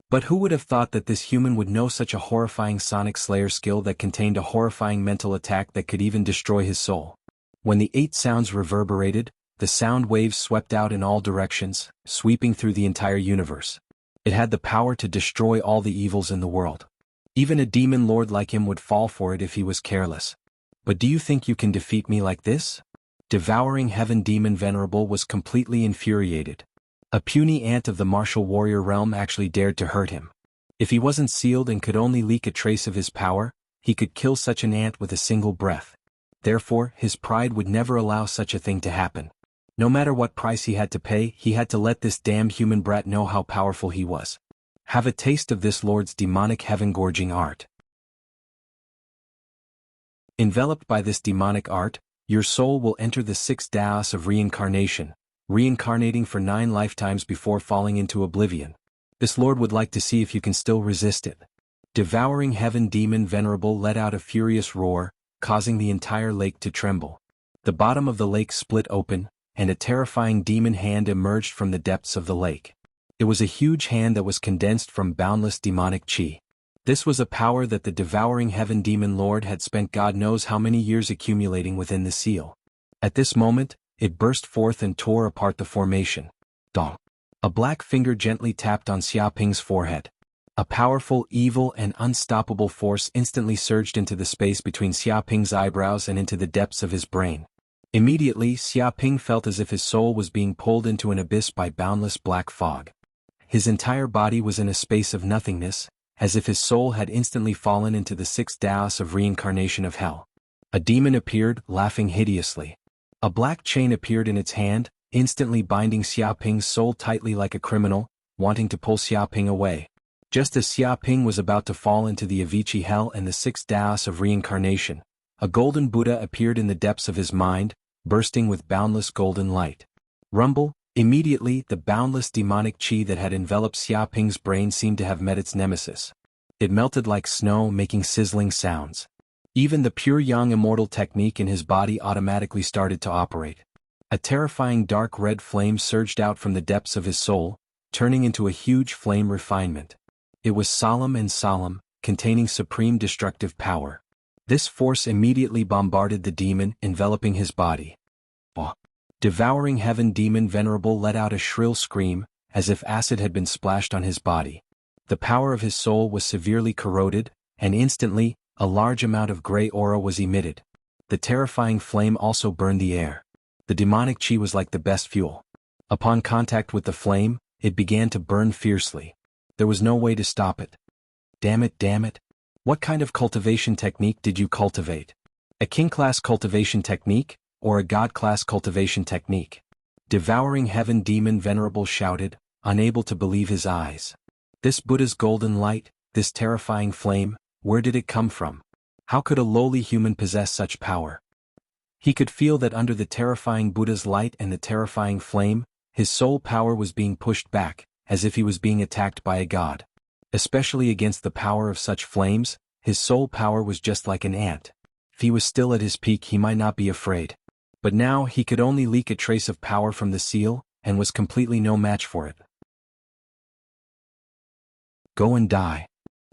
But who would have thought that this human would know such a horrifying Sonic Slayer skill that contained a horrifying mental attack that could even destroy his soul? When the 8 sounds reverberated, the sound waves swept out in all directions, sweeping through the entire universe. It had the power to destroy all the evils in the world. Even a demon lord like him would fall for it if he was careless. But do you think you can defeat me like this? Devouring heaven demon venerable was completely infuriated. A puny ant of the martial warrior realm actually dared to hurt him. If he wasn't sealed and could only leak a trace of his power, he could kill such an ant with a single breath. Therefore, his pride would never allow such a thing to happen. No matter what price he had to pay, he had to let this damn human brat know how powerful he was. Have a taste of this lord's demonic heaven-gorging art. Enveloped by this demonic art, your soul will enter the 6th dais of reincarnation, reincarnating for 9 lifetimes before falling into oblivion. This lord would like to see if you can still resist it. Devouring heaven demon venerable let out a furious roar, causing the entire lake to tremble. The bottom of the lake split open, and a terrifying demon hand emerged from the depths of the lake. It was a huge hand that was condensed from boundless demonic chi. This was a power that the devouring heaven demon lord had spent God knows how many years accumulating within the seal. At this moment, it burst forth and tore apart the formation. Dong. A black finger gently tapped on Xiaoping's forehead. A powerful, evil, and unstoppable force instantly surged into the space between Xiaoping's eyebrows and into the depths of his brain. Immediately, Xiaoping felt as if his soul was being pulled into an abyss by boundless black fog. His entire body was in a space of nothingness, as if his soul had instantly fallen into the 6th dais of reincarnation of hell. A demon appeared, laughing hideously. A black chain appeared in its hand, instantly binding Xiaoping's soul tightly like a criminal, wanting to pull Xiaoping away. Just as Xiaoping was about to fall into the Avicii hell and the 6th dais of reincarnation, a golden Buddha appeared in the depths of his mind, bursting with boundless golden light. Rumble. Immediately, the boundless demonic chi that had enveloped Xiaoping's brain seemed to have met its nemesis. It melted like snow, making sizzling sounds. Even the pure yang immortal technique in his body automatically started to operate. A terrifying dark red flame surged out from the depths of his soul, turning into a huge flame refinement. It was solemn, containing supreme destructive power. This force immediately bombarded the demon, enveloping his body. Bah! Devouring heaven demon venerable let out a shrill scream, as if acid had been splashed on his body. The power of his soul was severely corroded, and instantly, a large amount of gray aura was emitted. The terrifying flame also burned the air. The demonic chi was like the best fuel. Upon contact with the flame, it began to burn fiercely. There was no way to stop it. Damn it. What kind of cultivation technique did you cultivate? A king-class cultivation technique, or a god-class cultivation technique? Devouring heaven demon venerable shouted, unable to believe his eyes. This Buddha's golden light, this terrifying flame, where did it come from? How could a lowly human possess such power? He could feel that under the terrifying Buddha's light and the terrifying flame, his soul power was being pushed back, as if he was being attacked by a god. Especially against the power of such flames, his soul power was just like an ant. If he was still at his peak, he might not be afraid. But now he could only leak a trace of power from the seal, and was completely no match for it. Go and die.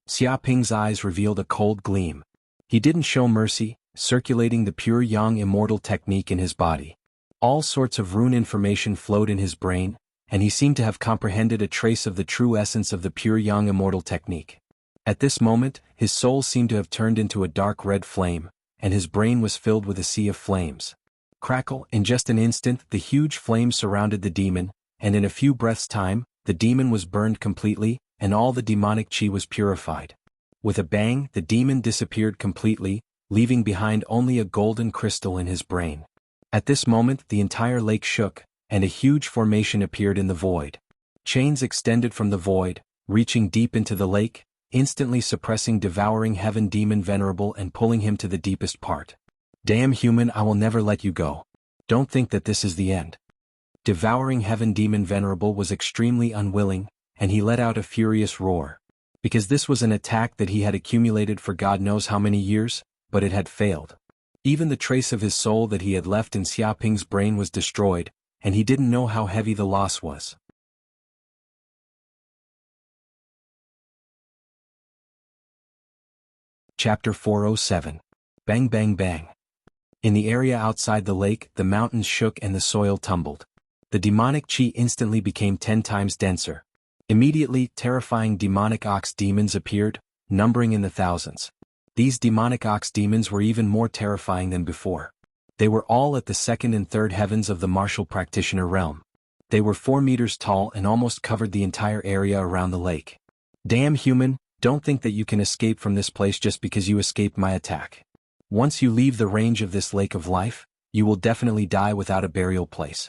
Xiaoping's eyes revealed a cold gleam. He didn't show mercy, circulating the pure yang immortal technique in his body. All sorts of rune information flowed in his brain, and he seemed to have comprehended a trace of the true essence of the pure Yang immortal technique. At this moment, his soul seemed to have turned into a dark red flame, and his brain was filled with a sea of flames. Crackle, in just an instant, the huge flames surrounded the demon, and in a few breaths' time, the demon was burned completely, and all the demonic chi was purified. With a bang, the demon disappeared completely, leaving behind only a golden crystal in his brain. At this moment, the entire lake shook, and a huge formation appeared in the void. Chains extended from the void, reaching deep into the lake, instantly suppressing devouring heaven demon Venerable and pulling him to the deepest part. Damn human, I will never let you go. Don't think that this is the end. Devouring heaven demon Venerable was extremely unwilling, and he let out a furious roar. Because this was an attack that he had accumulated for God knows how many years, but it had failed. Even the trace of his soul that he had left in Xiaoping's brain was destroyed, and he didn't know how heavy the loss was. Chapter 407. Bang Bang Bang. In the area outside the lake, the mountains shook and the soil tumbled. The demonic chi instantly became 10 times denser. Immediately, terrifying demonic ox demons appeared, numbering in the thousands. These demonic ox demons were even more terrifying than before. They were all at the second and third heavens of the martial practitioner realm. They were 4 meters tall and almost covered the entire area around the lake. Damn human, don't think that you can escape from this place just because you escaped my attack. Once you leave the range of this lake of life, you will definitely die without a burial place.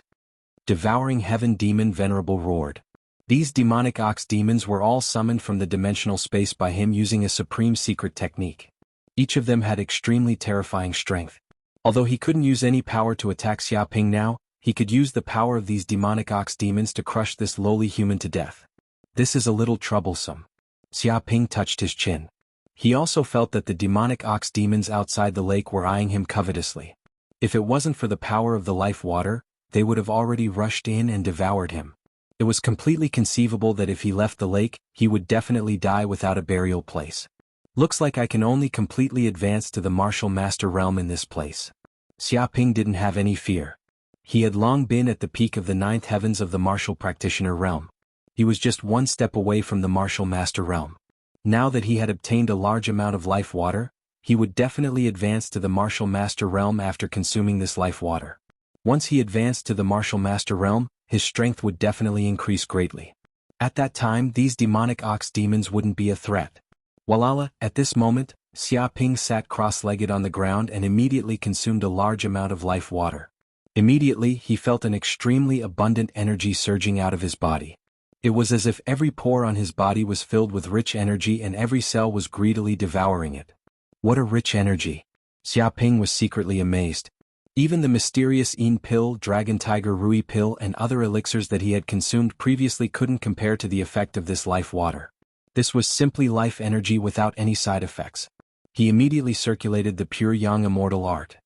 Devouring heaven demon Venerable roared. These demonic ox demons were all summoned from the dimensional space by him using a supreme secret technique. Each of them had extremely terrifying strength. Although he couldn't use any power to attack Xiaoping now, he could use the power of these demonic ox demons to crush this lowly human to death. This is a little troublesome. Xiaoping touched his chin. He also felt that the demonic ox demons outside the lake were eyeing him covetously. If it wasn't for the power of the life water, they would have already rushed in and devoured him. It was completely conceivable that if he left the lake, he would definitely die without a burial place. Looks like I can only completely advance to the martial master realm in this place. Xiaoping didn't have any fear. He had long been at the peak of the 9th heavens of the martial practitioner realm. He was just one step away from the martial master realm. Now that he had obtained a large amount of life water, he would definitely advance to the martial master realm after consuming this life water. Once he advanced to the martial master realm, his strength would definitely increase greatly. At that time, these demonic ox demons wouldn't be a threat. Walala, at this moment, Xiaoping sat cross-legged on the ground and immediately consumed a large amount of life water. Immediately, he felt an extremely abundant energy surging out of his body. It was as if every pore on his body was filled with rich energy and every cell was greedily devouring it. What a rich energy! Xiaoping was secretly amazed. Even the mysterious Yin pill, Dragon Tiger Rui pill and other elixirs that he had consumed previously couldn't compare to the effect of this life water. This was simply life energy without any side effects. He immediately circulated the pure Yang immortal art.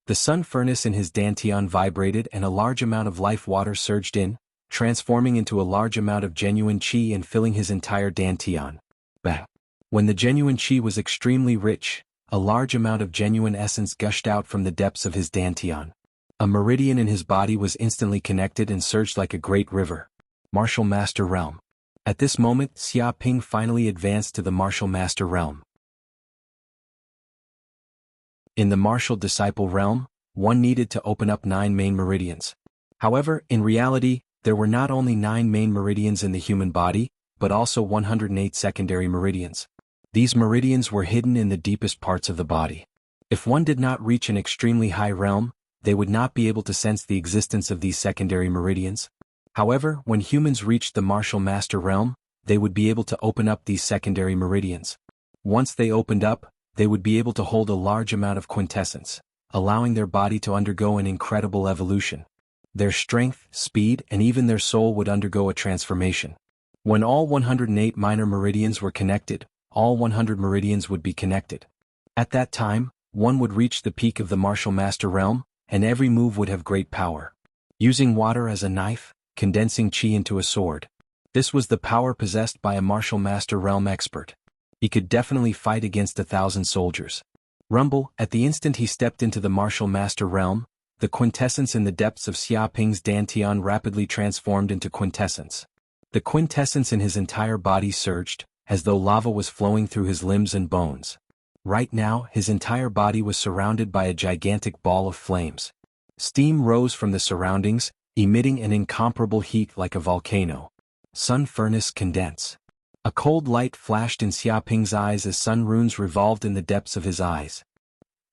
The sun furnace in his dantian vibrated and a large amount of life water surged in, transforming into a large amount of genuine qi and filling his entire dantian. Bang! When the genuine qi was extremely rich, a large amount of genuine essence gushed out from the depths of his dantian. A meridian in his body was instantly connected and surged like a great river. Martial Master Realm. At this moment, Xiaoping finally advanced to the Martial Master Realm. In the Martial Disciple Realm, one needed to open up 9 main meridians. However, in reality, there were not only 9 main meridians in the human body, but also 108 secondary meridians. These meridians were hidden in the deepest parts of the body. If one did not reach an extremely high realm, they would not be able to sense the existence of these secondary meridians. However, when humans reached the Martial Master Realm, they would be able to open up these secondary meridians. Once they opened up, they would be able to hold a large amount of quintessence, allowing their body to undergo an incredible evolution. Their strength, speed, and even their soul would undergo a transformation. When all 108 minor meridians were connected, all 100 meridians would be connected. At that time, one would reach the peak of the Martial Master Realm, and every move would have great power. Using water as a knife, condensing chi into a sword. This was the power possessed by a Martial Master Realm expert. He could definitely fight against 1,000 soldiers. Rumble, at the instant he stepped into the Martial Master Realm, The quintessence in the depths of Xiaoping's dantian rapidly transformed into quintessence. The quintessence in his entire body surged, as though lava was flowing through his limbs and bones. Right now, his entire body was surrounded by a gigantic ball of flames. Steam rose from the surroundings, emitting an incomparable heat like a volcano. Sun furnace condense. A cold light flashed in Xiaoping's eyes as sun runes revolved in the depths of his eyes.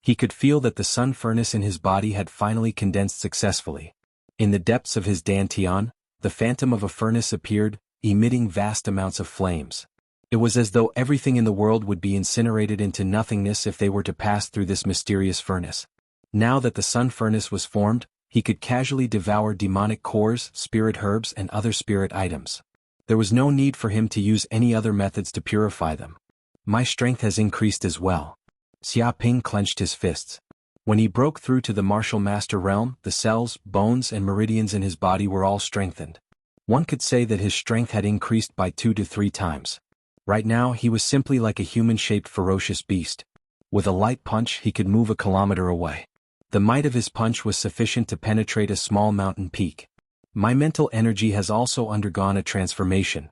He could feel that the sun furnace in his body had finally condensed successfully. In the depths of his dantian, the phantom of a furnace appeared, emitting vast amounts of flames. It was as though everything in the world would be incinerated into nothingness if they were to pass through this mysterious furnace. Now that the sun furnace was formed, he could casually devour demonic cores, spirit herbs and other spirit items. There was no need for him to use any other methods to purify them. My strength has increased as well. Xiaoping clenched his fists. When he broke through to the martial master realm, the cells, bones and meridians in his body were all strengthened. One could say that his strength had increased by 2 to 3 times. Right now he was simply like a human-shaped ferocious beast. With a light punch he could move a kilometer away. The might of his punch was sufficient to penetrate a small mountain peak. My mental energy has also undergone a transformation.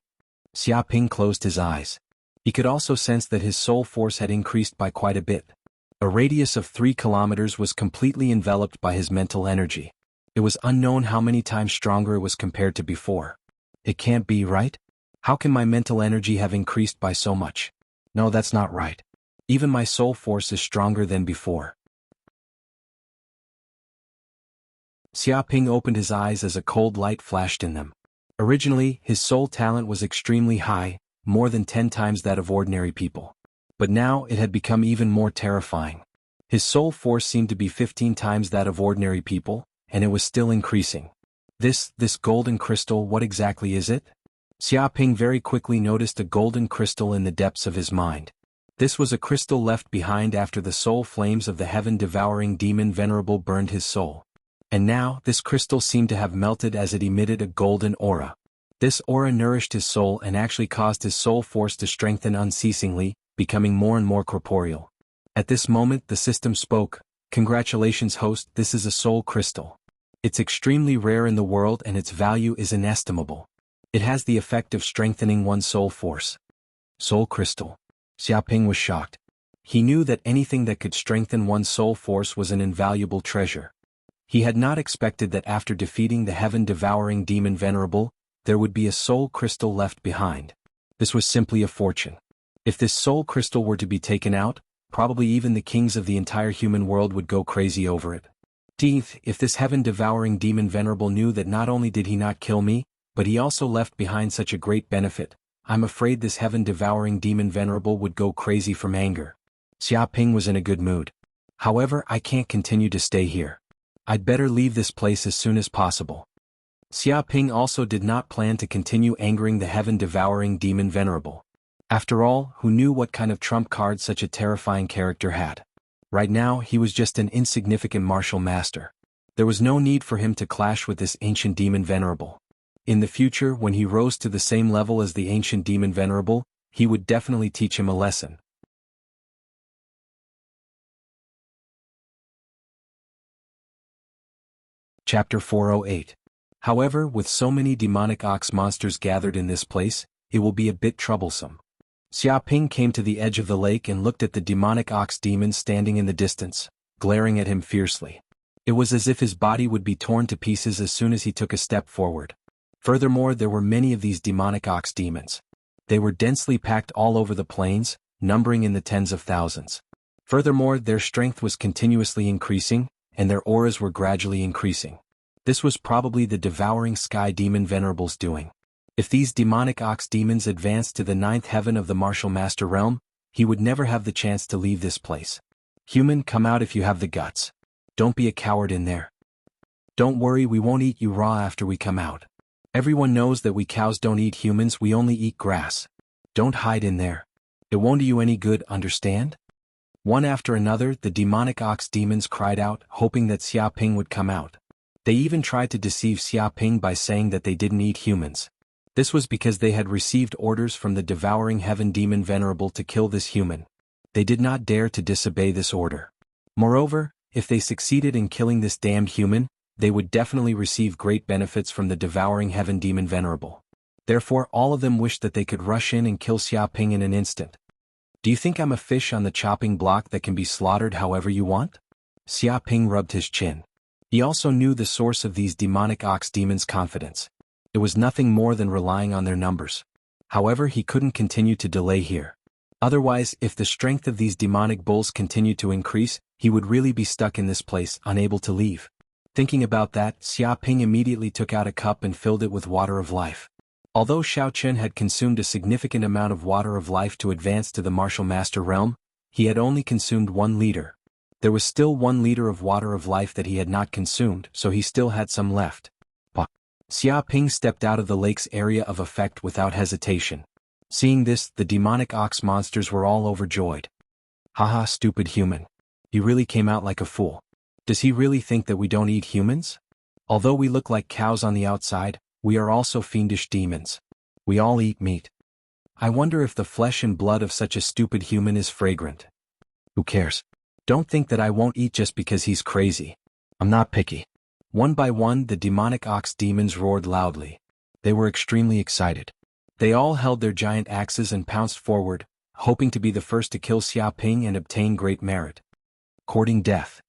Xiaoping closed his eyes. He could also sense that his soul force had increased by quite a bit. A radius of 3 kilometers was completely enveloped by his mental energy. It was unknown how many times stronger it was compared to before. It can't be right? How can my mental energy have increased by so much? No, that's not right. Even my soul force is stronger than before. Xiaoping opened his eyes as a cold light flashed in them. Originally, his soul talent was extremely high, more than 10 times that of ordinary people. But now it had become even more terrifying. His soul force seemed to be 15 times that of ordinary people, and it was still increasing. This golden crystal, what exactly is it? Xiaoping very quickly noticed a golden crystal in the depths of his mind. This was a crystal left behind after the soul flames of the heaven-devouring demon Venerable burned his soul. And now, this crystal seemed to have melted as it emitted a golden aura. This aura nourished his soul and actually caused his soul force to strengthen unceasingly, becoming more and more corporeal. At this moment the system spoke, "Congratulations host, this is a soul crystal. It's extremely rare in the world and its value is inestimable. It has the effect of strengthening one's soul force." Soul crystal. Xiaoping was shocked. He knew that anything that could strengthen one's soul force was an invaluable treasure. He had not expected that after defeating the heaven-devouring demon Venerable, there would be a soul crystal left behind. This was simply a fortune. If this soul crystal were to be taken out, probably even the kings of the entire human world would go crazy over it. If this heaven-devouring demon Venerable knew that not only did he not kill me, but he also left behind such a great benefit, I'm afraid this heaven-devouring demon Venerable would go crazy from anger. Xiaoping was in a good mood. However, I can't continue to stay here. I'd better leave this place as soon as possible. Xiaoping also did not plan to continue angering the heaven-devouring demon Venerable. After all, who knew what kind of trump card such a terrifying character had? Right now he was just an insignificant martial master. There was no need for him to clash with this ancient demon Venerable. In the future, when he rose to the same level as the ancient demon Venerable, he would definitely teach him a lesson. Chapter 408. However, with so many demonic ox monsters gathered in this place, it will be a bit troublesome. Xiaoping came to the edge of the lake and looked at the demonic ox demon standing in the distance, glaring at him fiercely. It was as if his body would be torn to pieces as soon as he took a step forward. Furthermore, there were many of these demonic ox demons. They were densely packed all over the plains, numbering in the tens of thousands. Furthermore, their strength was continuously increasing, and their auras were gradually increasing. This was probably the devouring sky demon Venerable's doing. If these demonic ox demons advanced to the 9th heaven of the martial master realm, he would never have the chance to leave this place. Human, come out if you have the guts. Don't be a coward in there. Don't worry, we won't eat you raw after we come out. Everyone knows that we cows don't eat humans, we only eat grass. Don't hide in there. It won't do you any good, understand? One after another, the demonic ox demons cried out, hoping that Xiaoping would come out. They even tried to deceive Xiaoping by saying that they didn't eat humans. This was because they had received orders from the devouring heaven demon Venerable to kill this human. They did not dare to disobey this order. Moreover, if they succeeded in killing this damned human, they would definitely receive great benefits from the devouring heaven demon venerable. Therefore all of them wished that they could rush in and kill Xiaoping in an instant. Do you think I'm a fish on the chopping block that can be slaughtered however you want? Xiaoping rubbed his chin. He also knew the source of these demonic ox demons' confidence. It was nothing more than relying on their numbers. However, he couldn't continue to delay here. Otherwise, if the strength of these demonic bulls continued to increase, he would really be stuck in this place, unable to leave. Thinking about that, Xiaoping immediately took out a cup and filled it with water of life. Although Xiaochen had consumed a significant amount of water of life to advance to the martial master realm, he had only consumed 1 liter. There was still 1 liter of water of life that he had not consumed, so he still had some left. Xiaoping stepped out of the lake's area of effect without hesitation. Seeing this, the demonic ox monsters were all overjoyed. Haha, stupid human. He really came out like a fool. Does he really think that we don't eat humans? Although we look like cows on the outside, we are also fiendish demons. We all eat meat. I wonder if the flesh and blood of such a stupid human is fragrant. Who cares? Don't think that I won't eat just because he's crazy. I'm not picky. One by one, the demonic ox demons roared loudly. They were extremely excited. They all held their giant axes and pounced forward, hoping to be the first to kill Xiaoping and obtain great merit. Courting death.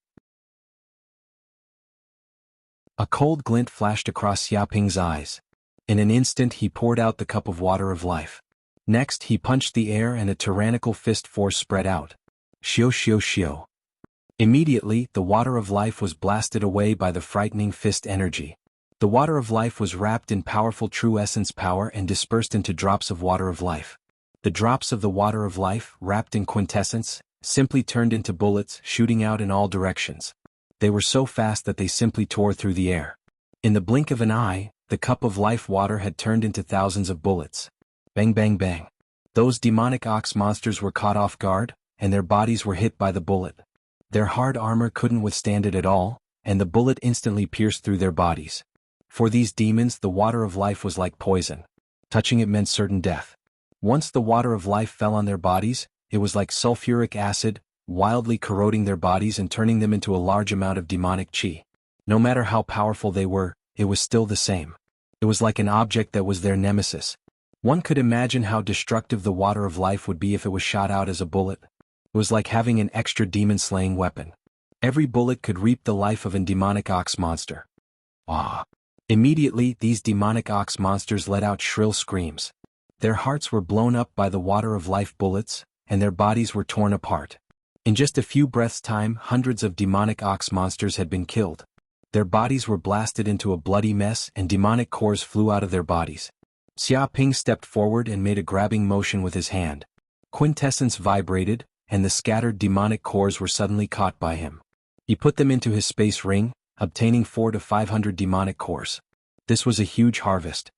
A cold glint flashed across Xiaoping's eyes. In an instant he poured out the cup of water of life. Next he punched the air and a tyrannical fist force spread out. Shio shio shio. Immediately, the water of life was blasted away by the frightening fist energy. The water of life was wrapped in powerful true essence power and dispersed into drops of water of life. The drops of the water of life, wrapped in quintessence, simply turned into bullets, shooting out in all directions. They were so fast that they simply tore through the air. In the blink of an eye, the cup of life water had turned into thousands of bullets. Bang bang bang. Those demonic ox monsters were caught off guard, and their bodies were hit by the bullet. Their hard armor couldn't withstand it at all, and the bullet instantly pierced through their bodies. For these demons, the water of life was like poison. Touching it meant certain death. Once the water of life fell on their bodies, it was like sulfuric acid, wildly corroding their bodies and turning them into a large amount of demonic chi. No matter how powerful they were, it was still the same. It was like an object that was their nemesis. One could imagine how destructive the water of life would be if it was shot out as a bullet. It was like having an extra demon-slaying weapon. Every bullet could reap the life of a demonic ox monster. Ah! Immediately, these demonic ox monsters let out shrill screams. Their hearts were blown up by the water of life bullets, and their bodies were torn apart. In just a few breaths' time, hundreds of demonic ox monsters had been killed. Their bodies were blasted into a bloody mess and demonic cores flew out of their bodies. Xiaoping stepped forward and made a grabbing motion with his hand. Quintessence vibrated, and the scattered demonic cores were suddenly caught by him. He put them into his space ring, obtaining 400 to 500 demonic cores. This was a huge harvest.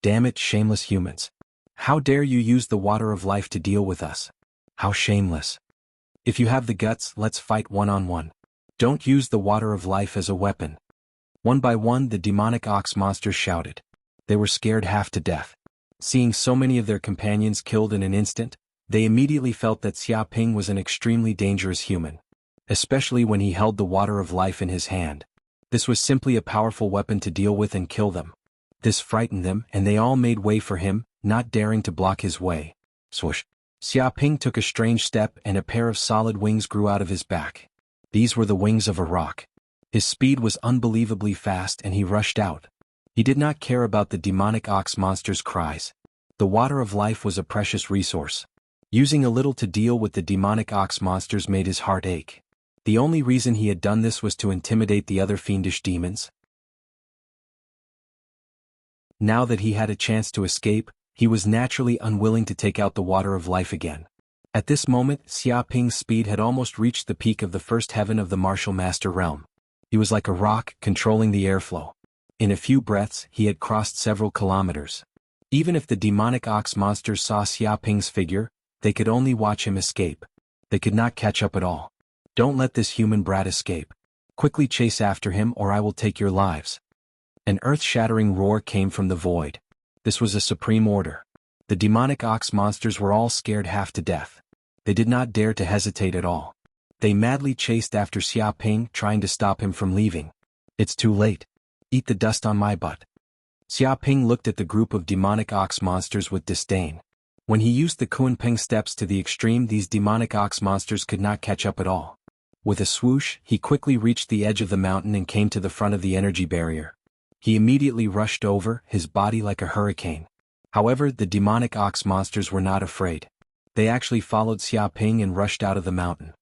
Damn it, shameless humans. How dare you use the water of life to deal with us? How shameless. If you have the guts, let's fight one-on-one. Don't use the water of life as a weapon. One by one, the demonic ox monsters shouted. They were scared half to death. Seeing so many of their companions killed in an instant, they immediately felt that Xiaoping was an extremely dangerous human. Especially when he held the water of life in his hand. This was simply a powerful weapon to deal with and kill them. This frightened them, and they all made way for him, not daring to block his way. Swoosh! Xiaoping took a strange step and a pair of solid wings grew out of his back. These were the wings of a rock. His speed was unbelievably fast and he rushed out. He did not care about the demonic ox monster's cries. The water of life was a precious resource. Using a little to deal with the demonic ox monsters made his heart ache. The only reason he had done this was to intimidate the other fiendish demons. Now that he had a chance to escape, he was naturally unwilling to take out the water of life again. At this moment, Xiaoping's speed had almost reached the peak of the first heaven of the martial master realm. He was like a rock, controlling the airflow. In a few breaths, he had crossed several kilometers. Even if the demonic ox monsters saw Xiaoping's figure, they could only watch him escape. They could not catch up at all. Don't let this human brat escape. Quickly chase after him or I will take your lives. An earth-shattering roar came from the void. This was a supreme order. The demonic ox monsters were all scared half to death. They did not dare to hesitate at all. They madly chased after Xiaoping, trying to stop him from leaving. It's too late. Eat the dust on my butt. Xiaoping looked at the group of demonic ox monsters with disdain. When he used the Kunpeng steps to the extreme, these demonic ox monsters could not catch up at all. With a swoosh, he quickly reached the edge of the mountain and came to the front of the energy barrier. He immediately rushed over, his body like a hurricane. However, the demonic ox monsters were not afraid. They actually followed Xiaoping and rushed out of the mountain.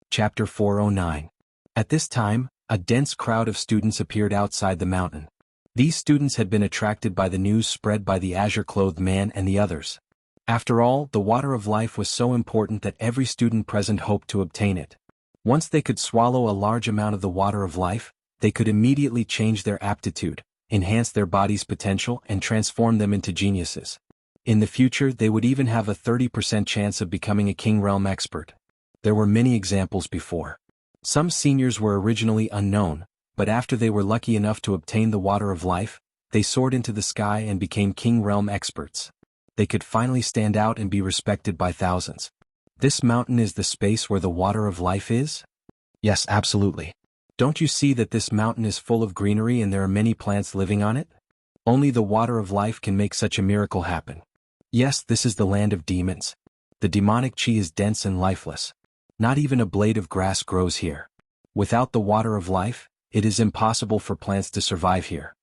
Chapter 409. At this time, a dense crowd of students appeared outside the mountain. These students had been attracted by the news spread by the azure-clothed man and the others. After all, the water of life was so important that every student present hoped to obtain it. Once they could swallow a large amount of the water of life, they could immediately change their aptitude, enhance their body's potential, and transform them into geniuses. In the future, they would even have a 30% chance of becoming a King Realm expert. There were many examples before. Some seniors were originally unknown, but after they were lucky enough to obtain the water of life, they soared into the sky and became King Realm experts. They could finally stand out and be respected by thousands. This mountain is the space where the water of life is? Yes, absolutely. Don't you see that this mountain is full of greenery and there are many plants living on it? Only the water of life can make such a miracle happen. Yes, this is the land of demons. The demonic chi is dense and lifeless. Not even a blade of grass grows here. Without the water of life, it is impossible for plants to survive here.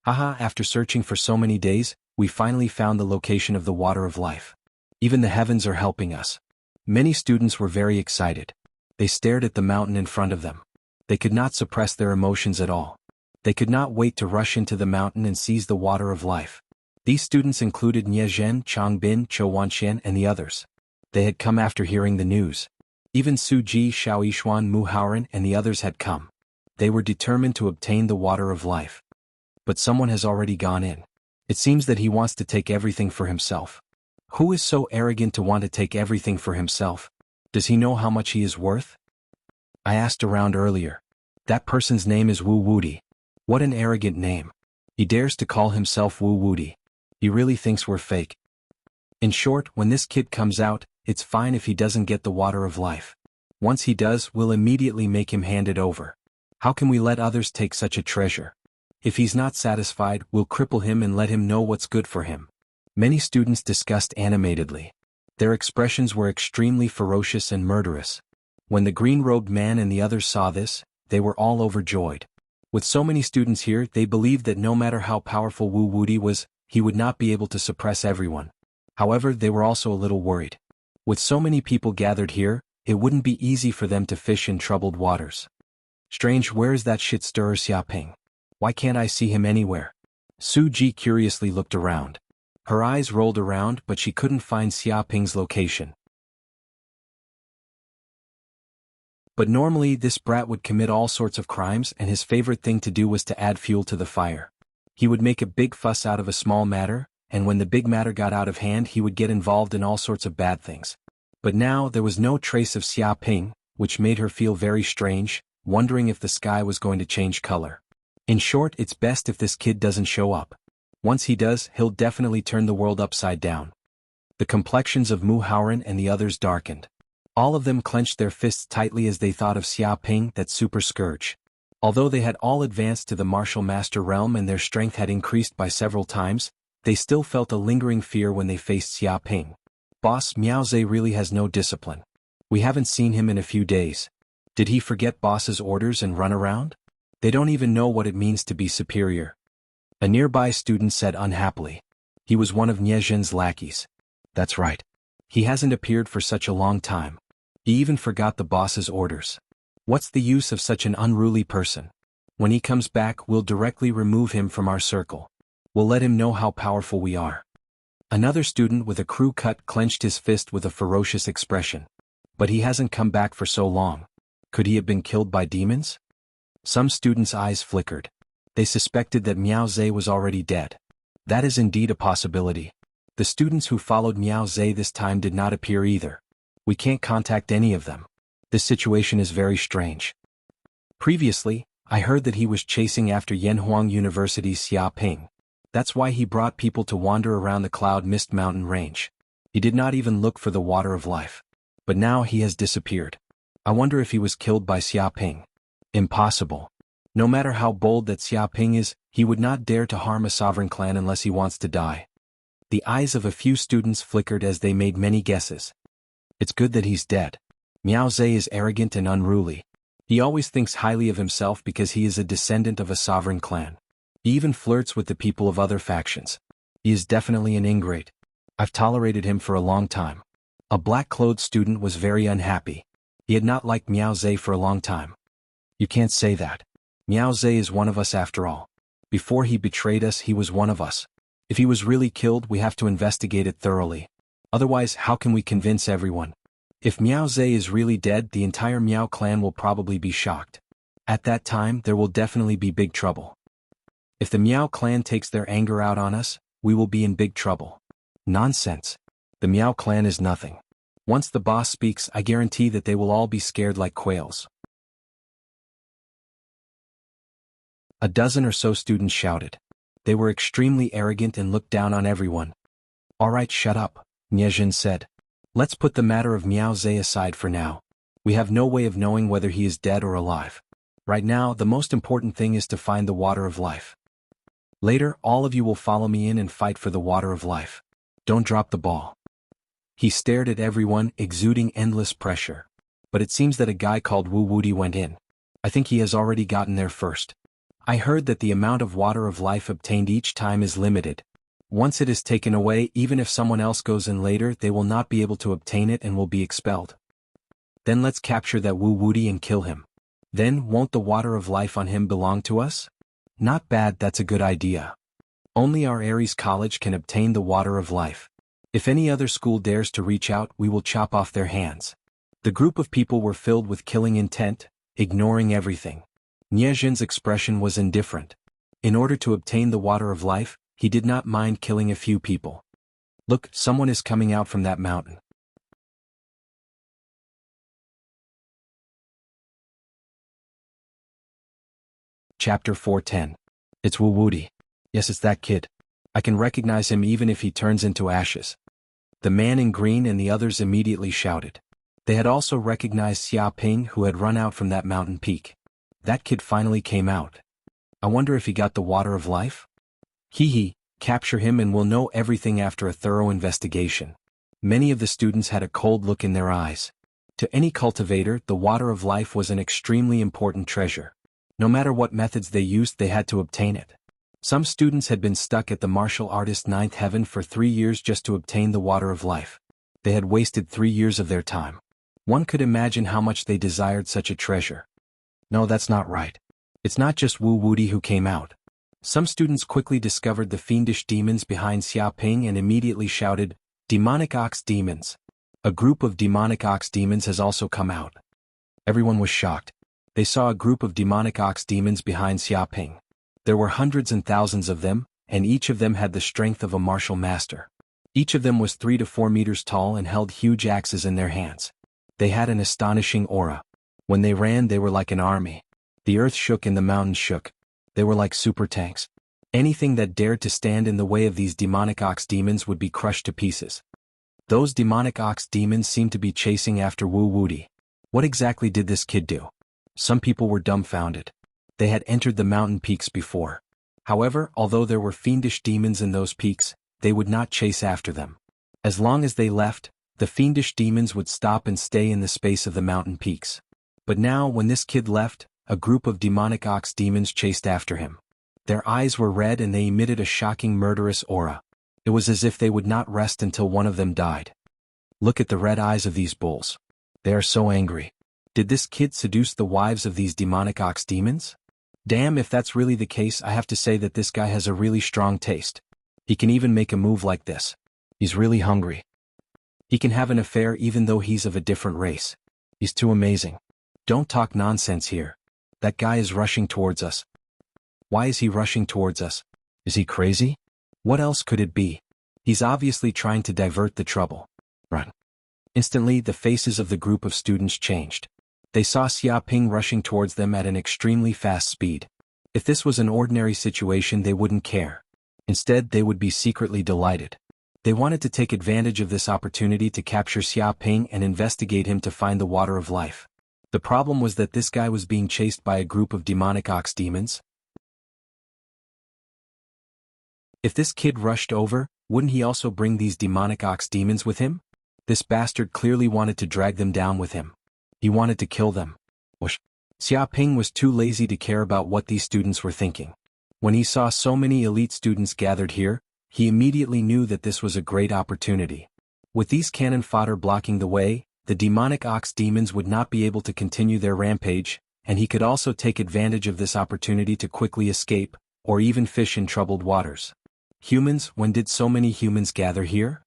Haha, after searching for so many days, we finally found the location of the water of life. Even the heavens are helping us. Many students were very excited. They stared at the mountain in front of them. They could not suppress their emotions at all. They could not wait to rush into the mountain and seize the water of life. These students included Nie Zhen, Changbin, Chou Wanxian, and the others. They had come after hearing the news. Even Su Ji, Xiao Yishuan, Mu Haoran, and the others had come. They were determined to obtain the water of life. But someone has already gone in. It seems that he wants to take everything for himself. Who is so arrogant to want to take everything for himself? Does he know how much he is worth? I asked around earlier. That person's name is Wu Wudi. What an arrogant name. He dares to call himself Wu Wudi. He really thinks we're fake. In short, when this kid comes out, it's fine if he doesn't get the water of life. Once he does, we'll immediately make him hand it over. How can we let others take such a treasure? If he's not satisfied, we'll cripple him and let him know what's good for him. Many students discussed animatedly. Their expressions were extremely ferocious and murderous. When the green-robed man and the others saw this, they were all overjoyed. With so many students here, they believed that no matter how powerful Wu Wudi was, he would not be able to suppress everyone. However, they were also a little worried. With so many people gathered here, it wouldn't be easy for them to fish in troubled waters. Strange, where is that shit-stirrer Xiaoping? Why can't I see him anywhere? Su Ji curiously looked around. Her eyes rolled around, but she couldn't find Xiaoping's location. But normally this brat would commit all sorts of crimes, and his favorite thing to do was to add fuel to the fire. He would make a big fuss out of a small matter, and when the big matter got out of hand he would get involved in all sorts of bad things. But now there was no trace of Xiaoping, which made her feel very strange, wondering if the sky was going to change color. In short, it's best if this kid doesn't show up. Once he does, he'll definitely turn the world upside down. The complexions of Mu Haoran and the others darkened. All of them clenched their fists tightly as they thought of Xiaoping, that super scourge. Although they had all advanced to the martial master realm and their strength had increased by several times, they still felt a lingering fear when they faced Xiaoping. Boss, Miao Zhe really has no discipline. We haven't seen him in a few days. Did he forget boss's orders and run around? They don't even know what it means to be superior. A nearby student said unhappily. He was one of Nie Zhen's lackeys. That's right. He hasn't appeared for such a long time. He even forgot the boss's orders. What's the use of such an unruly person? When he comes back, we'll directly remove him from our circle. We'll let him know how powerful we are. Another student with a crew cut clenched his fist with a ferocious expression. But he hasn't come back for so long. Could he have been killed by demons? Some students' eyes flickered. They suspected that Miao Zhe was already dead. That is indeed a possibility. The students who followed Miao Zhe this time did not appear either. We can't contact any of them. This situation is very strange. Previously, I heard that he was chasing after Yanhuang University's Xiaoping. That's why he brought people to wander around the Cloud Mist Mountain range. He did not even look for the water of life. But now he has disappeared. I wonder if he was killed by Xiaoping. Impossible. No matter how bold that Xiaoping is, he would not dare to harm a sovereign clan unless he wants to die. The eyes of a few students flickered as they made many guesses. It's good that he's dead. Miao Zhe is arrogant and unruly. He always thinks highly of himself because he is a descendant of a sovereign clan. He even flirts with the people of other factions. He is definitely an ingrate. I've tolerated him for a long time. A black-clothed student was very unhappy. He had not liked Miao Zhe for a long time. You can't say that. Miao Zhe is one of us after all. Before he betrayed us, he was one of us. If he was really killed, we have to investigate it thoroughly. Otherwise, how can we convince everyone? If Miao Zhe is really dead, the entire Miao clan will probably be shocked. At that time, there will definitely be big trouble. If the Miao clan takes their anger out on us, we will be in big trouble. Nonsense. The Miao clan is nothing. Once the boss speaks, I guarantee that they will all be scared like quails. A dozen or so students shouted. They were extremely arrogant and looked down on everyone. All right, shut up, Niezhin said. Let's put the matter of Miao Zhe aside for now. We have no way of knowing whether he is dead or alive. Right now, the most important thing is to find the water of life. Later, all of you will follow me in and fight for the water of life. Don't drop the ball. He stared at everyone, exuding endless pressure. But it seems that a guy called Wu Wudi went in. I think he has already gotten there first. I heard that the amount of water of life obtained each time is limited. Once it is taken away, even if someone else goes in later, they will not be able to obtain it and will be expelled. Then let's capture that Wu Wudi and kill him. Then, won't the water of life on him belong to us? Not bad, that's a good idea. Only our Ares College can obtain the water of life. If any other school dares to reach out, we will chop off their hands. The group of people were filled with killing intent, ignoring everything. Niezhin's expression was indifferent. In order to obtain the water of life, he did not mind killing a few people. Look, someone is coming out from that mountain. Chapter 410. It's Wu Wudi. Yes, it's that kid. I can recognize him even if he turns into ashes. The man in green and the others immediately shouted. They had also recognized Xiaoping, who had run out from that mountain peak. That kid finally came out. I wonder if he got the water of life? Hee, capture him and we'll know everything after a thorough investigation. Many of the students had a cold look in their eyes. To any cultivator, the water of life was an extremely important treasure. No matter what methods they used, they had to obtain it. Some students had been stuck at the martial artist ninth heaven for 3 years just to obtain the water of life. They had wasted 3 years of their time. One could imagine how much they desired such a treasure. No, that's not right. It's not just Wu Wudi who came out. Some students quickly discovered the fiendish demons behind Xiaoping and immediately shouted, "Demonic ox demons." A group of demonic ox demons has also come out. Everyone was shocked. They saw a group of demonic ox demons behind Xiaoping. There were hundreds and thousands of them, and each of them had the strength of a martial master. Each of them was 3 to 4 meters tall and held huge axes in their hands. They had an astonishing aura. When they ran, they were like an army. The earth shook and the mountains shook. They were like super tanks. Anything that dared to stand in the way of these demonic ox demons would be crushed to pieces. Those demonic ox demons seemed to be chasing after Wu Wudi. What exactly did this kid do? Some people were dumbfounded. They had entered the mountain peaks before. However, although there were fiendish demons in those peaks, they would not chase after them. As long as they left, the fiendish demons would stop and stay in the space of the mountain peaks. But now, when this kid left, a group of demonic ox demons chased after him. Their eyes were red and they emitted a shocking murderous aura. It was as if they would not rest until one of them died. Look at the red eyes of these bulls. They are so angry. Did this kid seduce the wives of these demonic ox demons? Damn, if that's really the case, I have to say that this guy has a really strong taste. He can even make a move like this. He's really hungry. He can have an affair even though he's of a different race. He's too amazing. Don't talk nonsense here. That guy is rushing towards us. Why is he rushing towards us? Is he crazy? What else could it be? He's obviously trying to divert the trouble. Run. Instantly, the faces of the group of students changed. They saw Xiaoping rushing towards them at an extremely fast speed. If this was an ordinary situation, they wouldn't care. Instead, they would be secretly delighted. They wanted to take advantage of this opportunity to capture Xia Ping and investigate him to find the water of life. The problem was that this guy was being chased by a group of demonic ox demons. If this kid rushed over, wouldn't he also bring these demonic ox demons with him? This bastard clearly wanted to drag them down with him. He wanted to kill them. Xia Ping was too lazy to care about what these students were thinking. When he saw so many elite students gathered here, he immediately knew that this was a great opportunity. With these cannon fodder blocking the way, the demonic ox demons would not be able to continue their rampage, and he could also take advantage of this opportunity to quickly escape, or even fish in troubled waters. Humans, when did so many humans gather here?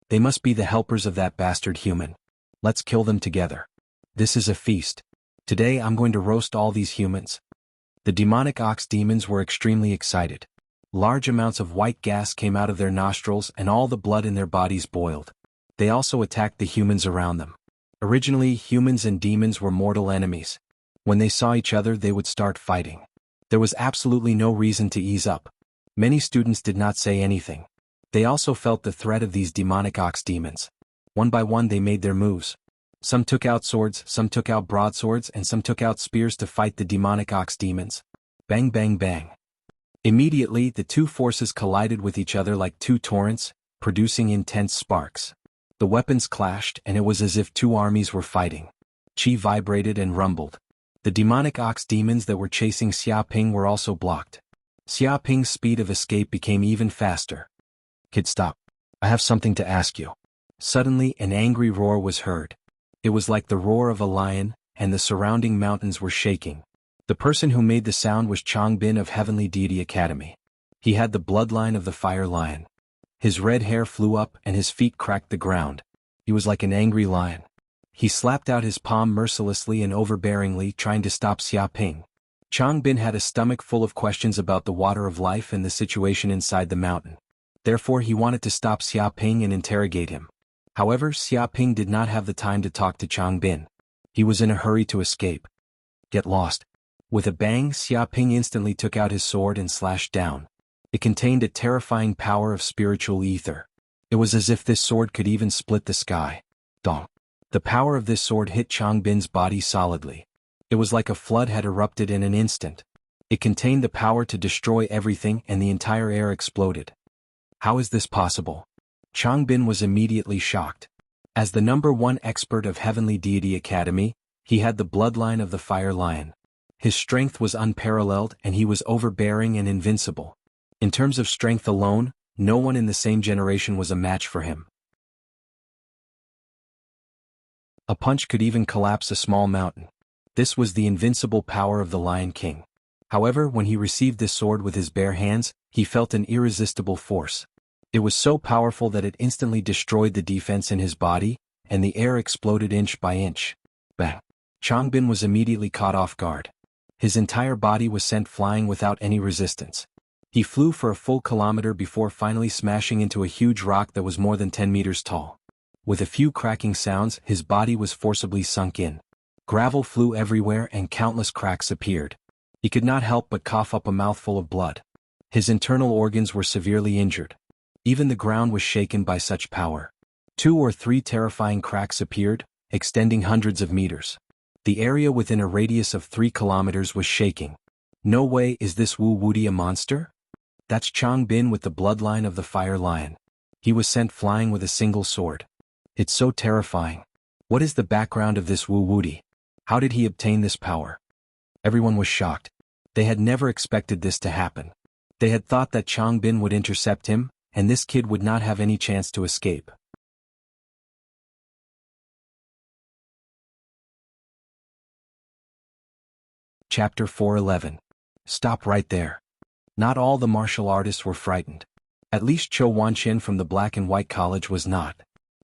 They must be the helpers of that bastard human. Let's kill them together. This is a feast. Today I'm going to roast all these humans. The demonic ox demons were extremely excited. Large amounts of white gas came out of their nostrils and all the blood in their bodies boiled. They also attacked the humans around them. Originally, humans and demons were mortal enemies. When they saw each other, they would start fighting. There was absolutely no reason to ease up. Many students did not say anything. They also felt the threat of these demonic ox demons. One by one they made their moves. Some took out swords, some took out broadswords, and some took out spears to fight the demonic ox demons. Bang bang bang. Immediately, the two forces collided with each other like two torrents, producing intense sparks. The weapons clashed, and it was as if two armies were fighting. Qi vibrated and rumbled. The demonic ox demons that were chasing Xia Ping were also blocked. Xia Ping's speed of escape became even faster. Kid, stop. I have something to ask you. Suddenly, an angry roar was heard. It was like the roar of a lion, and the surrounding mountains were shaking. The person who made the sound was Changbin of Heavenly Deity Academy. He had the bloodline of the fire lion. His red hair flew up and his feet cracked the ground. He was like an angry lion. He slapped out his palm mercilessly and overbearingly, trying to stop Xia Ping. Changbin had a stomach full of questions about the water of life and the situation inside the mountain. Therefore he wanted to stop Xia Ping and interrogate him. However, Xia Ping did not have the time to talk to Changbin. He was in a hurry to escape. Get lost. With a bang, Xia Ping instantly took out his sword and slashed down. It contained a terrifying power of spiritual ether. It was as if this sword could even split the sky. Dong. The power of this sword hit Changbin's body solidly. It was like a flood had erupted in an instant. It contained the power to destroy everything and the entire air exploded. How is this possible? Changbin was immediately shocked. As the #1 expert of Heavenly Deity Academy, he had the bloodline of the fire lion. His strength was unparalleled and he was overbearing and invincible. In terms of strength alone, no one in the same generation was a match for him. A punch could even collapse a small mountain. This was the invincible power of the Lion King. However, when he received this sword with his bare hands, he felt an irresistible force. It was so powerful that it instantly destroyed the defense in his body, and the air exploded inch by inch. Bang! Changbin was immediately caught off guard. His entire body was sent flying without any resistance. He flew for a full kilometer before finally smashing into a huge rock that was more than 10 meters tall. With a few cracking sounds, his body was forcibly sunk in. Gravel flew everywhere and countless cracks appeared. He could not help but cough up a mouthful of blood. His internal organs were severely injured. Even the ground was shaken by such power. 2 or 3 terrifying cracks appeared, extending hundreds of meters. The area within a radius of 3 kilometers was shaking. No way, is this Wu Wudi a monster? That's Changbin with the bloodline of the fire lion. He was sent flying with a single sword. It's so terrifying. What is the background of this Wu Wudi? How did he obtain this power? Everyone was shocked. They had never expected this to happen. They had thought that Changbin would intercept him, and this kid would not have any chance to escape. Chapter 411. Stop right there. Not all the martial artists were frightened. At least Chou Wanqian from the Black and White College was not.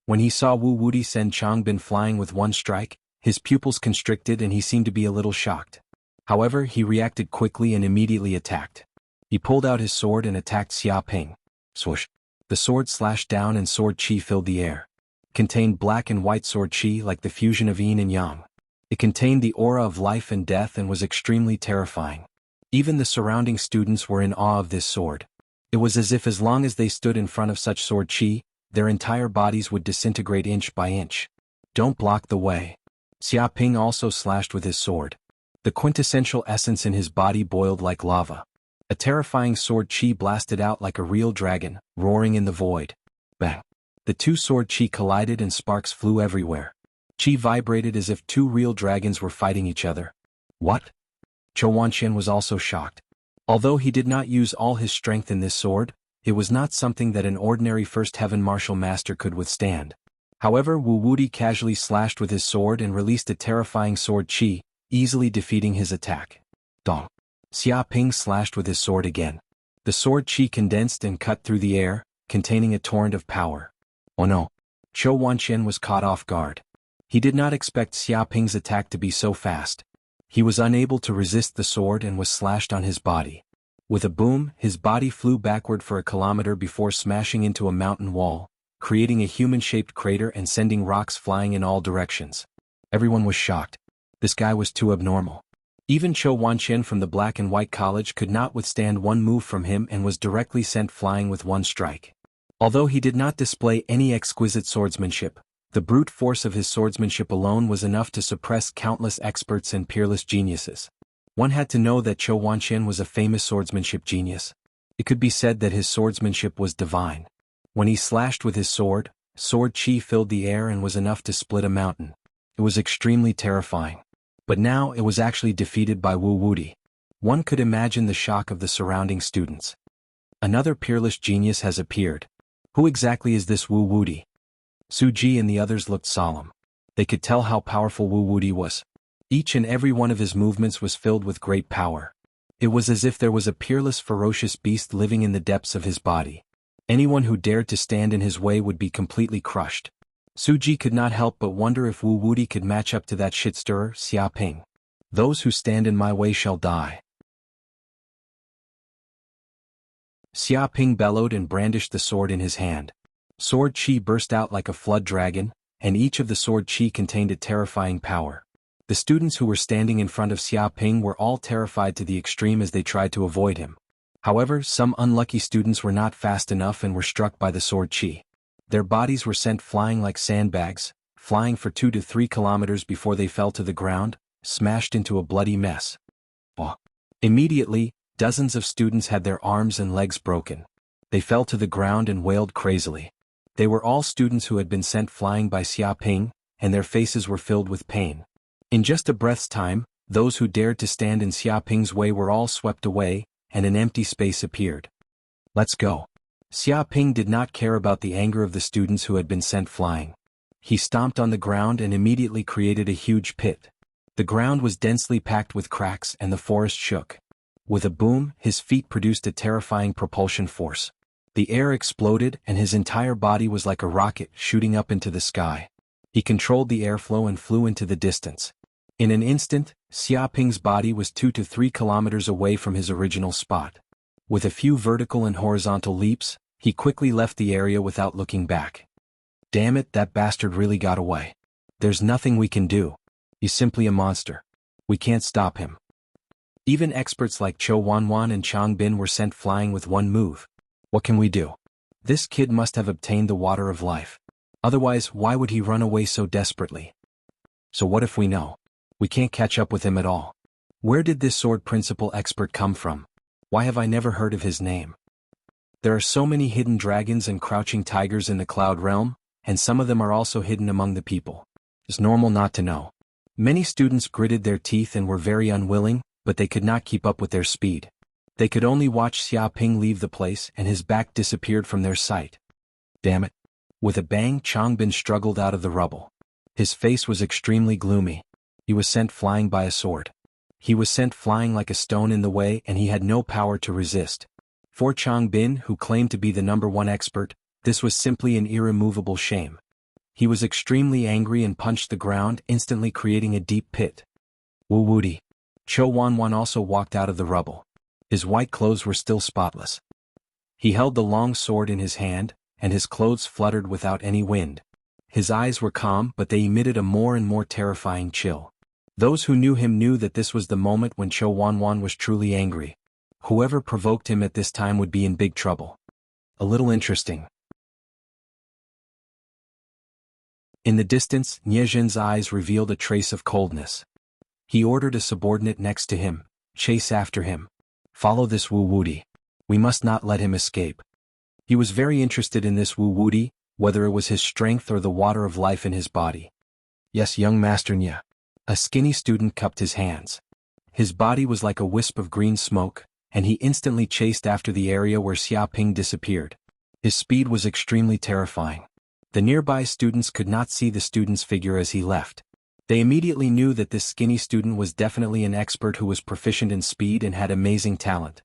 When he saw Wu Wudi send Changbin flying with one strike, his pupils constricted and he seemed to be a little shocked. However, he reacted quickly and immediately attacked. He pulled out his sword and attacked Xia Ping. Swoosh. The sword slashed down and sword qi filled the air. It contained black and white sword qi like the fusion of yin and yang. It contained the aura of life and death and was extremely terrifying. Even the surrounding students were in awe of this sword. It was as if as long as they stood in front of such sword chi, their entire bodies would disintegrate inch by inch. Don't block the way. Xia Ping also slashed with his sword. The quintessential essence in his body boiled like lava. A terrifying sword chi blasted out like a real dragon, roaring in the void. Bang! The two sword chi collided and sparks flew everywhere. Chi vibrated as if two real dragons were fighting each other. What? Zhou Wanxian was also shocked. Although he did not use all his strength in this sword, it was not something that an ordinary first heaven martial master could withstand. However, Wu Wudi casually slashed with his sword and released a terrifying sword chi, easily defeating his attack. Dong! Xia Ping slashed with his sword again. The sword chi condensed and cut through the air, containing a torrent of power. Oh no! Zhou Wanxian was caught off guard. He did not expect Xia Ping's attack to be so fast. He was unable to resist the sword and was slashed on his body. With a boom, his body flew backward for a kilometer before smashing into a mountain wall, creating a human-shaped crater and sending rocks flying in all directions. Everyone was shocked. This guy was too abnormal. Even Zhou Wanxian from the Black and White College could not withstand one move from him and was directly sent flying with one strike. Although he did not display any exquisite swordsmanship, the brute force of his swordsmanship alone was enough to suppress countless experts and peerless geniuses. One had to know that Zhou Wanxian was a famous swordsmanship genius. It could be said that his swordsmanship was divine. When he slashed with his sword, sword chi filled the air and was enough to split a mountain. It was extremely terrifying. But now it was actually defeated by Wu Wudi. One could imagine the shock of the surrounding students. Another peerless genius has appeared. Who exactly is this Wu Wudi? Su Ji and the others looked solemn. They could tell how powerful Wu Wudi was. Each and every one of his movements was filled with great power. It was as if there was a peerless ferocious beast living in the depths of his body. Anyone who dared to stand in his way would be completely crushed. Su Ji could not help but wonder if Wu Wudi could match up to that shit-stirrer, Xia Ping. Those who stand in my way shall die. Xia Ping bellowed and brandished the sword in his hand. Sword chi burst out like a flood dragon, and each of the sword chi contained a terrifying power. The students who were standing in front of Xia Ping were all terrified to the extreme as they tried to avoid him. However, some unlucky students were not fast enough and were struck by the sword chi. Their bodies were sent flying like sandbags, flying for 2 to 3 kilometers before they fell to the ground, smashed into a bloody mess. Immediately, dozens of students had their arms and legs broken. They fell to the ground and wailed crazily. They were all students who had been sent flying by Xia Ping, and their faces were filled with pain. In just a breath's time, those who dared to stand in Xia Ping's way were all swept away, and an empty space appeared. Let's go. Xia Ping did not care about the anger of the students who had been sent flying. He stomped on the ground and immediately created a huge pit. The ground was densely packed with cracks and the forest shook. With a boom, his feet produced a terrifying propulsion force. The air exploded and his entire body was like a rocket shooting up into the sky. He controlled the airflow and flew into the distance. In an instant, Xia Ping's body was 2 to 3 kilometers away from his original spot. With a few vertical and horizontal leaps, he quickly left the area without looking back. Damn it, that bastard really got away. There's nothing we can do. He's simply a monster. We can't stop him. Even experts like Zhou Wanwan and Chang Bin were sent flying with one move. What can we do? This kid must have obtained the water of life. Otherwise, why would he run away so desperately? So what if we know? We can't catch up with him at all. Where did this sword principle expert come from? Why have I never heard of his name? There are so many hidden dragons and crouching tigers in the cloud realm, and some of them are also hidden among the people. It's normal not to know. Many students gritted their teeth and were very unwilling, but they could not keep up with their speed. They could only watch Xia Ping leave the place and his back disappeared from their sight. Damn it. With a bang, Changbin struggled out of the rubble. His face was extremely gloomy. He was sent flying by a sword. He was sent flying like a stone in the way and he had no power to resist. For Changbin, who claimed to be the #1 expert, this was simply an irremovable shame. He was extremely angry and punched the ground, instantly creating a deep pit. Wu Wudi. Zhou Wanwan also walked out of the rubble. His white clothes were still spotless. He held the long sword in his hand, and his clothes fluttered without any wind. His eyes were calm, but they emitted a more and more terrifying chill. Those who knew him knew that this was the moment when Zhou Wanwan was truly angry. Whoever provoked him at this time would be in big trouble. A little interesting. In the distance, Nie Zhen's eyes revealed a trace of coldness. He ordered a subordinate next to him, "Chase after him. Follow this Wu Wuti. We must not let him escape." He was very interested in this Wu Wuti, whether it was his strength or the water of life in his body. "Yes, young Master Nie." A skinny student cupped his hands. His body was like a wisp of green smoke, and he instantly chased after the area where Xiaoping disappeared. His speed was extremely terrifying. The nearby students could not see the student's figure as he left. They immediately knew that this skinny student was definitely an expert who was proficient in speed and had amazing talent.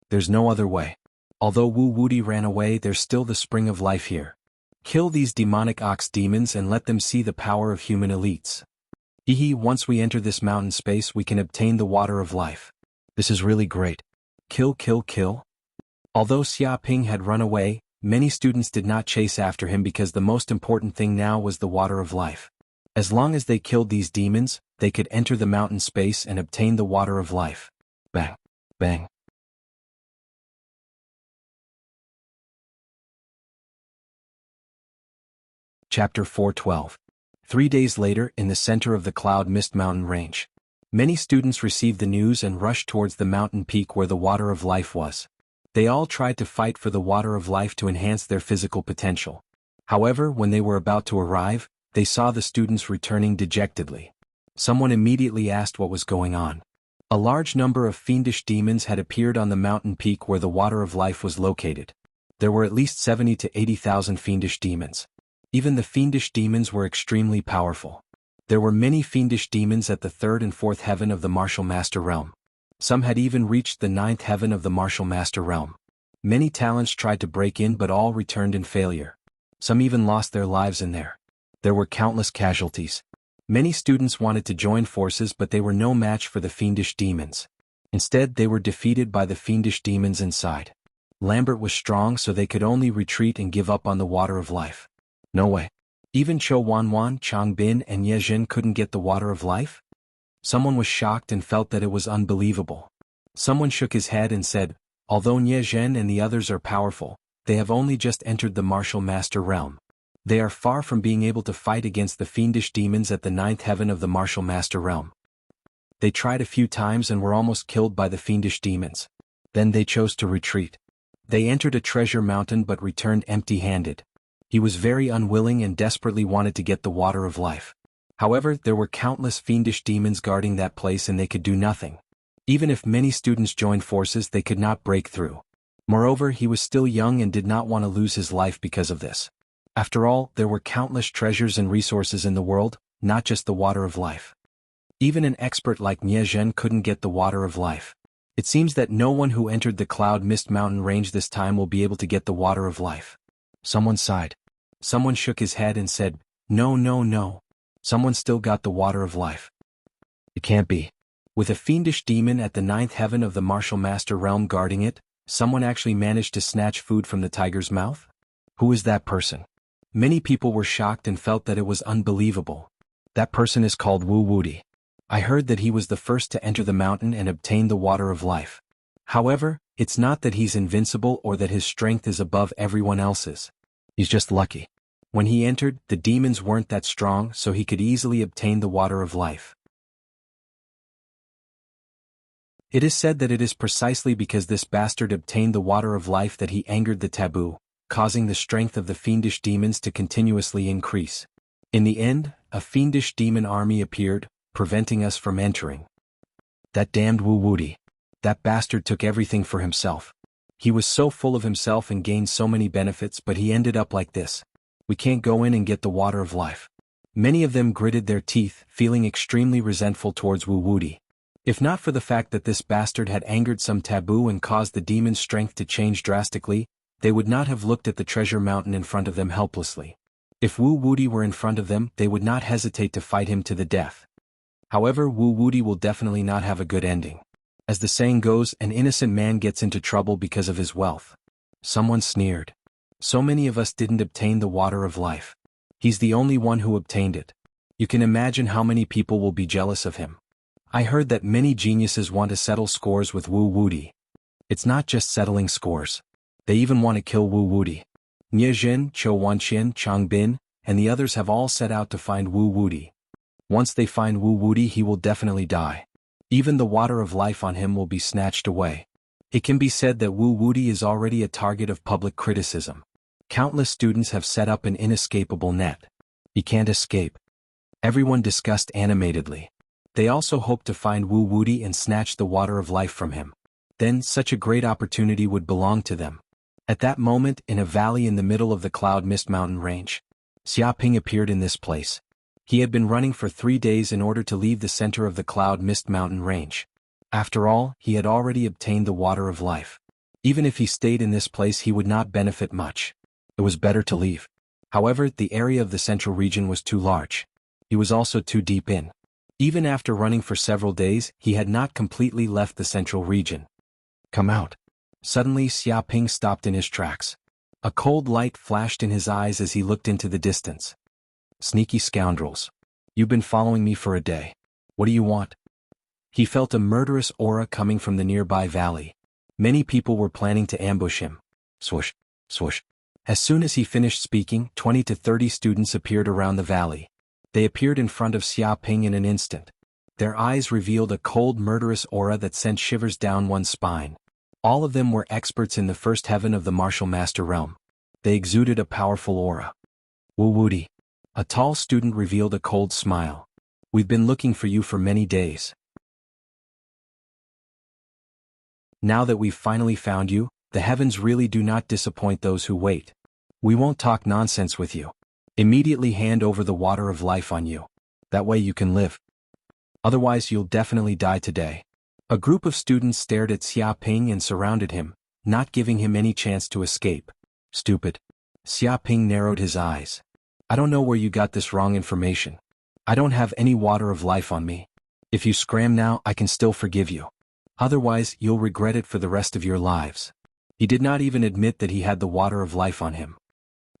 There's no other way. Although Wu Wuti ran away, there's still the spring of life here. Kill these demonic ox demons and let them see the power of human elites. Once we enter this mountain space we can obtain the water of life. This is really great. Kill, kill, kill. Although Xiaoping had run away, many students did not chase after him because the most important thing now was the water of life. As long as they killed these demons, they could enter the mountain space and obtain the water of life. Bang. Bang. Chapter 412. 3 days later, in the center of the Cloud Mist Mountain Range. Many students received the news and rushed towards the mountain peak where the water of life was. They all tried to fight for the water of life to enhance their physical potential. However, when they were about to arrive, they saw the students returning dejectedly. Someone immediately asked what was going on. A large number of fiendish demons had appeared on the mountain peak where the water of life was located. There were at least 70 to 80,000 fiendish demons. Even the fiendish demons were extremely powerful. There were many fiendish demons at the 3rd and 4th heaven of the Martial Master Realm. Some had even reached the 9th heaven of the Martial Master Realm. Many talents tried to break in but all returned in failure. Some even lost their lives in there. There were countless casualties. Many students wanted to join forces but they were no match for the fiendish demons. Instead they were defeated by the fiendish demons inside. Lambert was strong so they could only retreat and give up on the water of life. No way. Even Chou Wanwan, Chang Bin and Ye Jin couldn't get the water of life? Someone was shocked and felt that it was unbelievable. Someone shook his head and said, although Nie Zhen and the others are powerful, they have only just entered the Martial Master Realm. They are far from being able to fight against the fiendish demons at the 9th heaven of the Martial Master Realm. They tried a few times and were almost killed by the fiendish demons. Then they chose to retreat. They entered a treasure mountain but returned empty-handed. He was very unwilling and desperately wanted to get the water of life. However, there were countless fiendish demons guarding that place and they could do nothing. Even if many students joined forces, they could not break through. Moreover, he was still young and did not want to lose his life because of this. After all, there were countless treasures and resources in the world, not just the water of life. Even an expert like Nie Zhen couldn't get the water of life. It seems that no one who entered the Cloud Mist Mountain range this time will be able to get the water of life. Someone sighed. Someone shook his head and said, no, no, no. Someone still got the water of life. It can't be. With a fiendish demon at the 9th heaven of the Martial Master Realm guarding it, someone actually managed to snatch food from the tiger's mouth? Who is that person? Many people were shocked and felt that it was unbelievable. That person is called Wu Wuti. I heard that he was the first to enter the mountain and obtain the water of life. However, it's not that he's invincible or that his strength is above everyone else's. He's just lucky. When he entered, the demons weren't that strong, so he could easily obtain the water of life. It is said that it is precisely because this bastard obtained the water of life that he angered the taboo, causing the strength of the fiendish demons to continuously increase. In the end, a fiendish demon army appeared, preventing us from entering. That damned Wu Wuti. That bastard took everything for himself. He was so full of himself and gained so many benefits, but he ended up like this. We can't go in and get the water of life. Many of them gritted their teeth, feeling extremely resentful towards Wu Wuti. If not for the fact that this bastard had angered some taboo and caused the demon's strength to change drastically, they would not have looked at the treasure mountain in front of them helplessly. If Wu Wuti were in front of them, they would not hesitate to fight him to the death. However, Wu Wuti will definitely not have a good ending. As the saying goes, an innocent man gets into trouble because of his wealth. Someone sneered. So many of us didn't obtain the water of life. He's the only one who obtained it. You can imagine how many people will be jealous of him. I heard that many geniuses want to settle scores with Wu Wuti. It's not just settling scores. They even want to kill Wu Wudi. Nie Jin, Chou Wanqian, Chang Bin, and the others have all set out to find Wu Wudi. Once they find Wu Wudi, he will definitely die. Even the water of life on him will be snatched away. It can be said that Wu Wudi is already a target of public criticism. Countless students have set up an inescapable net. He can't escape. Everyone discussed animatedly. They also hoped to find Wu Wudi and snatch the water of life from him. Then such a great opportunity would belong to them. At that moment, in a valley in the middle of the Cloud Mist mountain range, Xiaoping appeared in this place. He had been running for 3 days in order to leave the center of the Cloud Mist mountain range. After all, he had already obtained the water of life. Even if he stayed in this place, he would not benefit much. It was better to leave. However, the area of the central region was too large. He was also too deep in. Even after running for several days, he had not completely left the central region. Come out. Suddenly, Xiaoping stopped in his tracks. A cold light flashed in his eyes as he looked into the distance. Sneaky scoundrels. You've been following me for a day. What do you want? He felt a murderous aura coming from the nearby valley. Many people were planning to ambush him. Swoosh, swoosh. As soon as he finished speaking, 20 to 30 students appeared around the valley. They appeared in front of Xiaoping in an instant. Their eyes revealed a cold, murderous aura that sent shivers down one's spine. All of them were experts in the first heaven of the martial master realm. They exuded a powerful aura. Wu Wudi. A tall student revealed a cold smile. We've been looking for you for many days. Now that we've finally found you, the heavens really do not disappoint those who wait. We won't talk nonsense with you. Immediately hand over the water of life on you. That way you can live. Otherwise you'll definitely die today. A group of students stared at Xiaoping and surrounded him, not giving him any chance to escape. Stupid. Xiaoping narrowed his eyes. I don't know where you got this wrong information. I don't have any water of life on me. If you scram now, I can still forgive you. Otherwise, you'll regret it for the rest of your lives. He did not even admit that he had the water of life on him.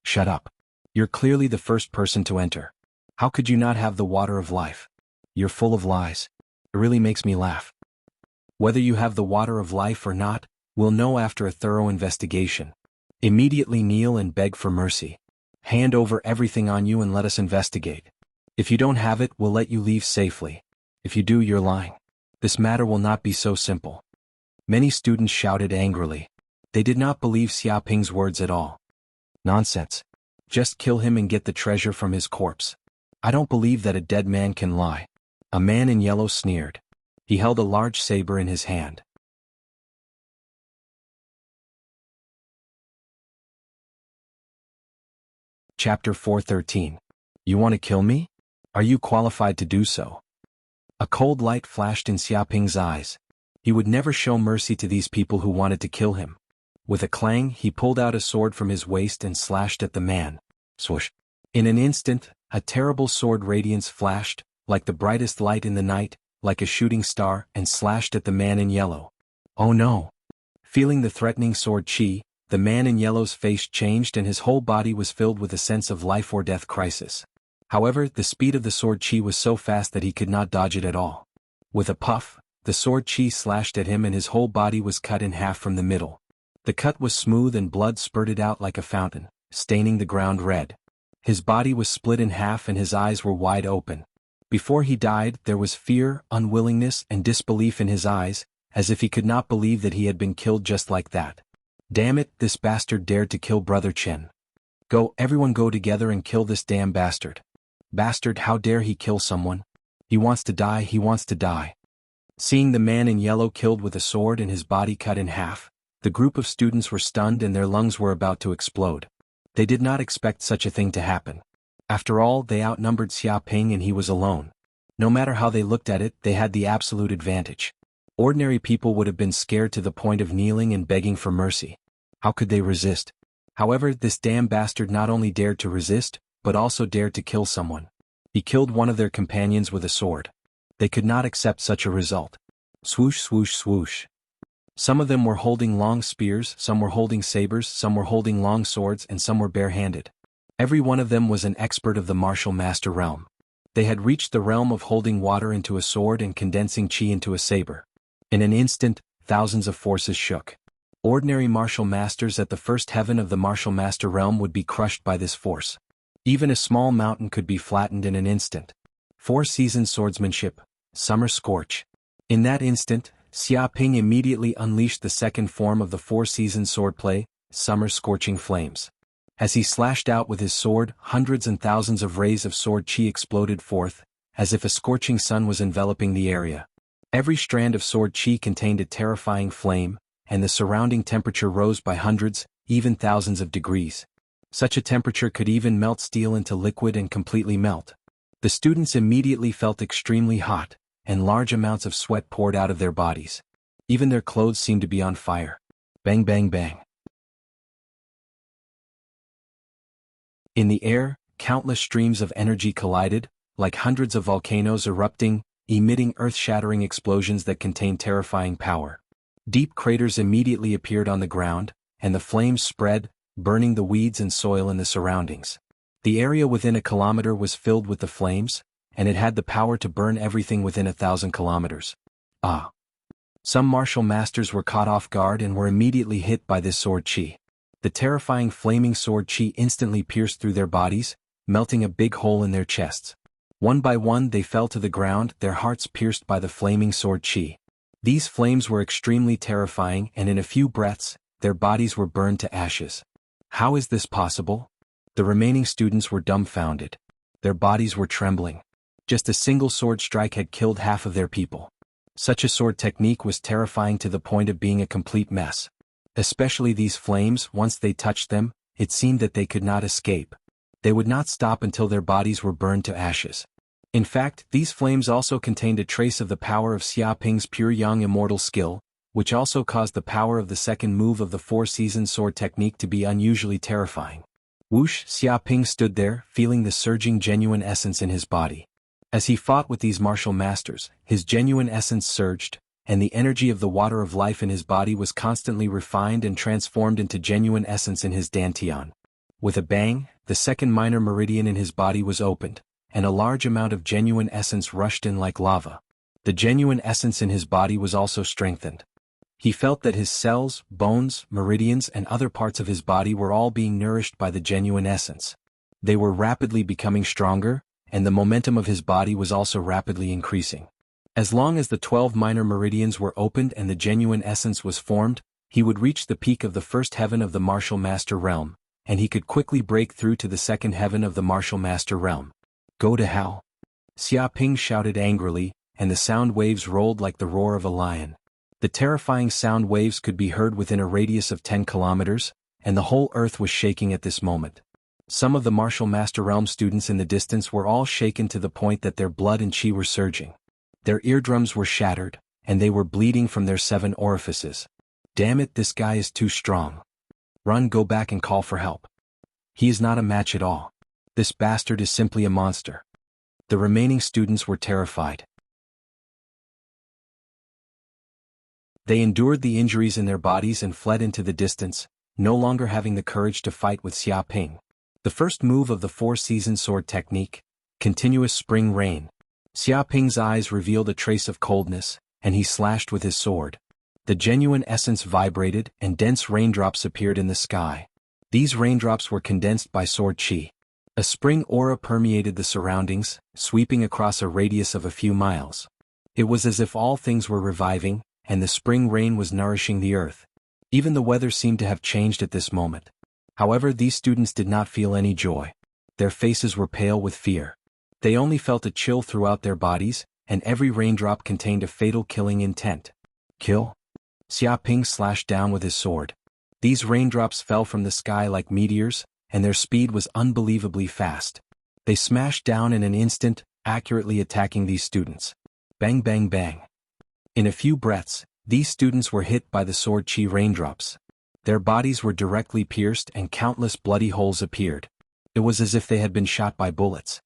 Shut up. You're clearly the first person to enter. How could you not have the water of life? You're full of lies. It really makes me laugh. Whether you have the water of life or not, we'll know after a thorough investigation. Immediately kneel and beg for mercy. Hand over everything on you and let us investigate. If you don't have it, we'll let you leave safely. If you do, you're lying. This matter will not be so simple. Many students shouted angrily. They did not believe Xiaoping's words at all. Nonsense. Just kill him and get the treasure from his corpse. I don't believe that a dead man can lie. A man in yellow sneered. He held a large saber in his hand. Chapter 413. You want to kill me? Are you qualified to do so? A cold light flashed in Xiaoping's eyes. He would never show mercy to these people who wanted to kill him. With a clang, he pulled out a sword from his waist and slashed at the man. Swoosh. In an instant, a terrible sword radiance flashed, like the brightest light in the night, like a shooting star, and slashed at the man in yellow. Oh no! Feeling the threatening sword chi, the man in yellow's face changed and his whole body was filled with a sense of life or death crisis. However, the speed of the sword chi was so fast that he could not dodge it at all. With a puff, the sword chi slashed at him and his whole body was cut in half from the middle. The cut was smooth and blood spurted out like a fountain, staining the ground red. His body was split in half and his eyes were wide open. Before he died, there was fear, unwillingness, and disbelief in his eyes, as if he could not believe that he had been killed just like that. Damn it, this bastard dared to kill Brother Chen. Go, everyone go together and kill this damn bastard. Bastard, how dare he kill someone? He wants to die, he wants to die. Seeing the man in yellow killed with a sword and his body cut in half, the group of students were stunned and their lungs were about to explode. They did not expect such a thing to happen. After all, they outnumbered Xiaoping and he was alone. No matter how they looked at it, they had the absolute advantage. Ordinary people would have been scared to the point of kneeling and begging for mercy. How could they resist? However, this damn bastard not only dared to resist, but also dared to kill someone. He killed one of their companions with a sword. They could not accept such a result. Swoosh, swoosh, swoosh. Some of them were holding long spears, some were holding sabers, some were holding long swords, and some were barehanded. Every one of them was an expert of the martial master realm. They had reached the realm of holding water into a sword and condensing chi into a saber. In an instant, thousands of forces shook. Ordinary martial masters at the first heaven of the martial master realm would be crushed by this force. Even a small mountain could be flattened in an instant. 4-season swordsmanship, summer scorch. In that instant, Xia Ping immediately unleashed the second form of the 4-season swordplay, summer scorching flames. As he slashed out with his sword, hundreds and thousands of rays of sword chi exploded forth, as if a scorching sun was enveloping the area. Every strand of sword chi contained a terrifying flame, and the surrounding temperature rose by hundreds, even thousands of degrees. Such a temperature could even melt steel into liquid and completely melt. The students immediately felt extremely hot, and large amounts of sweat poured out of their bodies. Even their clothes seemed to be on fire. Bang bang bang. In the air, countless streams of energy collided, like hundreds of volcanoes erupting, emitting earth-shattering explosions that contained terrifying power. Deep craters immediately appeared on the ground, and the flames spread, burning the weeds and soil in the surroundings. The area within a kilometer was filled with the flames, and it had the power to burn everything within 1,000 kilometers. Some martial masters were caught off guard and were immediately hit by this sword chi. The terrifying flaming sword chi instantly pierced through their bodies, melting a big hole in their chests. One by one they fell to the ground, their hearts pierced by the flaming sword chi. These flames were extremely terrifying, and in a few breaths, their bodies were burned to ashes. How is this possible? The remaining students were dumbfounded. Their bodies were trembling. Just a single sword strike had killed half of their people. Such a sword technique was terrifying to the point of being a complete mess. Especially these flames, once they touched them, it seemed that they could not escape. They would not stop until their bodies were burned to ashes. In fact, these flames also contained a trace of the power of Xia Ping's pure yang immortal skill, which also caused the power of the second move of the 4-season sword technique to be unusually terrifying. Whoosh! Xia Ping stood there, feeling the surging genuine essence in his body. As he fought with these martial masters, his genuine essence surged, and the energy of the water of life in his body was constantly refined and transformed into genuine essence in his dantian. With a bang, the second minor meridian in his body was opened, and a large amount of genuine essence rushed in like lava. The genuine essence in his body was also strengthened. He felt that his cells, bones, meridians and other parts of his body were all being nourished by the genuine essence. They were rapidly becoming stronger, and the momentum of his body was also rapidly increasing. As long as the 12 minor meridians were opened and the genuine essence was formed, he would reach the peak of the first heaven of the martial master realm, and he could quickly break through to the second heaven of the martial master realm. Go to hell! Xia Ping shouted angrily, and the sound waves rolled like the roar of a lion. The terrifying sound waves could be heard within a radius of 10 kilometers, and the whole earth was shaking at this moment. Some of the martial master realm students in the distance were all shaken to the point that their blood and chi were surging. Their eardrums were shattered, and they were bleeding from their 7 orifices. Damn it, this guy is too strong. Run, go back and call for help. He is not a match at all. This bastard is simply a monster. The remaining students were terrified. They endured the injuries in their bodies and fled into the distance, no longer having the courage to fight with Xia Ping. The first move of the 4-season sword technique, continuous spring rain. Xia Ping's eyes revealed a trace of coldness, and he slashed with his sword. The genuine essence vibrated, and dense raindrops appeared in the sky. These raindrops were condensed by sword chi. A spring aura permeated the surroundings, sweeping across a radius of a few miles. It was as if all things were reviving, and the spring rain was nourishing the earth. Even the weather seemed to have changed at this moment. However, these students did not feel any joy. Their faces were pale with fear. They only felt a chill throughout their bodies, and every raindrop contained a fatal killing intent. Kill? Xia Ping slashed down with his sword. These raindrops fell from the sky like meteors, and their speed was unbelievably fast. They smashed down in an instant, accurately attacking these students. Bang bang bang. In a few breaths, these students were hit by the sword chi raindrops. Their bodies were directly pierced and countless bloody holes appeared. It was as if they had been shot by bullets.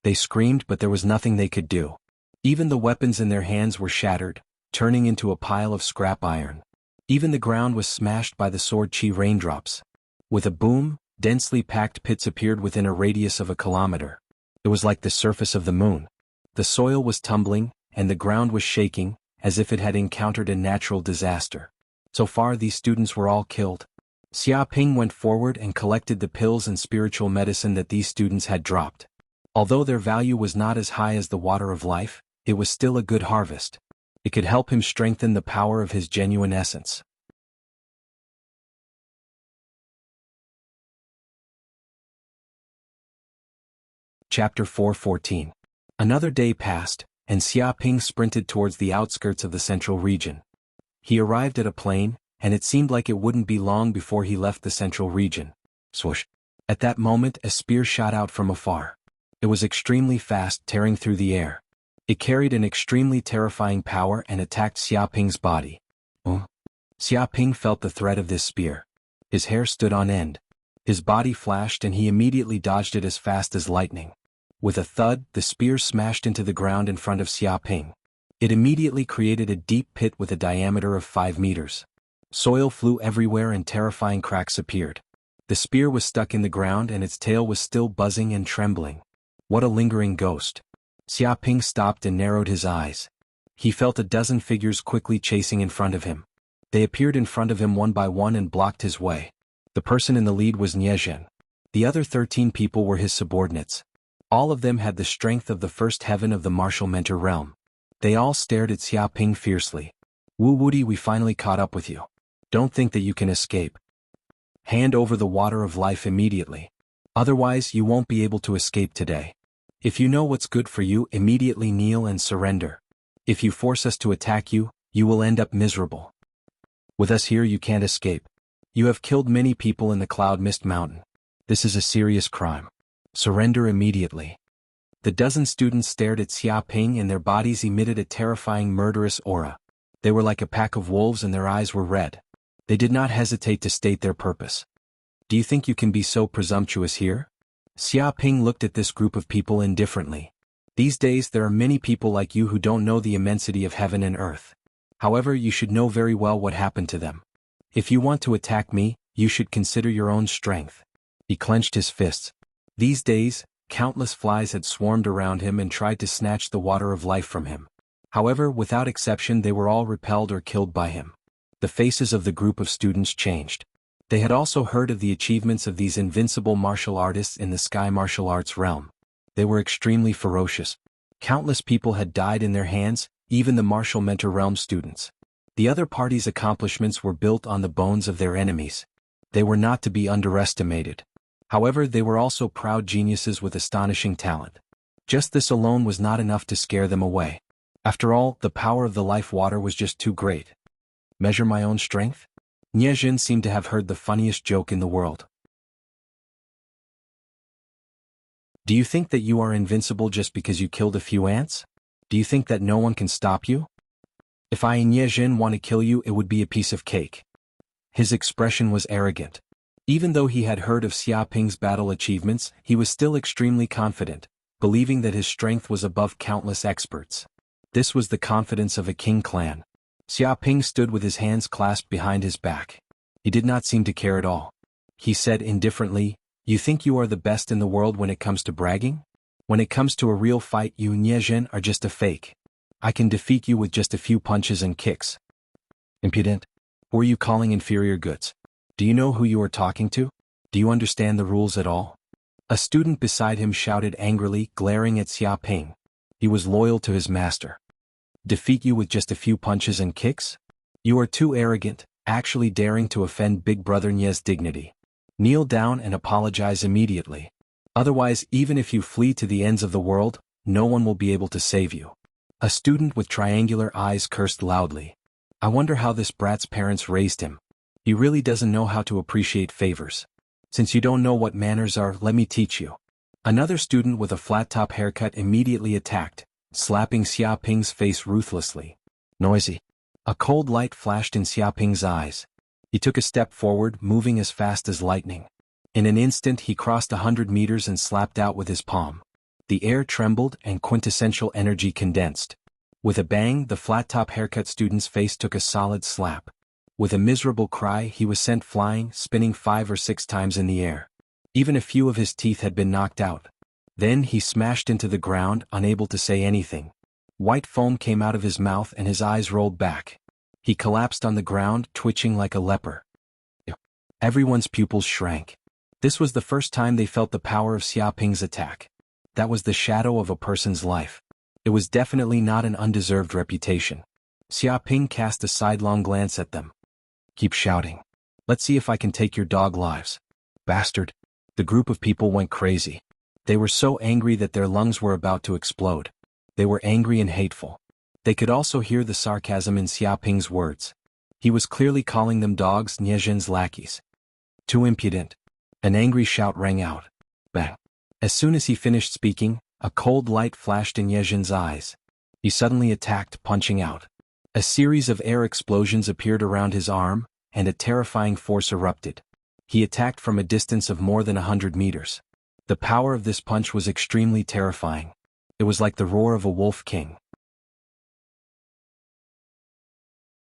They screamed, but there was nothing they could do. Even the weapons in their hands were shattered, turning into a pile of scrap iron. Even the ground was smashed by the sword chi raindrops. With a boom, densely packed pits appeared within a radius of a kilometer. It was like the surface of the moon. The soil was tumbling, and the ground was shaking, as if it had encountered a natural disaster. So far these students were all killed. Xia Ping went forward and collected the pills and spiritual medicine that these students had dropped. Although their value was not as high as the water of life, it was still a good harvest. It could help him strengthen the power of his genuine essence. Chapter 4:14. Another day passed, and Xia Ping sprinted towards the outskirts of the central region. He arrived at a plain, and it seemed like it wouldn't be long before he left the central region. Swoosh! At that moment a spear shot out from afar. It was extremely fast, tearing through the air. It carried an extremely terrifying power and attacked Xia Ping's body. Xia Ping felt the threat of this spear. His hair stood on end. His body flashed and he immediately dodged it as fast as lightning. With a thud, the spear smashed into the ground in front of Xia Ping. It immediately created a deep pit with a diameter of 5 meters. Soil flew everywhere and terrifying cracks appeared. The spear was stuck in the ground and its tail was still buzzing and trembling. What a lingering ghost. Xia Ping stopped and narrowed his eyes. He felt a dozen figures quickly chasing in front of him. They appeared in front of him one by one and blocked his way. The person in the lead was Niezhen. The other 13 people were his subordinates. All of them had the strength of the first heaven of the martial mentor realm. They all stared at Xia Ping fiercely. Wu Wudi, we finally caught up with you. Don't think that you can escape. Hand over the water of life immediately. Otherwise you won't be able to escape today. If you know what's good for you, immediately kneel and surrender. If you force us to attack you, you will end up miserable. With us here you can't escape. You have killed many people in the Cloud Mist Mountain. This is a serious crime. Surrender immediately. The dozen students stared at Xia Ping and their bodies emitted a terrifying murderous aura. They were like a pack of wolves and their eyes were red. They did not hesitate to state their purpose. Do you think you can be so presumptuous here? Xia Ping looked at this group of people indifferently. These days there are many people like you who don't know the immensity of heaven and earth. However, you should know very well what happened to them. If you want to attack me, you should consider your own strength. He clenched his fists. These days, countless flies had swarmed around him and tried to snatch the water of life from him. However, without exception they were all repelled or killed by him. The faces of the group of students changed. They had also heard of the achievements of these invincible martial artists in the sky martial arts realm. They were extremely ferocious. Countless people had died in their hands, even the martial mentor realm students. The other party's accomplishments were built on the bones of their enemies. They were not to be underestimated. However, they were also proud geniuses with astonishing talent. Just this alone was not enough to scare them away. After all, the power of the life water was just too great. Measure my own strength? Niezhen seemed to have heard the funniest joke in the world. Do you think that you are invincible just because you killed a few ants? Do you think that no one can stop you? If I and Niezhen want to kill you, it would be a piece of cake. His expression was arrogant. Even though he had heard of Xia Ping's battle achievements, he was still extremely confident, believing that his strength was above countless experts. This was the confidence of a king clan. Xia Ping stood with his hands clasped behind his back. He did not seem to care at all. He said indifferently, "You think you are the best in the world when it comes to bragging? When it comes to a real fight, you Niezhen are just a fake. I can defeat you with just a few punches and kicks." Impudent? Who are you calling inferior goods? Do you know who you are talking to? Do you understand the rules at all? A student beside him shouted angrily, glaring at Xia Ping. He was loyal to his master. Defeat you with just a few punches and kicks? You are too arrogant, actually daring to offend Big Brother Nie's dignity. Kneel down and apologize immediately. Otherwise, even if you flee to the ends of the world, no one will be able to save you. A student with triangular eyes cursed loudly. I wonder how this brat's parents raised him. He really doesn't know how to appreciate favors. Since you don't know what manners are, let me teach you. Another student with a flat-top haircut immediately attacked, slapping Xia Ping's face ruthlessly. Noisy. A cold light flashed in Xia Ping's eyes. He took a step forward, moving as fast as lightning. In an instant he crossed 100 meters and slapped out with his palm. The air trembled and quintessential energy condensed. With a bang, the flat-top haircut student's face took a solid slap. With a miserable cry, he was sent flying, spinning 5 or 6 times in the air. Even a few of his teeth had been knocked out. Then he smashed into the ground, unable to say anything. White foam came out of his mouth and his eyes rolled back. He collapsed on the ground, twitching like a leper. Everyone's pupils shrank. This was the first time they felt the power of Xiaoping's attack. That was the shadow of a person's life. It was definitely not an undeserved reputation. Xiaoping cast a sidelong glance at them. Keep shouting. Let's see if I can take your dog lives. Bastard. The group of people went crazy. They were so angry that their lungs were about to explode. They were angry and hateful. They could also hear the sarcasm in Xiaoping's words. He was clearly calling them dogs, Niezhen's lackeys. Too impudent. An angry shout rang out. Bang. As soon as he finished speaking, a cold light flashed in Niezhen's eyes. He suddenly attacked, punching out. A series of air explosions appeared around his arm, and a terrifying force erupted. He attacked from a distance of more than 100 meters. The power of this punch was extremely terrifying. It was like the roar of a wolf king.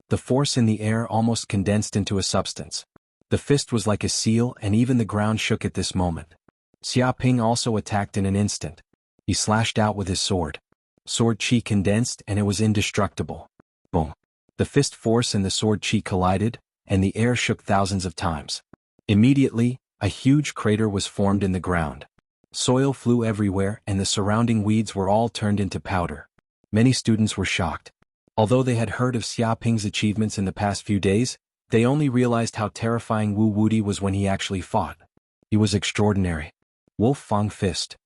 The force in the air almost condensed into a substance. The fist was like a seal, and even the ground shook at this moment. Xiaoping also attacked in an instant. He slashed out with his sword. Sword chi condensed, and it was indestructible. Boom. The fist force and the sword chi collided, and the air shook thousands of times. Immediately, a huge crater was formed in the ground. Soil flew everywhere, and the surrounding weeds were all turned into powder. Many students were shocked. Although they had heard of Xiaoping's achievements in the past few days, they only realized how terrifying Wu Wudi was when he actually fought. He was extraordinary. Wolf Fang Fist.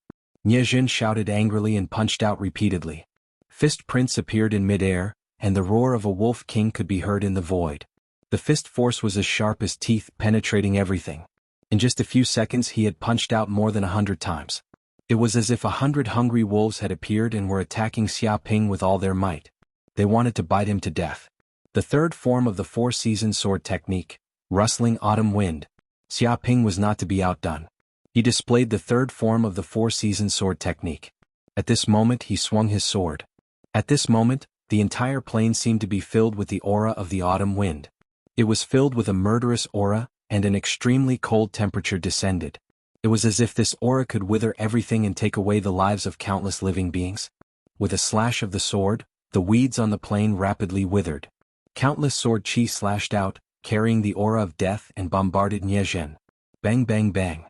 Niezhen shouted angrily and punched out repeatedly. Fist prints appeared in midair, and the roar of a wolf king could be heard in the void. The fist force was as sharp as teeth, penetrating everything. In just a few seconds he had punched out more than 100 times. It was as if 100 hungry wolves had appeared and were attacking Xiaoping with all their might. They wanted to bite him to death. The third form of the four-season sword technique, rustling autumn wind. Xiaoping was not to be outdone. He displayed the third form of the four-season sword technique. At this moment he swung his sword. At this moment, the entire plain seemed to be filled with the aura of the autumn wind. It was filled with a murderous aura, and an extremely cold temperature descended. It was as if this aura could wither everything and take away the lives of countless living beings. With a slash of the sword, the weeds on the plain rapidly withered. Countless sword chi slashed out, carrying the aura of death, and bombarded Niezhen. Bang bang bang.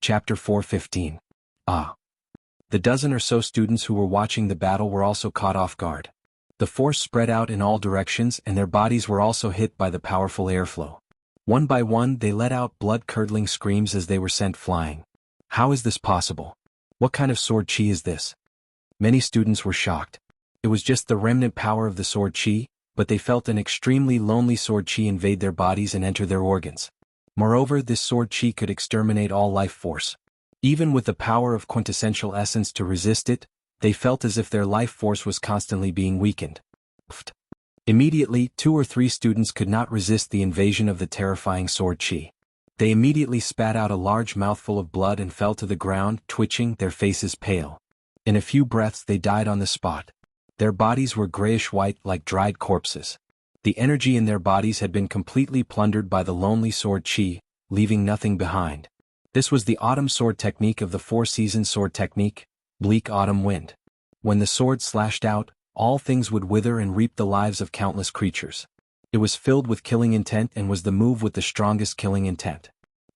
Chapter 4:15. Ah. The dozen or so students who were watching the battle were also caught off guard. The force spread out in all directions, and their bodies were also hit by the powerful airflow. One by one they let out blood-curdling screams as they were sent flying. How is this possible? What kind of sword chi is this? Many students were shocked. It was just the remnant power of the sword chi, but they felt an extremely lonely sword chi invade their bodies and enter their organs. Moreover, this sword chi could exterminate all life force. Even with the power of quintessential essence to resist it, they felt as if their life force was constantly being weakened. Pfft. Immediately, 2 or 3 students could not resist the invasion of the terrifying sword chi. They immediately spat out a large mouthful of blood and fell to the ground, twitching, their faces pale. In a few breaths they died on the spot. Their bodies were grayish-white like dried corpses. The energy in their bodies had been completely plundered by the lonely sword chi, leaving nothing behind. This was the autumn sword technique of the four-season sword technique, bleak autumn wind. When the sword slashed out, all things would wither and reap the lives of countless creatures. It was filled with killing intent and was the move with the strongest killing intent.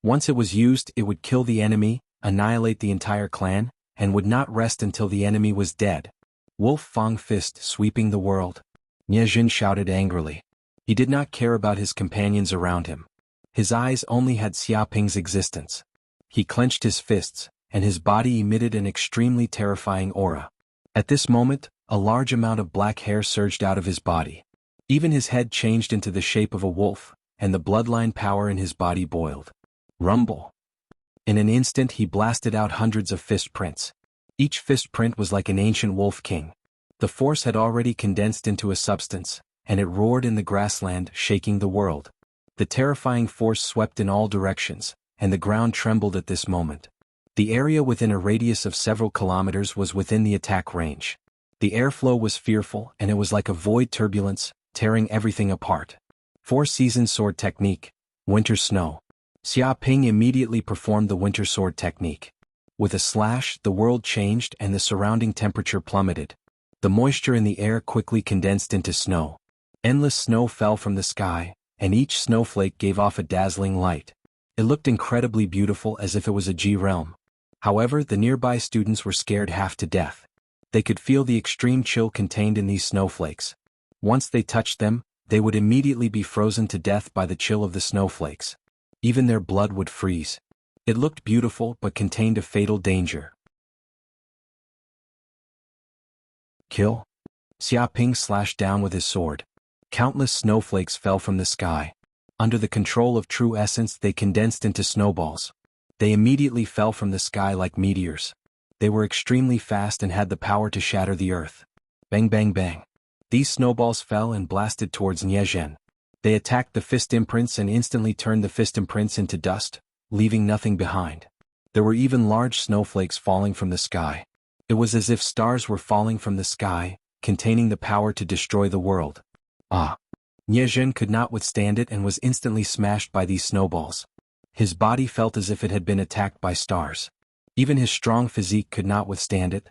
Once it was used, it would kill the enemy, annihilate the entire clan, and would not rest until the enemy was dead. Wolf Fang Fist sweeping the world. Niezhen shouted angrily. He did not care about his companions around him. His eyes only had Xiaoping's existence. He clenched his fists, and his body emitted an extremely terrifying aura. At this moment, a large amount of black hair surged out of his body. Even his head changed into the shape of a wolf, and the bloodline power in his body boiled. Rumble. In an instant he blasted out hundreds of fist prints. Each fist print was like an ancient wolf king. The force had already condensed into a substance, and it roared in the grassland, shaking the world. The terrifying force swept in all directions, and the ground trembled at this moment. The area within a radius of several kilometers was within the attack range. The airflow was fearful, and it was like a void turbulence, tearing everything apart. Four-season sword technique, winter snow. Xiaoping immediately performed the winter sword technique. With a slash, the world changed and the surrounding temperature plummeted. The moisture in the air quickly condensed into snow. Endless snow fell from the sky, and each snowflake gave off a dazzling light. It looked incredibly beautiful, as if it was a G realm. However, the nearby students were scared half to death. They could feel the extreme chill contained in these snowflakes. Once they touched them, they would immediately be frozen to death by the chill of the snowflakes. Even their blood would freeze. It looked beautiful but contained a fatal danger. Kill. Xiaoping slashed down with his sword. Countless snowflakes fell from the sky. Under the control of true essence, they condensed into snowballs. They immediately fell from the sky like meteors. They were extremely fast and had the power to shatter the earth. Bang bang bang. These snowballs fell and blasted towards Niezhen. They attacked the fist imprints and instantly turned the fist imprints into dust, leaving nothing behind. There were even large snowflakes falling from the sky. It was as if stars were falling from the sky, containing the power to destroy the world. Niezhen could not withstand it and was instantly smashed by these snowballs. His body felt as if it had been attacked by stars. Even his strong physique could not withstand it.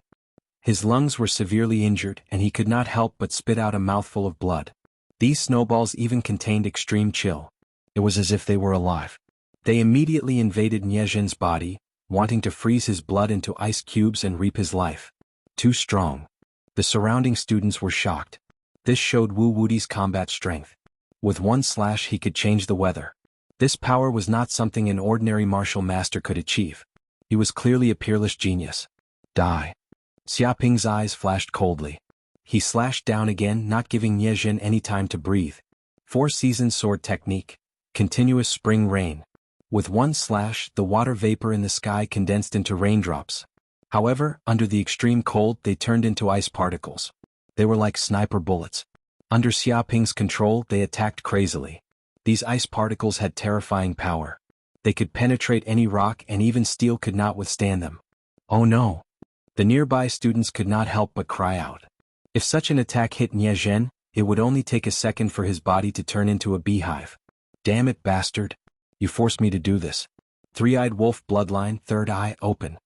His lungs were severely injured and he could not help but spit out a mouthful of blood. These snowballs even contained extreme chill. It was as if they were alive. They immediately invaded Niezhen's body, wanting to freeze his blood into ice cubes and reap his life. Too strong. The surrounding students were shocked. This showed Wu Wudi's combat strength. With one slash he could change the weather. This power was not something an ordinary martial master could achieve. He was clearly a peerless genius. Die. Xiaoping's eyes flashed coldly. He slashed down again, not giving Niezhen any time to breathe. Four-season sword technique. Continuous spring rain. With one slash, the water vapor in the sky condensed into raindrops. However, under the extreme cold, they turned into ice particles. They were like sniper bullets. Under Xiaoping's control, they attacked crazily. These ice particles had terrifying power. They could penetrate any rock and even steel could not withstand them. Oh no! The nearby students could not help but cry out. If such an attack hit Niezhen, it would only take a second for his body to turn into a beehive. Damn it, bastard! You forced me to do this. Three-eyed wolf bloodline, third eye open.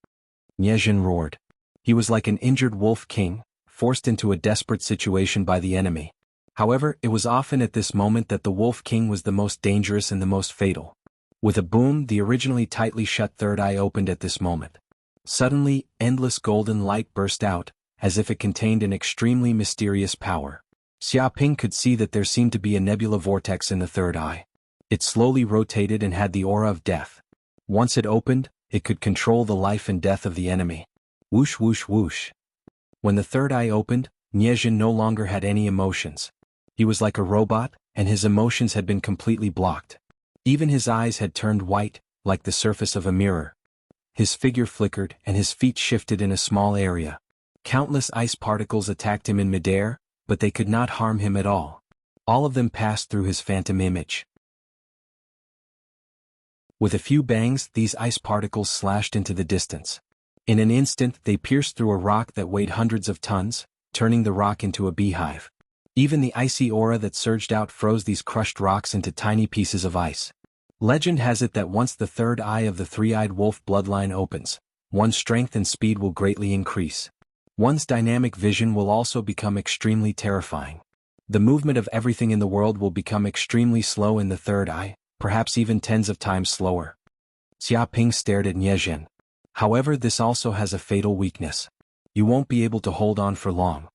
Niezhen roared. He was like an injured wolf king, forced into a desperate situation by the enemy. However, it was often at this moment that the Wolf King was the most dangerous and the most fatal. With a boom, the originally tightly shut third eye opened at this moment. Suddenly, endless golden light burst out, as if it contained an extremely mysterious power. Xiaoping could see that there seemed to be a nebula vortex in the third eye. It slowly rotated and had the aura of death. Once it opened, it could control the life and death of the enemy. Whoosh whoosh whoosh. When the third eye opened, Niezhen no longer had any emotions. He was like a robot, and his emotions had been completely blocked. Even his eyes had turned white, like the surface of a mirror. His figure flickered and his feet shifted in a small area. Countless ice particles attacked him in midair, but they could not harm him at all. All of them passed through his phantom image. With a few bangs, these ice particles slashed into the distance. In an instant, they pierced through a rock that weighed hundreds of tons, turning the rock into a beehive. Even the icy aura that surged out froze these crushed rocks into tiny pieces of ice. Legend has it that once the third eye of the three-eyed wolf bloodline opens, one's strength and speed will greatly increase. One's dynamic vision will also become extremely terrifying. The movement of everything in the world will become extremely slow in the third eye, perhaps even tens of times slower. Xiaoping stared at Niezhen. However, this also has a fatal weakness. You won't be able to hold on for long.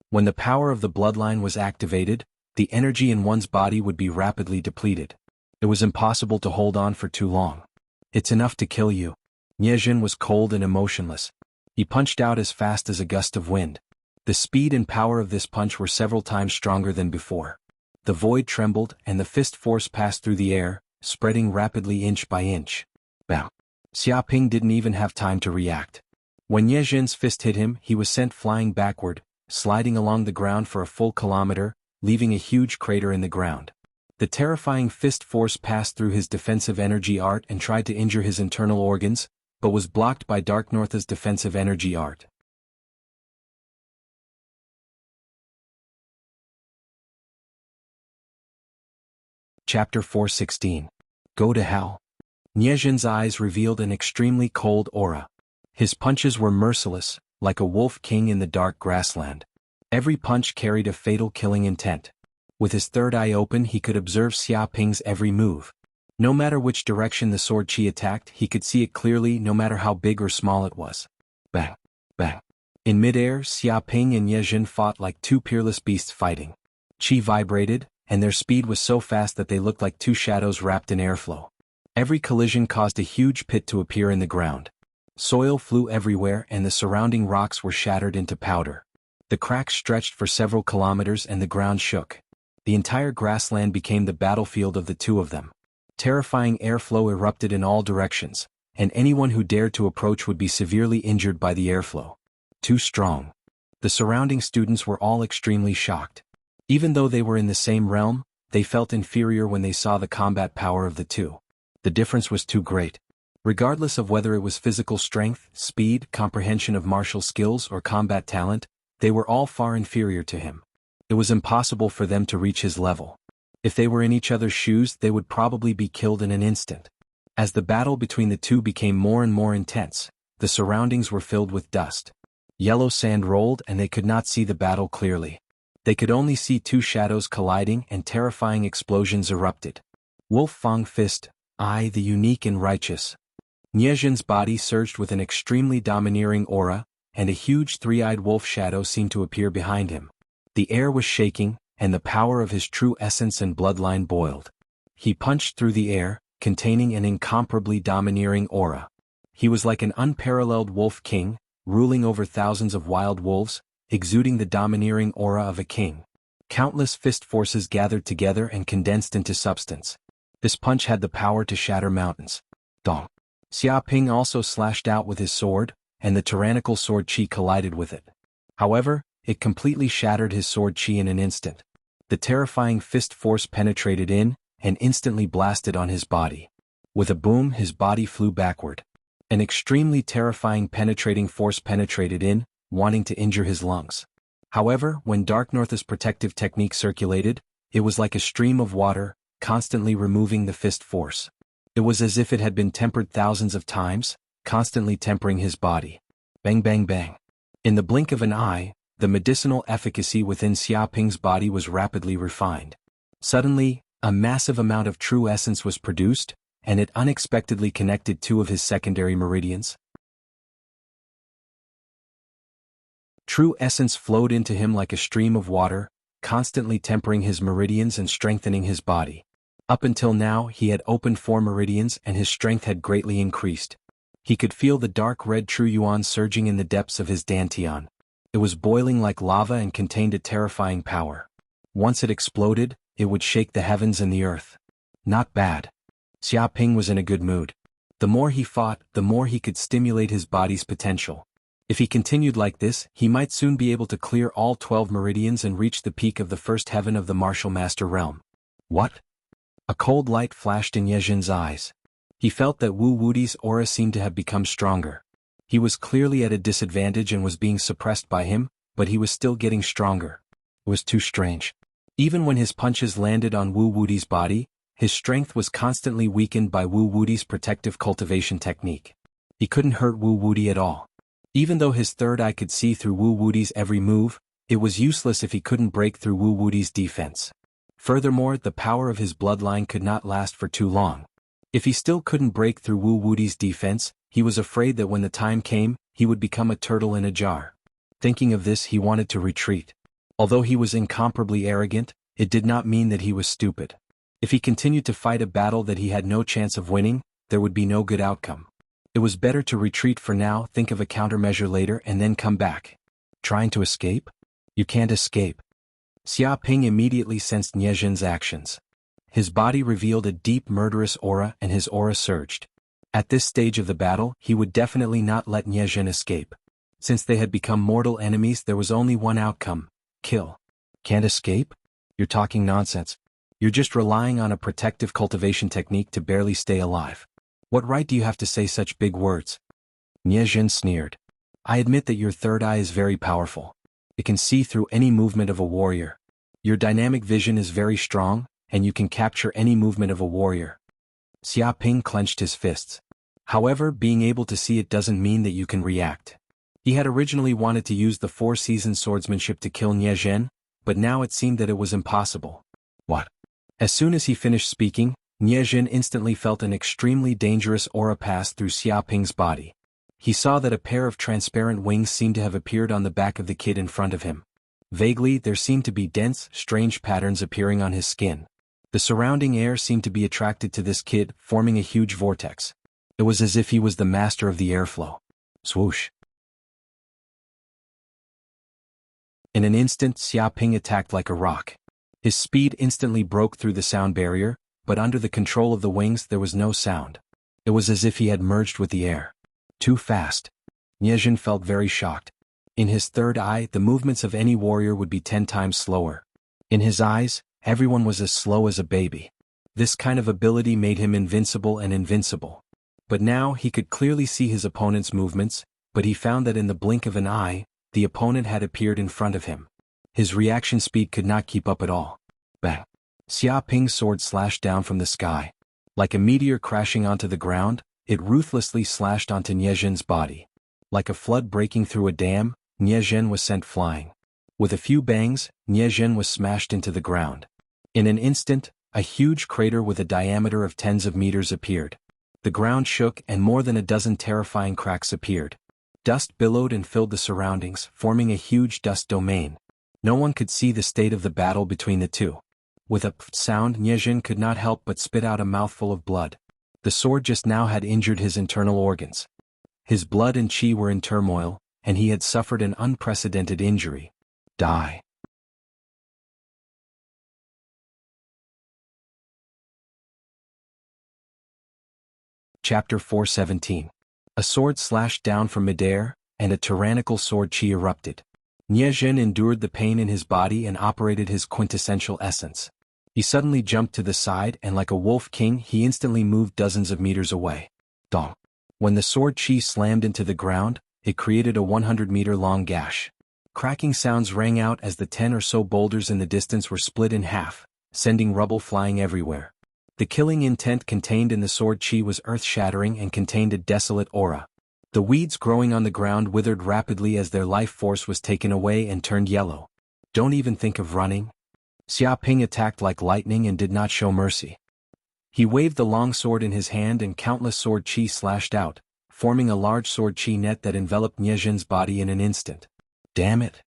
When the power of the bloodline was activated, the energy in one's body would be rapidly depleted. It was impossible to hold on for too long. It's enough to kill you. Niezhen was cold and emotionless. He punched out as fast as a gust of wind. The speed and power of this punch were several times stronger than before. The void trembled and the fist force passed through the air, spreading rapidly inch by inch. Bam! Xiaoping didn't even have time to react. When Niezhen's fist hit him, he was sent flying backward, sliding along the ground for a full kilometer, leaving a huge crater in the ground. The terrifying fist force passed through his defensive energy art and tried to injure his internal organs, but was blocked by Dark North's defensive energy art. Chapter 416. Go to Hell. Niezhen's eyes revealed an extremely cold aura. His punches were merciless, like a wolf king in the dark grassland. Every punch carried a fatal killing intent. With his third eye open, he could observe Xia Ping's every move. No matter which direction the sword chi attacked, he could see it clearly, no matter how big or small it was. Bang! Bang! In midair, Xia Ping and Ye Jin fought like two peerless beasts fighting. Chi vibrated, and their speed was so fast that they looked like two shadows wrapped in airflow. Every collision caused a huge pit to appear in the ground. Soil flew everywhere and the surrounding rocks were shattered into powder. The cracks stretched for several kilometers and the ground shook. The entire grassland became the battlefield of the two of them. Terrifying airflow erupted in all directions, and anyone who dared to approach would be severely injured by the airflow. Too strong. The surrounding students were all extremely shocked. Even though they were in the same realm, they felt inferior when they saw the combat power of the two. The difference was too great. Regardless of whether it was physical strength, speed, comprehension of martial skills, or combat talent, they were all far inferior to him. It was impossible for them to reach his level. If they were in each other's shoes, they would probably be killed in an instant. As the battle between the two became more and more intense, the surroundings were filled with dust. Yellow sand rolled and they could not see the battle clearly. They could only see two shadows colliding and terrifying explosions erupted. Wolf Fang Fist, I the unique and righteous. Nie Jin's body surged with an extremely domineering aura, and a huge three-eyed wolf shadow seemed to appear behind him. The air was shaking, and the power of his true essence and bloodline boiled. He punched through the air, containing an incomparably domineering aura. He was like an unparalleled wolf king, ruling over thousands of wild wolves, exuding the domineering aura of a king. Countless fist forces gathered together and condensed into substance. This punch had the power to shatter mountains. Dong! Xia Ping also slashed out with his sword, and the tyrannical sword chi collided with it. However, it completely shattered his sword chi in an instant. The terrifying fist force penetrated in, and instantly blasted on his body. With a boom, his body flew backward. An extremely terrifying penetrating force penetrated in, wanting to injure his lungs. However, when Dark North's protective technique circulated, it was like a stream of water, constantly removing the fist force. It was as if it had been tempered thousands of times, constantly tempering his body. Bang bang bang. In the blink of an eye, the medicinal efficacy within Xia Ping's body was rapidly refined. Suddenly, a massive amount of true essence was produced, and it unexpectedly connected two of his secondary meridians. True essence flowed into him like a stream of water, constantly tempering his meridians and strengthening his body. Up until now, he had opened 4 meridians and his strength had greatly increased. He could feel the dark red True Yuan surging in the depths of his dantian. It was boiling like lava and contained a terrifying power. Once it exploded, it would shake the heavens and the earth. Not bad. Xia Ping was in a good mood. The more he fought, the more he could stimulate his body's potential. If he continued like this, he might soon be able to clear all 12 meridians and reach the peak of the first heaven of the martial master realm. What? A cold light flashed in Ye Jin's eyes. He felt that Wu Wudi's aura seemed to have become stronger. He was clearly at a disadvantage and was being suppressed by him, but he was still getting stronger. It was too strange. Even when his punches landed on Wu Wudi's body, his strength was constantly weakened by Wu Wudi's protective cultivation technique. He couldn't hurt Wu Wudi at all. Even though his third eye could see through Wu Wudi's every move, it was useless if he couldn't break through Wu Wudi's defense. Furthermore, the power of his bloodline could not last for too long. If he still couldn't break through Wu Wudi's defense, he was afraid that when the time came, he would become a turtle in a jar. Thinking of this, he wanted to retreat. Although he was incomparably arrogant, it did not mean that he was stupid. If he continued to fight a battle that he had no chance of winning, there would be no good outcome. It was better to retreat for now, think of a countermeasure later and then come back. Trying to escape? You can't escape. Xia Ping immediately sensed Nie Jin's actions. His body revealed a deep murderous aura and his aura surged. At this stage of the battle, he would definitely not let Nie Jin escape. Since they had become mortal enemies, there was only one outcome: kill. Can't escape? You're talking nonsense. You're just relying on a protective cultivation technique to barely stay alive. What right do you have to say such big words? Nie Jin sneered. I admit that your third eye is very powerful. It can see through any movement of a warrior. Your dynamic vision is very strong, and you can capture any movement of a warrior. Xia Ping clenched his fists. However, being able to see it doesn't mean that you can react. He had originally wanted to use the 4-season swordsmanship to kill Nie Zhen, but now it seemed that it was impossible. What? As soon as he finished speaking, Nie Zhen instantly felt an extremely dangerous aura pass through Xiaoping's body. He saw that a pair of transparent wings seemed to have appeared on the back of the kid in front of him. Vaguely, there seemed to be dense, strange patterns appearing on his skin. The surrounding air seemed to be attracted to this kid, forming a huge vortex. It was as if he was the master of the airflow. Swoosh. In an instant, Xiaoping attacked like a rock. His speed instantly broke through the sound barrier, but under the control of the wings there was no sound. It was as if he had merged with the air. Too fast. Nie Zhen felt very shocked. In his third eye, the movements of any warrior would be 10 times slower. In his eyes, everyone was as slow as a baby. This kind of ability made him invincible and invincible. But now he could clearly see his opponent's movements, but he found that in the blink of an eye, the opponent had appeared in front of him. His reaction speed could not keep up at all. Bang! Xiaoping's sword slashed down from the sky. Like a meteor crashing onto the ground, it ruthlessly slashed onto Nie Zhen's body. Like a flood breaking through a dam, Nie Zhen was sent flying. With a few bangs, Nie Zhen was smashed into the ground. In an instant, a huge crater with a diameter of tens of meters appeared. The ground shook and more than a dozen terrifying cracks appeared. Dust billowed and filled the surroundings, forming a huge dust domain. No one could see the state of the battle between the two. With a pfft sound, Nie Zhen could not help but spit out a mouthful of blood. The sword just now had injured his internal organs. His blood and qi were in turmoil, and he had suffered an unprecedented injury. Die. Chapter 417. A sword slashed down from midair, and a tyrannical sword qi erupted. Nie Zhen endured the pain in his body and operated his quintessential essence. He suddenly jumped to the side and like a wolf king he instantly moved dozens of meters away. Dong. When the sword qi slammed into the ground, it created a 100-meter-long gash. Cracking sounds rang out as the 10 or so boulders in the distance were split in half, sending rubble flying everywhere. The killing intent contained in the sword qi was earth-shattering and contained a desolate aura. The weeds growing on the ground withered rapidly as their life force was taken away and turned yellow. Don't even think of running. Xiaoping attacked like lightning and did not show mercy. He waved the long sword in his hand and countless sword qi slashed out, forming a large sword qi net that enveloped Nie Zhen's body in an instant. Damn it!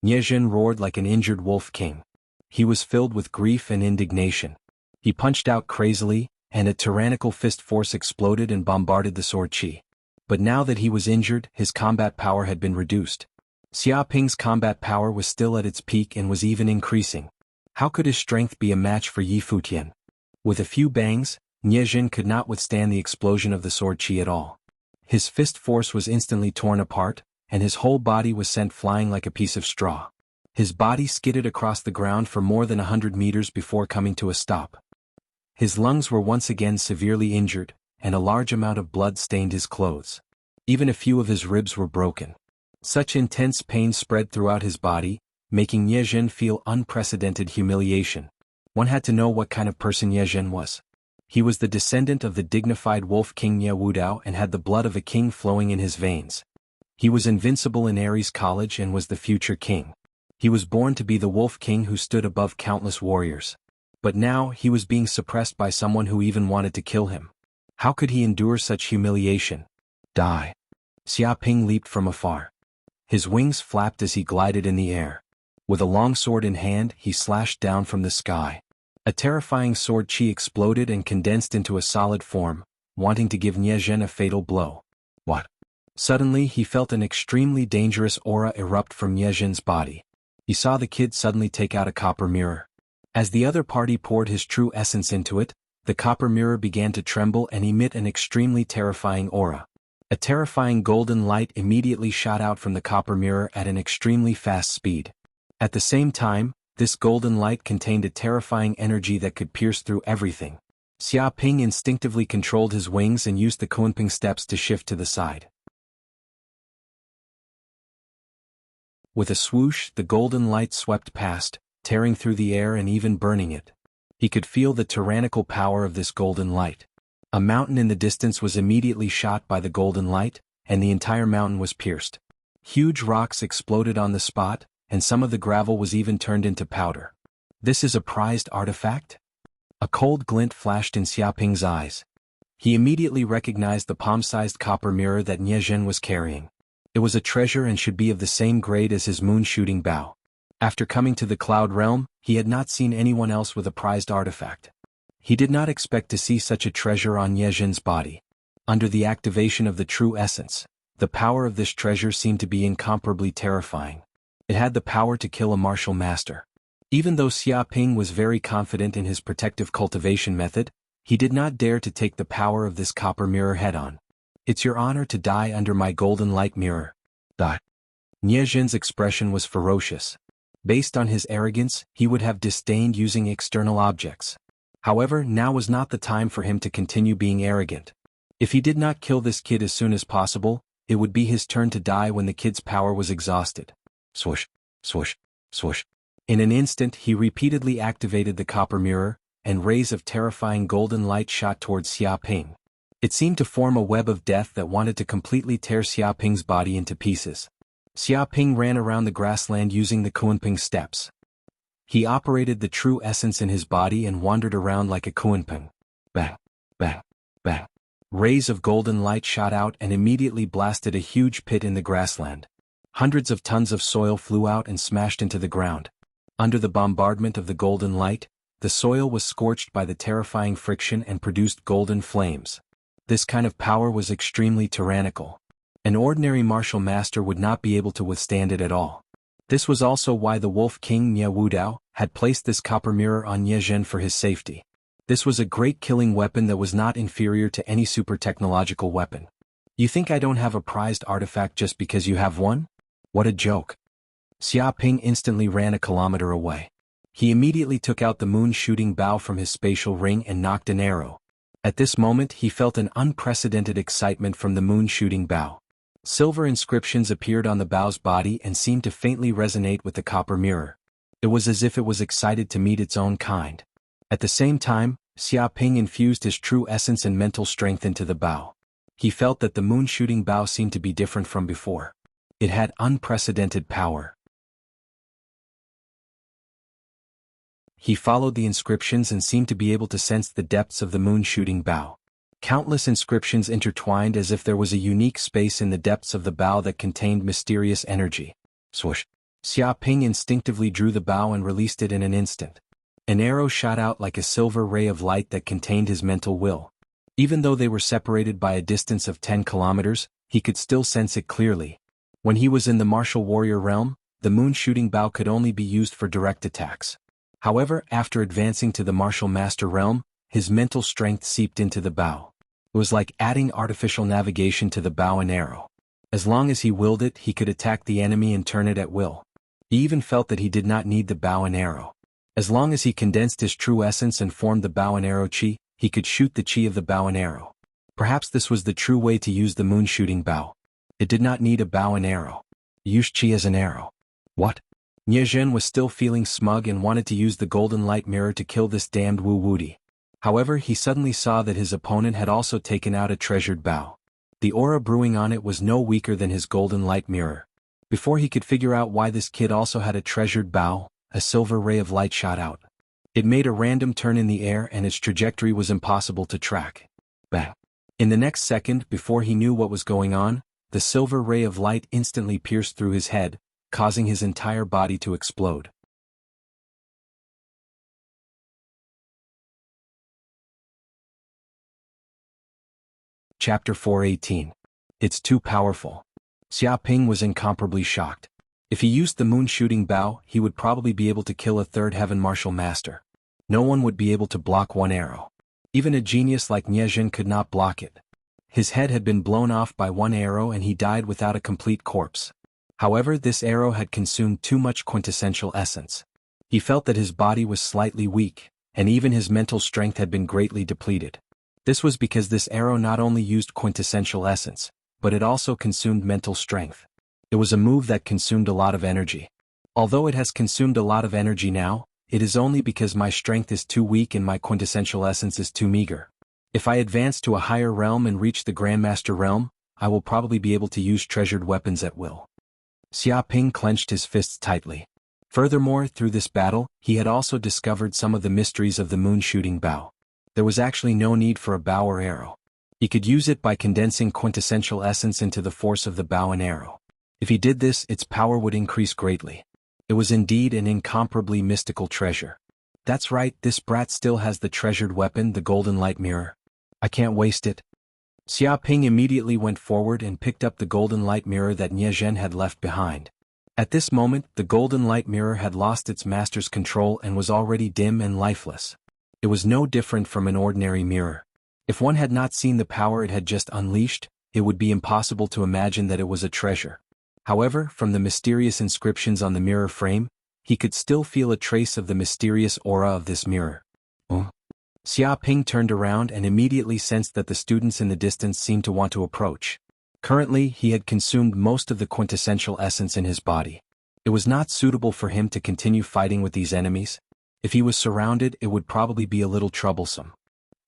Nie Zhen roared like an injured wolf king. He was filled with grief and indignation. He punched out crazily, and a tyrannical fist force exploded and bombarded the sword qi. But now that he was injured, his combat power had been reduced. Xiaoping's combat power was still at its peak and was even increasing. How could his strength be a match for Yi Futian? With a few bangs, Nie Zhen could not withstand the explosion of the sword qi at all. His fist force was instantly torn apart, and his whole body was sent flying like a piece of straw. His body skidded across the ground for more than 100 meters before coming to a stop. His lungs were once again severely injured, and a large amount of blood stained his clothes. Even a few of his ribs were broken. Such intense pain spread throughout his body, making Nie Zhen feel unprecedented humiliation. One had to know what kind of person Nie Zhen was. He was the descendant of the dignified wolf king Nie Wudao and had the blood of a king flowing in his veins. He was invincible in Ares College and was the future king. He was born to be the wolf king who stood above countless warriors. But now he was being suppressed by someone who even wanted to kill him. How could he endure such humiliation? Die. Xiaoping leaped from afar. His wings flapped as he glided in the air. With a long sword in hand, he slashed down from the sky. A terrifying sword qi exploded and condensed into a solid form, wanting to give Nie Zhen a fatal blow. What? Suddenly he felt an extremely dangerous aura erupt from Nie Zhen's body. He saw the kid suddenly take out a copper mirror. As the other party poured his true essence into it, the copper mirror began to tremble and emit an extremely terrifying aura. A terrifying golden light immediately shot out from the copper mirror at an extremely fast speed. At the same time, this golden light contained a terrifying energy that could pierce through everything. Xiaoping instinctively controlled his wings and used the Kunping steps to shift to the side. With a swoosh, the golden light swept past, tearing through the air and even burning it. He could feel the tyrannical power of this golden light. A mountain in the distance was immediately shot by the golden light, and the entire mountain was pierced. Huge rocks exploded on the spot, and some of the gravel was even turned into powder. This is a prized artifact? A cold glint flashed in Xiaoping's eyes. He immediately recognized the palm-sized copper mirror that Nie Zhen was carrying. It was a treasure and should be of the same grade as his moon-shooting bow. After coming to the Cloud Realm, he had not seen anyone else with a prized artifact. He did not expect to see such a treasure on Nie Zhen's body. Under the activation of the true essence, the power of this treasure seemed to be incomparably terrifying. It had the power to kill a martial master. Even though Xiaoping was very confident in his protective cultivation method, he did not dare to take the power of this copper mirror head-on. "It's your honor to die under my golden light mirror." Nie Zhen's expression was ferocious. Based on his arrogance, he would have disdained using external objects. However, now was not the time for him to continue being arrogant. If he did not kill this kid as soon as possible, it would be his turn to die when the kid's power was exhausted. Swoosh, swoosh, swoosh. In an instant he repeatedly activated the copper mirror, and rays of terrifying golden light shot towards Xiaoping. It seemed to form a web of death that wanted to completely tear Xiaoping's body into pieces. Xiaoping ran around the grassland using the Kunping steps. He operated the true essence in his body and wandered around like a Kunping. Bang, bang, bang. Rays of golden light shot out and immediately blasted a huge pit in the grassland. Hundreds of tons of soil flew out and smashed into the ground. Under the bombardment of the golden light, the soil was scorched by the terrifying friction and produced golden flames. This kind of power was extremely tyrannical. An ordinary martial master would not be able to withstand it at all. This was also why the Wolf King Nie Wudao had placed this copper mirror on Nie Zhen for his safety. This was a great killing weapon that was not inferior to any super technological weapon. You think I don't have a prized artifact just because you have one? What a joke. Xiaoping instantly ran a kilometer away. He immediately took out the moon-shooting bow from his spatial ring and nocked an arrow. At this moment he felt an unprecedented excitement from the moon-shooting bow. Silver inscriptions appeared on the bow's body and seemed to faintly resonate with the copper mirror. It was as if it was excited to meet its own kind. At the same time, Xiaoping infused his true essence and mental strength into the bow. He felt that the moon-shooting bow seemed to be different from before. It had unprecedented power. He followed the inscriptions and seemed to be able to sense the depths of the moon-shooting bow. Countless inscriptions intertwined as if there was a unique space in the depths of the bow that contained mysterious energy. Swoosh. Xiaoping instinctively drew the bow and released it in an instant. An arrow shot out like a silver ray of light that contained his mental will. Even though they were separated by a distance of 10 kilometers, he could still sense it clearly. When he was in the martial warrior realm, the moon-shooting bow could only be used for direct attacks. However, after advancing to the martial master realm, his mental strength seeped into the bow. It was like adding artificial navigation to the bow and arrow. As long as he willed it, he could attack the enemy and turn it at will. He even felt that he did not need the bow and arrow. As long as he condensed his true essence and formed the bow and arrow chi, he could shoot the chi of the bow and arrow. Perhaps this was the true way to use the moon-shooting bow. It did not need a bow and arrow. Use chi as an arrow. What? Nie Zhen was still feeling smug and wanted to use the golden light mirror to kill this damned Wu Wudi. However, he suddenly saw that his opponent had also taken out a treasured bow. The aura brewing on it was no weaker than his golden light mirror. Before he could figure out why this kid also had a treasured bow, a silver ray of light shot out. It made a random turn in the air and its trajectory was impossible to track. Bang! In the next second, before he knew what was going on, the silver ray of light instantly pierced through his head, causing his entire body to explode. Chapter 418. It's too powerful. Xiaoping was incomparably shocked. If he used the moon-shooting bow, he would probably be able to kill a third heaven martial master. No one would be able to block one arrow. Even a genius like Nie Zhen could not block it. His head had been blown off by one arrow and he died without a complete corpse. However, this arrow had consumed too much quintessential essence. He felt that his body was slightly weak, and even his mental strength had been greatly depleted. This was because this arrow not only used quintessential essence, but it also consumed mental strength. It was a move that consumed a lot of energy. Although it has consumed a lot of energy now, it is only because my strength is too weak and my quintessential essence is too meager. If I advance to a higher realm and reach the Grandmaster realm, I will probably be able to use treasured weapons at will. Xia Ping clenched his fists tightly. Furthermore, through this battle, he had also discovered some of the mysteries of the moon-shooting bow. There was actually no need for a bow or arrow. He could use it by condensing quintessential essence into the force of the bow and arrow. If he did this, its power would increase greatly. It was indeed an incomparably mystical treasure. That's right, this brat still has the treasured weapon, the golden light mirror. I can't waste it. Xia Ping immediately went forward and picked up the golden light mirror that Nie Zhen had left behind. At this moment, the golden light mirror had lost its master's control and was already dim and lifeless. It was no different from an ordinary mirror. If one had not seen the power it had just unleashed, it would be impossible to imagine that it was a treasure. However, from the mysterious inscriptions on the mirror frame, he could still feel a trace of the mysterious aura of this mirror. Xia Ping turned around and immediately sensed that the students in the distance seemed to want to approach. Currently, he had consumed most of the quintessential essence in his body. It was not suitable for him to continue fighting with these enemies. If he was surrounded, it would probably be a little troublesome.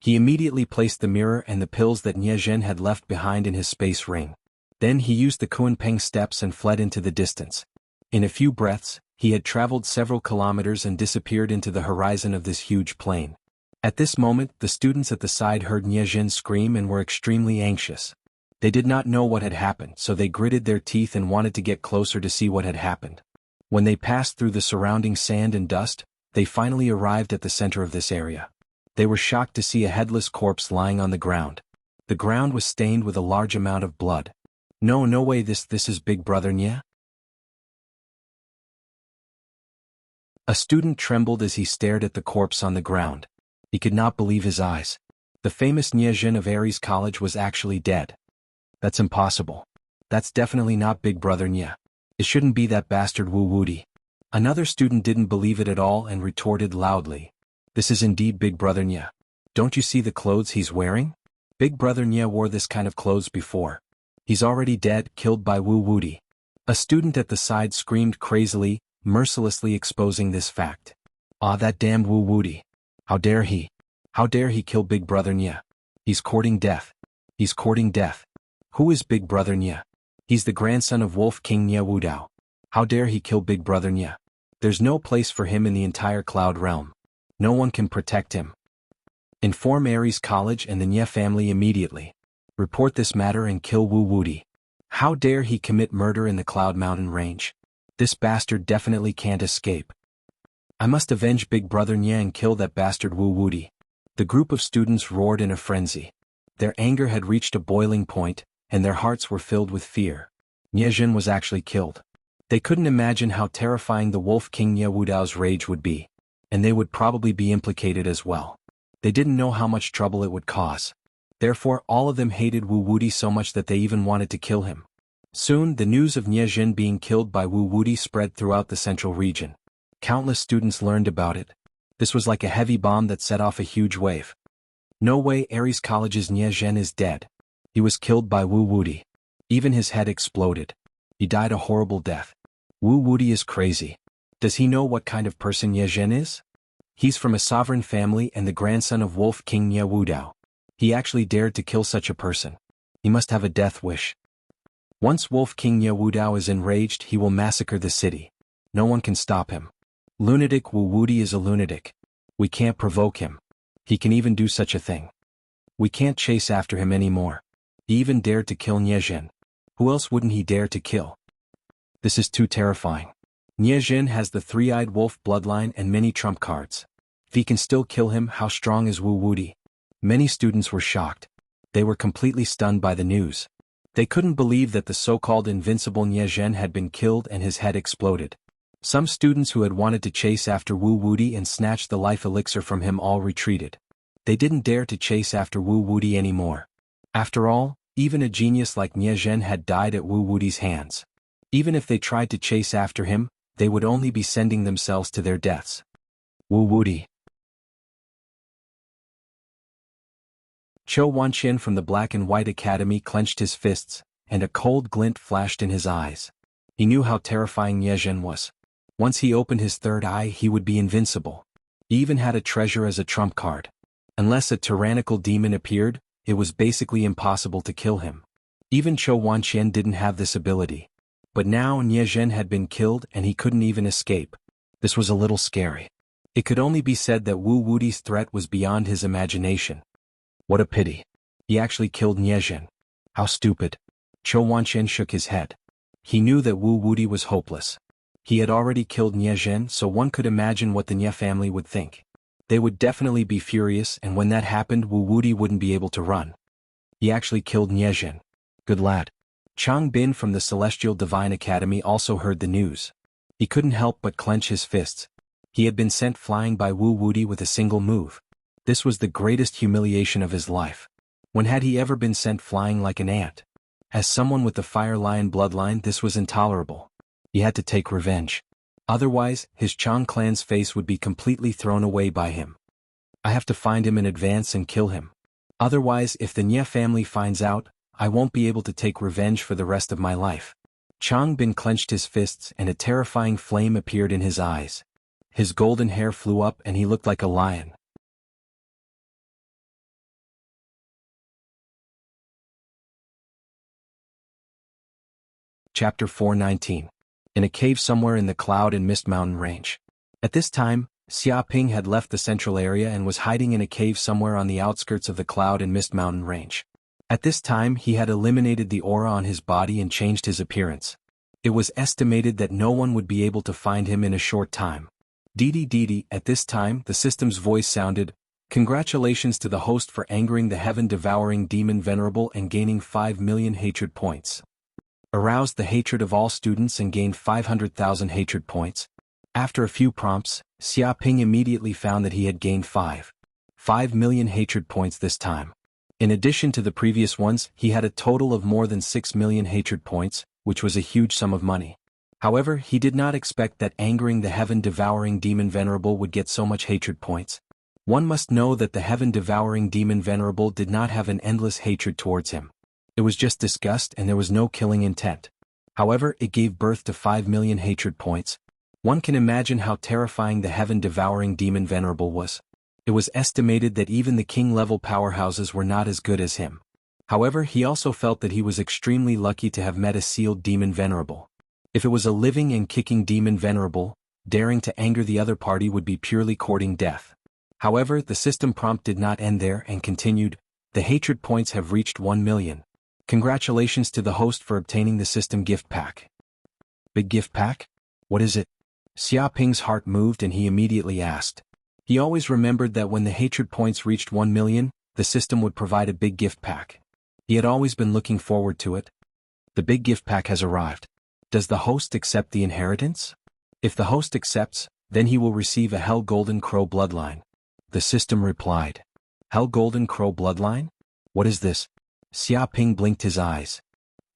He immediately placed the mirror and the pills that Nie Zhen had left behind in his space ring. Then he used the Kunpeng steps and fled into the distance. In a few breaths, he had traveled several kilometers and disappeared into the horizon of this huge plain. At this moment, the students at the side heard Nie Zhen scream and were extremely anxious. They did not know what had happened, so they gritted their teeth and wanted to get closer to see what had happened. When they passed through the surrounding sand and dust, they finally arrived at the center of this area. They were shocked to see a headless corpse lying on the ground. The ground was stained with a large amount of blood. No way, this is Big Brother Nie? A student trembled as he stared at the corpse on the ground. He could not believe his eyes. The famous Nie Zhen of Ares College was actually dead. That's impossible. That's definitely not Big Brother Nie. It shouldn't be that bastard Wu Wudi. Another student didn't believe it at all and retorted loudly. This is indeed Big Brother Nie. Don't you see the clothes he's wearing? Big Brother Nie wore this kind of clothes before. He's already dead, killed by Wu Wudi. A student at the side screamed crazily, mercilessly exposing this fact. Ah, that damned Wu Wudi. How dare he? How dare he kill Big Brother Nie? He's courting death. He's courting death. Who is Big Brother Nie? He's the grandson of Wolf King Nie Wudao. How dare he kill Big Brother Nie? There's no place for him in the entire Cloud Realm. No one can protect him. Inform Ares College and the Nie family immediately. Report this matter and kill Wu Wudi. How dare he commit murder in the Cloud Mountain Range? This bastard definitely can't escape. I must avenge Big Brother Nie and kill that bastard Wu Wudi. The group of students roared in a frenzy. Their anger had reached a boiling point, and their hearts were filled with fear. Nie Zhen was actually killed. They couldn't imagine how terrifying the Wolf King Nie Wudao's rage would be, and they would probably be implicated as well. They didn't know how much trouble it would cause. Therefore, all of them hated Wu Wudi so much that they even wanted to kill him. Soon, the news of Nie Zhen being killed by Wu Wudi spread throughout the central region. Countless students learned about it. This was like a heavy bomb that set off a huge wave. No way, Ares College's Nie Zhen is dead. He was killed by Wu Wudi. Even his head exploded. He died a horrible death. Wu Wudi is crazy. Does he know what kind of person Nie Zhen is? He's from a sovereign family and the grandson of Wolf King Nie Wudao. He actually dared to kill such a person. He must have a death wish. Once Wolf King Nie Wudao is enraged, he will massacre the city. No one can stop him. Lunatic Wu Wudi is a lunatic. We can't provoke him. He can even do such a thing. We can't chase after him anymore. He even dared to kill Nie Zhen. Who else wouldn't he dare to kill? This is too terrifying. Nie Zhen has the three-eyed wolf bloodline and many trump cards. If he can still kill him, how strong is Wu Wudi? Many students were shocked. They were completely stunned by the news. They couldn't believe that the so-called invincible Nie Zhen had been killed and his head exploded. Some students who had wanted to chase after Wu Wudi and snatch the life elixir from him all retreated. They didn't dare to chase after Wu Wudi anymore. After all, even a genius like Nie Zhen had died at Wu Wudi's hands. Even if they tried to chase after him, they would only be sending themselves to their deaths. Wu Wudi. Chou Wanqian from the Black and White Academy clenched his fists, and a cold glint flashed in his eyes. He knew how terrifying Nie Zhen was. Once he opened his third eye, he would be invincible. He even had a treasure as a trump card. Unless a tyrannical demon appeared, it was basically impossible to kill him. Even Chou Wanqian didn't have this ability. But now Nie Zhen had been killed and he couldn't even escape. This was a little scary. It could only be said that Wu Wudi's threat was beyond his imagination. What a pity. He actually killed Nie Zhen. How stupid. Chou Wanqian shook his head. He knew that Wu Wudi was hopeless. He had already killed Nie Zhen, so one could imagine what the Nie family would think. They would definitely be furious, and when that happened, Wu Wudi wouldn't be able to run. He actually killed Nie Zhen. Good lad. Chang Bin from the Celestial Divine Academy also heard the news. He couldn't help but clench his fists. He had been sent flying by Wu Wudi with a single move. This was the greatest humiliation of his life. When had he ever been sent flying like an ant? As someone with the Fire Lion bloodline, this was intolerable. He had to take revenge. Otherwise, his Chang clan's face would be completely thrown away by him. I have to find him in advance and kill him. Otherwise, if the Nie family finds out, I won't be able to take revenge for the rest of my life. Chang Bin clenched his fists and a terrifying flame appeared in his eyes. His golden hair flew up and he looked like a lion. Chapter 419. In a cave somewhere in the Cloud and Mist Mountain Range. At this time, Xia Ping had left the central area and was hiding in a cave somewhere on the outskirts of the Cloud and Mist Mountain Range. At this time he had eliminated the aura on his body and changed his appearance. It was estimated that no one would be able to find him in a short time. Didi, at this time the system's voice sounded, "Congratulations to the host for angering the heaven-devouring demon Venerable and gaining 5 million hatred points. Aroused the hatred of all students and gained 500,000 hatred points." After a few prompts, Xia Ping immediately found that he had gained 5 million hatred points this time. In addition to the previous ones, he had a total of more than 6 million hatred points, which was a huge sum of money. However, he did not expect that angering the heaven-devouring demon Venerable would get so much hatred points. One must know that the heaven-devouring demon Venerable did not have an endless hatred towards him. It was just disgust and there was no killing intent. However, it gave birth to 5 million hatred points. One can imagine how terrifying the heaven-devouring demon Venerable was. It was estimated that even the king-level powerhouses were not as good as him. However, he also felt that he was extremely lucky to have met a sealed demon Venerable. If it was a living and kicking demon Venerable, daring to anger the other party would be purely courting death. However, the system prompt did not end there and continued, "The hatred points have reached 1 million. Congratulations to the host for obtaining the system gift pack." Big gift pack? What is it? Xia Ping's heart moved and he immediately asked. He always remembered that when the hatred points reached 1 million, the system would provide a big gift pack. He had always been looking forward to it. The big gift pack has arrived. Does the host accept the inheritance? If the host accepts, then he will receive a Hell Golden Crow bloodline. The system replied. Hell Golden Crow bloodline? What is this? Xia Ping blinked his eyes.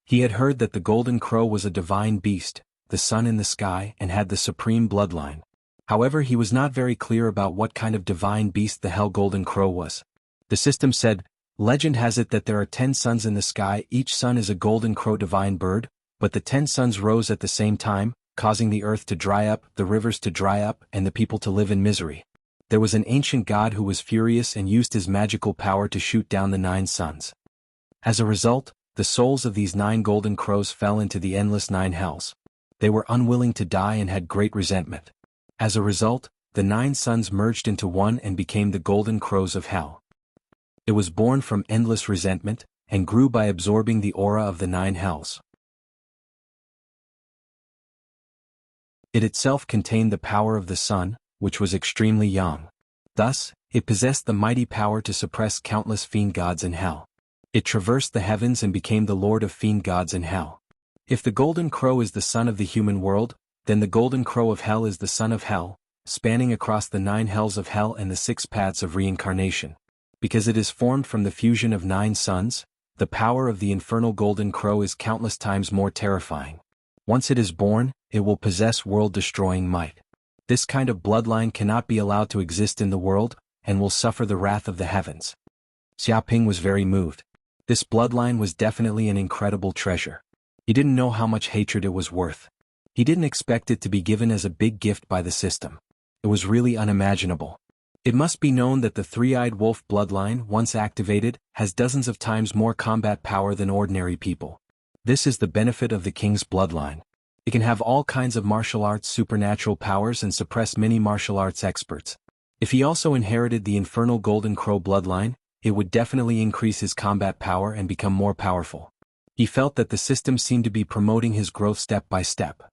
He had heard that the Golden Crow was a divine beast, the sun in the sky, and had the supreme bloodline. However, he was not very clear about what kind of divine beast the Hell Golden Crow was. The system said, "Legend has it that there are 10 suns in the sky, each sun is a Golden Crow divine bird, but the 10 suns rose at the same time, causing the earth to dry up, the rivers to dry up, and the people to live in misery. There was an ancient god who was furious and used his magical power to shoot down the 9 suns. As a result, the souls of these 9 golden crows fell into the endless 9 hells. They were unwilling to die and had great resentment. As a result, the 9 suns merged into one and became the golden crows of hell. It was born from endless resentment, and grew by absorbing the aura of the 9 hells. It itself contained the power of the sun, which was extremely young. Thus, it possessed the mighty power to suppress countless fiend gods in hell. It traversed the heavens and became the lord of fiend gods in hell. If the golden crow is the son of the human world, then the golden crow of hell is the son of hell, spanning across the 9 hells of hell and the 6 paths of reincarnation. Because it is formed from the fusion of 9 suns, the power of the infernal golden crow is countless times more terrifying. Once it is born, it will possess world-destroying might. This kind of bloodline cannot be allowed to exist in the world, and will suffer the wrath of the heavens. Xia Ping was very moved. This bloodline was definitely an incredible treasure. He didn't know how much hatred it was worth. He didn't expect it to be given as a big gift by the system. It was really unimaginable. It must be known that the three-eyed wolf bloodline, once activated, has dozens of times more combat power than ordinary people. This is the benefit of the king's bloodline. It can have all kinds of martial arts supernatural powers and suppress many martial arts experts. If he also inherited the infernal Golden Crow bloodline, it would definitely increase his combat power and become more powerful. He felt that the system seemed to be promoting his growth step by step.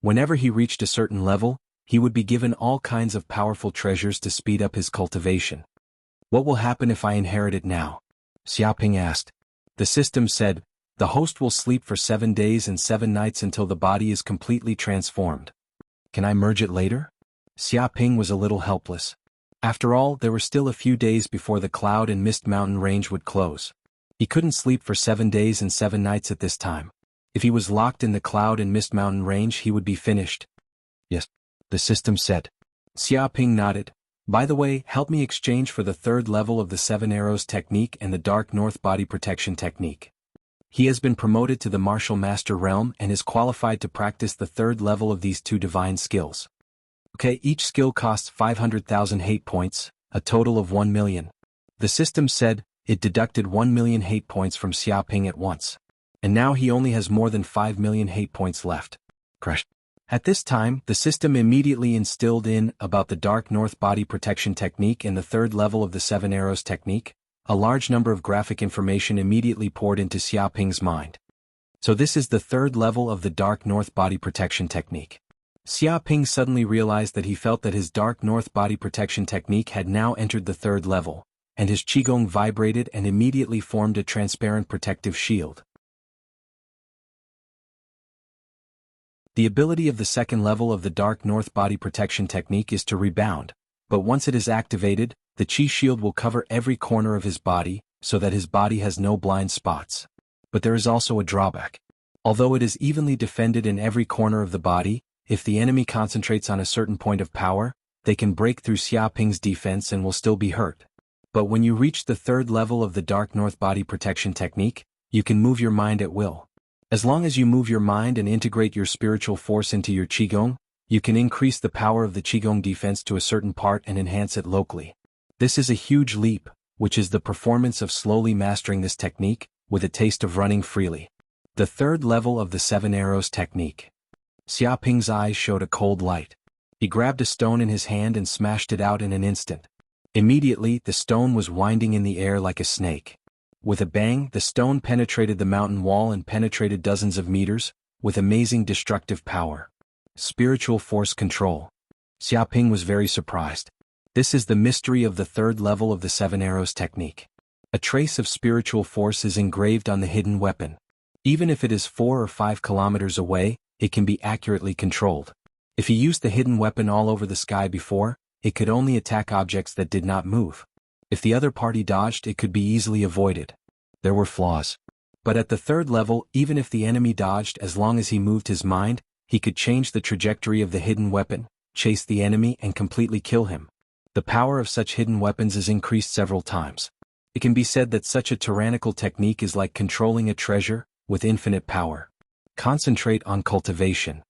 Whenever he reached a certain level, he would be given all kinds of powerful treasures to speed up his cultivation. What will happen if I inherit it now? Xiaoping asked. The system said, the host will sleep for 7 days and 7 nights until the body is completely transformed. Can I merge it later? Xiaoping was a little helpless. After all, there were still a few days before the Cloud and Mist Mountain range would close. He couldn't sleep for 7 days and 7 nights at this time. If he was locked in the Cloud and Mist Mountain range, he would be finished. Yes, the system said. Xiaoping nodded. By the way, help me exchange for the 3rd level of the 7 Arrows technique and the Dark North Body Protection technique. He has been promoted to the Martial Master realm and is qualified to practice the 3rd level of these 2 divine skills. Okay, each skill costs 500,000 hate points, a total of 1 million. The system said. It deducted 1 million hate points from Xiaoping at once. And now he only has more than 5 million hate points left. Crush. At this time, the system immediately instilled in about the Dark North Body Protection technique and the 3rd level of the 7 Arrows technique. A large number of graphic information immediately poured into Xiaoping's mind. So this is the 3rd level of the Dark North Body Protection technique. Xiaoping suddenly realized that he felt that his Dark North Body Protection technique had now entered the 3rd level, and his qigong vibrated and immediately formed a transparent protective shield. The ability of the 2nd level of the Dark North Body Protection technique is to rebound, but once it is activated, the qi shield will cover every corner of his body, so that his body has no blind spots. But there is also a drawback. Although it is evenly defended in every corner of the body, if the enemy concentrates on a certain point of power, they can break through Xiaoping's defense and will still be hurt. But when you reach the 3rd level of the Dark North Body Protection technique, you can move your mind at will. As long as you move your mind and integrate your spiritual force into your qigong, you can increase the power of the qigong defense to a certain part and enhance it locally. This is a huge leap, which is the performance of slowly mastering this technique, with a taste of running freely. The 3rd level of the 7 Arrows technique. Xiaoping's eyes showed a cold light. He grabbed a stone in his hand and smashed it out in an instant. Immediately, the stone was winding in the air like a snake. With a bang, the stone penetrated the mountain wall and penetrated dozens of meters, with amazing destructive power. Spiritual force control. Xiaoping was very surprised. This is the mystery of the 3rd level of the 7 Arrows technique. A trace of spiritual force is engraved on the hidden weapon. Even if it is 4 or 5 kilometers away, it can be accurately controlled. If he used the hidden weapon all over the sky before, it could only attack objects that did not move. If the other party dodged, it could be easily avoided. There were flaws. But at the 3rd level, even if the enemy dodged, as long as he moved his mind, he could change the trajectory of the hidden weapon, chase the enemy and completely kill him. The power of such hidden weapons is increased several times. It can be said that such a tyrannical technique is like controlling a treasure, with infinite power. Concentrate on cultivation.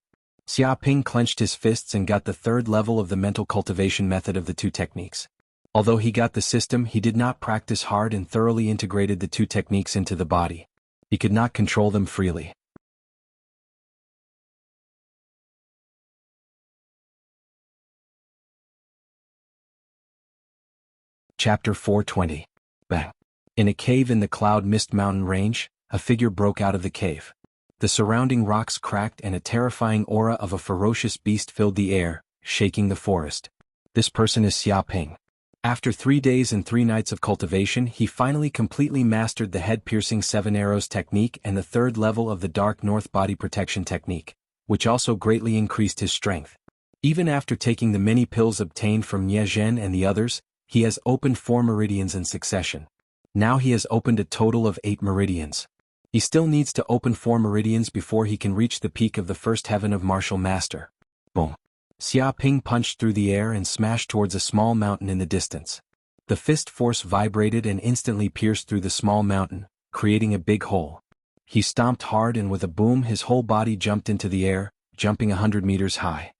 Xiaoping clenched his fists and got the 3rd level of the mental cultivation method of the 2 techniques. Although he got the system, he did not practice hard and thoroughly integrated the 2 techniques into the body. He could not control them freely. Chapter 420. Bang. In a cave in the Cloud Mist Mountain range, a figure broke out of the cave. The surrounding rocks cracked and a terrifying aura of a ferocious beast filled the air, shaking the forest. This person is Xiaoping. After 3 days and 3 nights of cultivation, he finally completely mastered the head-piercing 7 Arrows technique and the 3rd level of the Dark North Body Protection technique, which also greatly increased his strength. Even after taking the many pills obtained from Ye Zhen and the others, he has opened 4 meridians in succession. Now he has opened a total of 8 meridians. He still needs to open 4 meridians before he can reach the peak of the 1st heaven of Martial Master. Boom. Xiaoping punched through the air and smashed towards a small mountain in the distance. The fist force vibrated and instantly pierced through the small mountain, creating a big hole. He stomped hard and with a boom his whole body jumped into the air, jumping 100 meters high.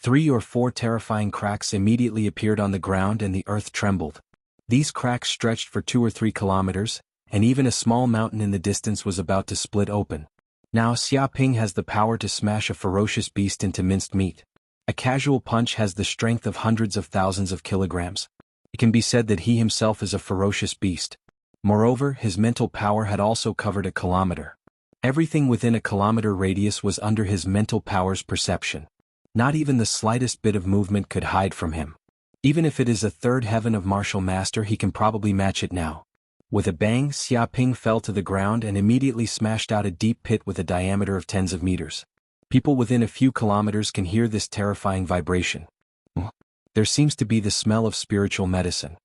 3 or 4 terrifying cracks immediately appeared on the ground and the earth trembled. These cracks stretched for 2 or 3 kilometers, and even a small mountain in the distance was about to split open. Now Xiaoping has the power to smash a ferocious beast into minced meat. A casual punch has the strength of hundreds of thousands of kilograms. It can be said that he himself is a ferocious beast. Moreover, his mental power had also covered a kilometer. Everything within a kilometer radius was under his mental power's perception. Not even the slightest bit of movement could hide from him. Even if it is a third heaven of martial master, he can probably match it now. With a bang, Xiaoping fell to the ground and immediately smashed out a deep pit with a diameter of tens of meters. People within a few kilometers can hear this terrifying vibration. There seems to be the smell of spiritual medicine.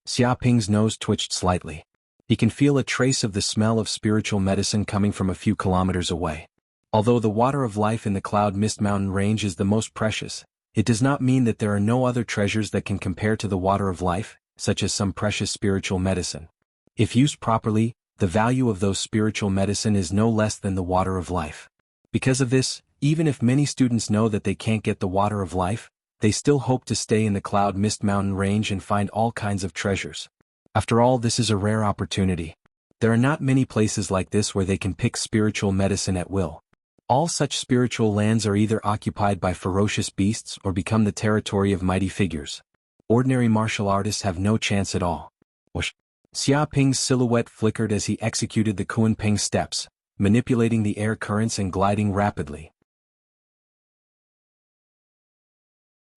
Xiaoping's nose twitched slightly. He can feel a trace of the smell of spiritual medicine coming from a few kilometers away. Although the water of life in the Cloud Mist Mountain range is the most precious, it does not mean that there are no other treasures that can compare to the water of life, such as some precious spiritual medicine. If used properly, the value of those spiritual medicine is no less than the water of life. Because of this, even if many students know that they can't get the water of life, they still hope to stay in the Cloud Mist Mountain range and find all kinds of treasures. After all, this is a rare opportunity. There are not many places like this where they can pick spiritual medicine at will. All such spiritual lands are either occupied by ferocious beasts or become the territory of mighty figures. Ordinary martial artists have no chance at all. Whoosh! Xiaoping's silhouette flickered as he executed the Kunpeng steps, manipulating the air currents and gliding rapidly.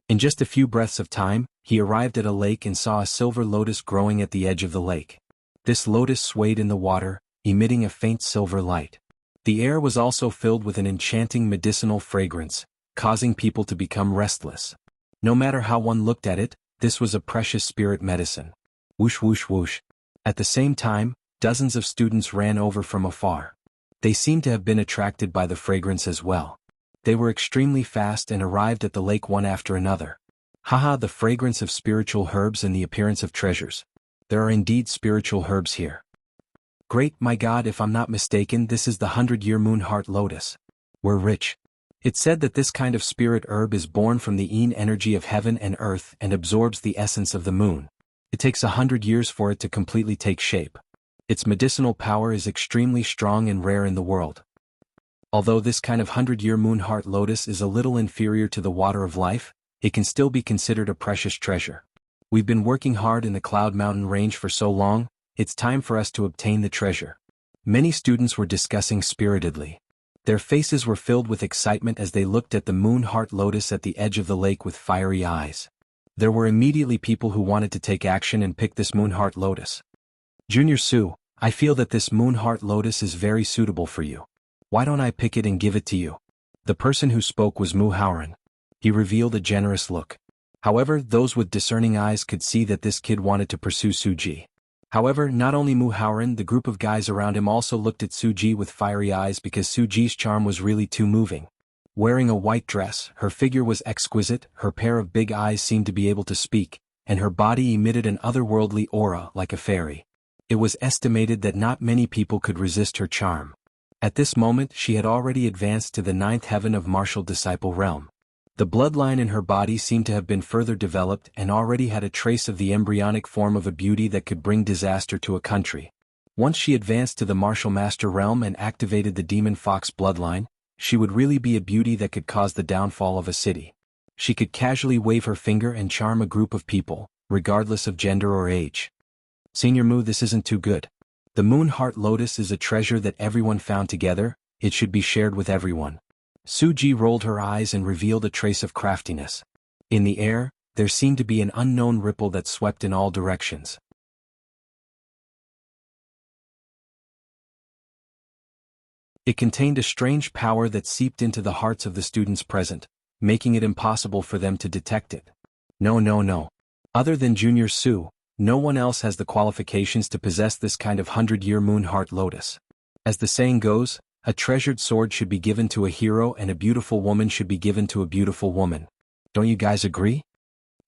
In just a few breaths of time, he arrived at a lake and saw a silver lotus growing at the edge of the lake. This lotus swayed in the water, emitting a faint silver light. The air was also filled with an enchanting medicinal fragrance, causing people to become restless. No matter how one looked at it, this was a precious spirit medicine. Whoosh whoosh whoosh. At the same time, dozens of students ran over from afar. They seemed to have been attracted by the fragrance as well. They were extremely fast and arrived at the lake one after another. Haha, the fragrance of spiritual herbs and the appearance of treasures. There are indeed spiritual herbs here. Great, my God, if I'm not mistaken, this is the 100-year moon heart lotus. We're rich. It's said that this kind of spirit herb is born from the yin energy of heaven and earth and absorbs the essence of the moon. It takes 100 years for it to completely take shape. Its medicinal power is extremely strong and rare in the world. Although this kind of 100-year moon heart lotus is a little inferior to the water of life, it can still be considered a precious treasure. We've been working hard in the Cloud Mountain range for so long, it's time for us to obtain the treasure. Many students were discussing spiritedly. Their faces were filled with excitement as they looked at the moon heart lotus at the edge of the lake with fiery eyes. There were immediately people who wanted to take action and pick this moon heart lotus. Junior Su, I feel that this moon heart lotus is very suitable for you. Why don't I pick it and give it to you? The person who spoke was Mu Haoran. He revealed a generous look. However, those with discerning eyes could see that this kid wanted to pursue Suji. However, not only Mu Haoran, the group of guys around him also looked at Suji with fiery eyes because Suji's charm was really too moving. Wearing a white dress, her figure was exquisite, her pair of big eyes seemed to be able to speak, and her body emitted an otherworldly aura like a fairy. It was estimated that not many people could resist her charm. At this moment, she had already advanced to the 9th heaven of martial disciple realm. The bloodline in her body seemed to have been further developed and already had a trace of the embryonic form of a beauty that could bring disaster to a country. Once she advanced to the martial master realm and activated the demon fox bloodline, she would really be a beauty that could cause the downfall of a city. She could casually wave her finger and charm a group of people, regardless of gender or age. Senior Mu, this isn't too good. The moon heart lotus is a treasure that everyone found together, it should be shared with everyone. Suji rolled her eyes and revealed a trace of craftiness. In the air, there seemed to be an unknown ripple that swept in all directions. It contained a strange power that seeped into the hearts of the students present, making it impossible for them to detect it. No. Other than Junior Su, no one else has the qualifications to possess this kind of 100-year moon heart lotus. As the saying goes, a treasured sword should be given to a hero and a beautiful woman should be given to a beautiful woman. Don't you guys agree?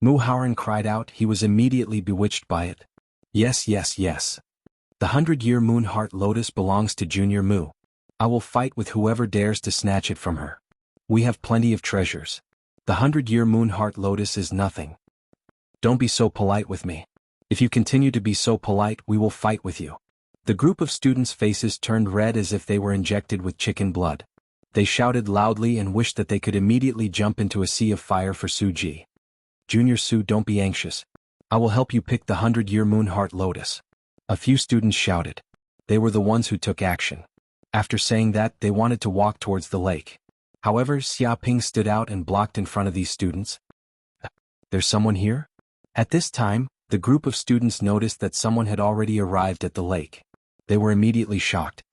Mu Haoran cried out. He was immediately bewitched by it. Yes. The 100-year moon heart lotus belongs to Junior Mu. I will fight with whoever dares to snatch it from her. We have plenty of treasures. The 100-year moon heart lotus is nothing. Don't be so polite with me. If you continue to be so polite, we will fight with you. The group of students' faces turned red as if they were injected with chicken blood. They shouted loudly and wished that they could immediately jump into a sea of fire for Suji. Junior Su, don't be anxious. I will help you pick the 100-year moon heart lotus. A few students shouted. They were the ones who took action. After saying that, they wanted to walk towards the lake. However, Xiaoping stood out and blocked in front of these students. There's someone here? At this time, the group of students noticed that someone had already arrived at the lake. They were immediately shocked.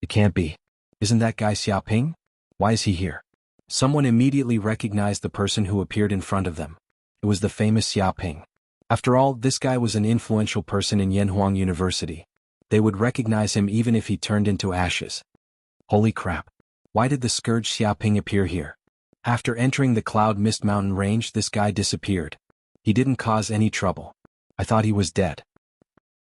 It can't be. Isn't that guy Xiaoping? Why is he here? Someone immediately recognized the person who appeared in front of them. It was the famous Xiaoping. After all, this guy was an influential person in Yanhuang University. They would recognize him even if he turned into ashes. Holy crap. Why did the scourge Xiaoping appear here? After entering the Cloud Mist Mountain range, this guy disappeared. He didn't cause any trouble. I thought he was dead.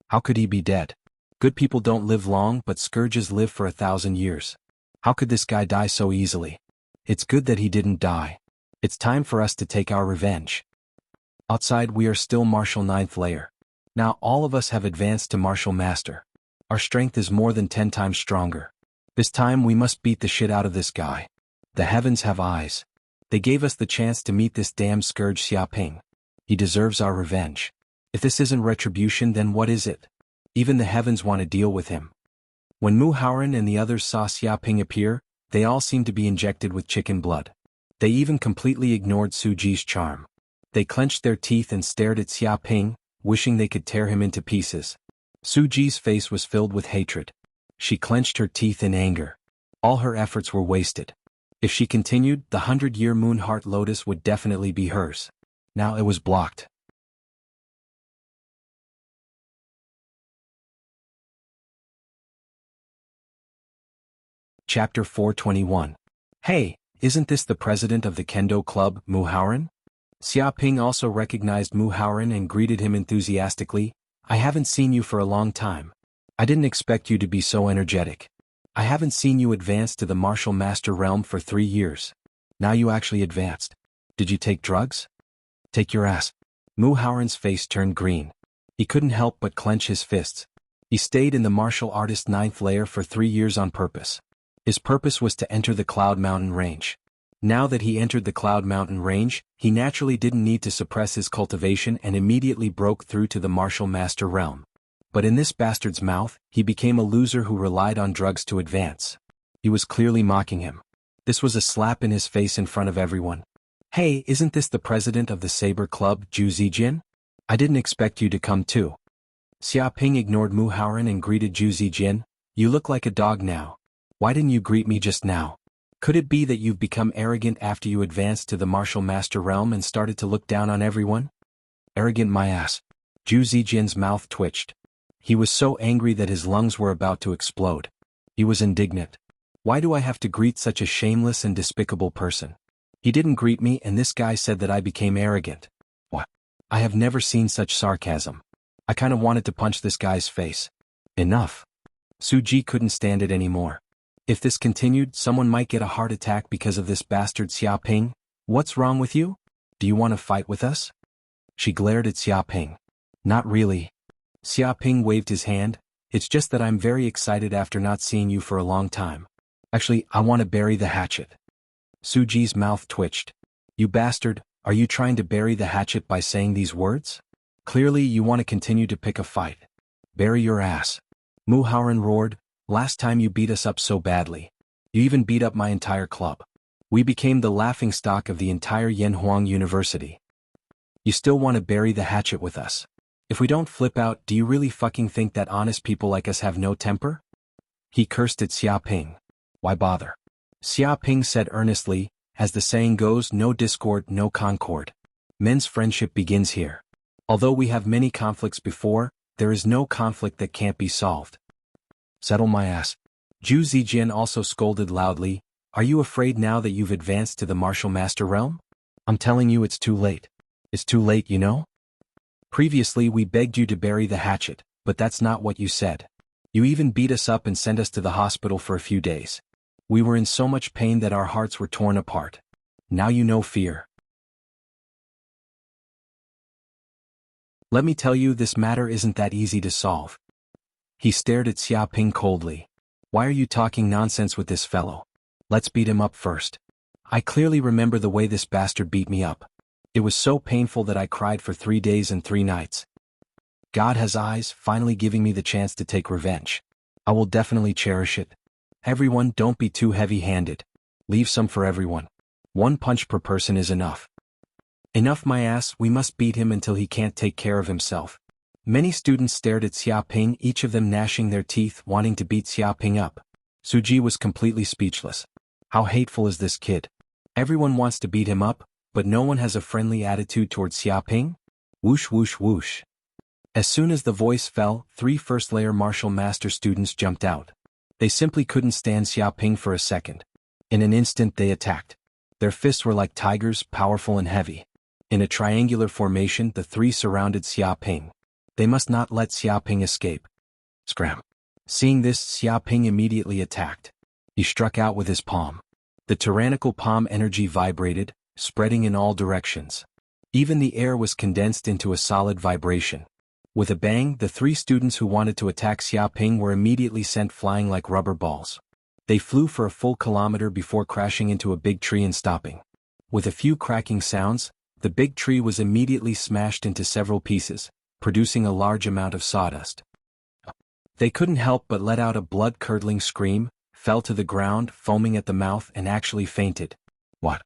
How could he be dead? Good people don't live long, but scourges live for 1,000 years. How could this guy die so easily? It's good that he didn't die. It's time for us to take our revenge. Outside, we are still Martial 9th layer. Now all of us have advanced to Martial Master. Our strength is more than 10 times stronger. This time we must beat the shit out of this guy. The heavens have eyes. They gave us the chance to meet this damn scourge Xiaoping. He deserves our revenge. If this isn't retribution, then what is it? Even the heavens want to deal with him. When Mu Haoran and the others saw Xiaoping appear, they all seemed to be injected with chicken blood. They even completely ignored Suji's charm. They clenched their teeth and stared at Xiaoping, wishing they could tear him into pieces. Suji's face was filled with hatred. She clenched her teeth in anger. All her efforts were wasted. If she continued, the 100-year moon heart lotus would definitely be hers. Now it was blocked. Chapter 421. Hey, isn't this the president of the Kendo Club, Mu Haoran? Xiaoping also recognized Mu Haoran and greeted him enthusiastically. I haven't seen you for a long time. I didn't expect you to be so energetic. I haven't seen you advance to the Martial Master realm for 3 years. Now you actually advanced. Did you take drugs? Take your ass. Mu Haoran's face turned green. He couldn't help but clench his fists. He stayed in the martial artist 9th layer for 3 years on purpose. His purpose was to enter the Cloud Mountain range. Now that he entered the Cloud Mountain range, he naturally didn't need to suppress his cultivation and immediately broke through to the Martial Master realm. But in this bastard's mouth, he became a loser who relied on drugs to advance. He was clearly mocking him. This was a slap in his face in front of everyone. Hey, isn't this the president of the Saber Club, Zhu Zijin? I didn't expect you to come too. Xiaoping ignored Mu Haoran and greeted Zhu Zijin. You look like a dog now. Why didn't you greet me just now? Could it be that you've become arrogant after you advanced to the Martial Master realm and started to look down on everyone? Arrogant my ass. Zhu Zijin's mouth twitched. He was so angry that his lungs were about to explode. He was indignant. Why do I have to greet such a shameless and despicable person? He didn't greet me and this guy said that I became arrogant. What? I have never seen such sarcasm. I kind of wanted to punch this guy's face. Enough. Suji couldn't stand it anymore. If this continued, someone might get a heart attack because of this bastard Xiaoping. What's wrong with you? Do you want to fight with us? She glared at Xiaoping. Not really. Xiaoping waved his hand. It's just that I'm very excited after not seeing you for a long time. Actually, I want to bury the hatchet. Suji's mouth twitched. You bastard, are you trying to bury the hatchet by saying these words? Clearly you want to continue to pick a fight. Bury your ass. Mu Haoran roared. Last time you beat us up so badly. You even beat up my entire club. We became the laughingstock of the entire Yanhuang University. You still want to bury the hatchet with us? If we don't flip out, do you really fucking think that honest people like us have no temper? He cursed at Xiaoping. Why bother? Xiaoping said earnestly, as the saying goes, no discord, no concord. Men's friendship begins here. Although we have many conflicts before, there is no conflict that can't be solved. Settle my ass. Zhu Zijin also scolded loudly. Are you afraid now that you've advanced to the Martial Master realm? I'm telling you it's too late. It's too late, you know? Previously we begged you to bury the hatchet, but that's not what you said. You even beat us up and sent us to the hospital for a few days. We were in so much pain that our hearts were torn apart. Now you know fear. Let me tell you, this matter isn't that easy to solve. He stared at Xiaoping coldly. Why are you talking nonsense with this fellow? Let's beat him up first. I clearly remember the way this bastard beat me up. It was so painful that I cried for 3 days and 3 nights. God has eyes, finally giving me the chance to take revenge. I will definitely cherish it. Everyone, don't be too heavy-handed. Leave some for everyone. 1 punch per person is enough. Enough my ass, we must beat him until he can't take care of himself. Many students stared at Xiaoping, each of them gnashing their teeth, wanting to beat Xiaoping up. Suji was completely speechless. How hateful is this kid? Everyone wants to beat him up, but no one has a friendly attitude towards Xiaoping? Whoosh whoosh whoosh. As soon as the voice fell, 3 first-layer martial master students jumped out. They simply couldn't stand Xiaoping for a second. In an instant they attacked. Their fists were like tigers, powerful and heavy. In a triangular formation, the 3 surrounded Xiaoping. They must not let Xiaoping escape. Scram. Seeing this, Xiaoping immediately attacked. He struck out with his palm. The tyrannical palm energy vibrated, spreading in all directions. Even the air was condensed into a solid vibration. With a bang, the 3 students who wanted to attack Xiaoping were immediately sent flying like rubber balls. They flew for a full kilometer before crashing into a big tree and stopping. With a few cracking sounds, the big tree was immediately smashed into several pieces, producing a large amount of sawdust. They couldn't help but let out a blood-curdling scream, fell to the ground, foaming at the mouth, and actually fainted. What?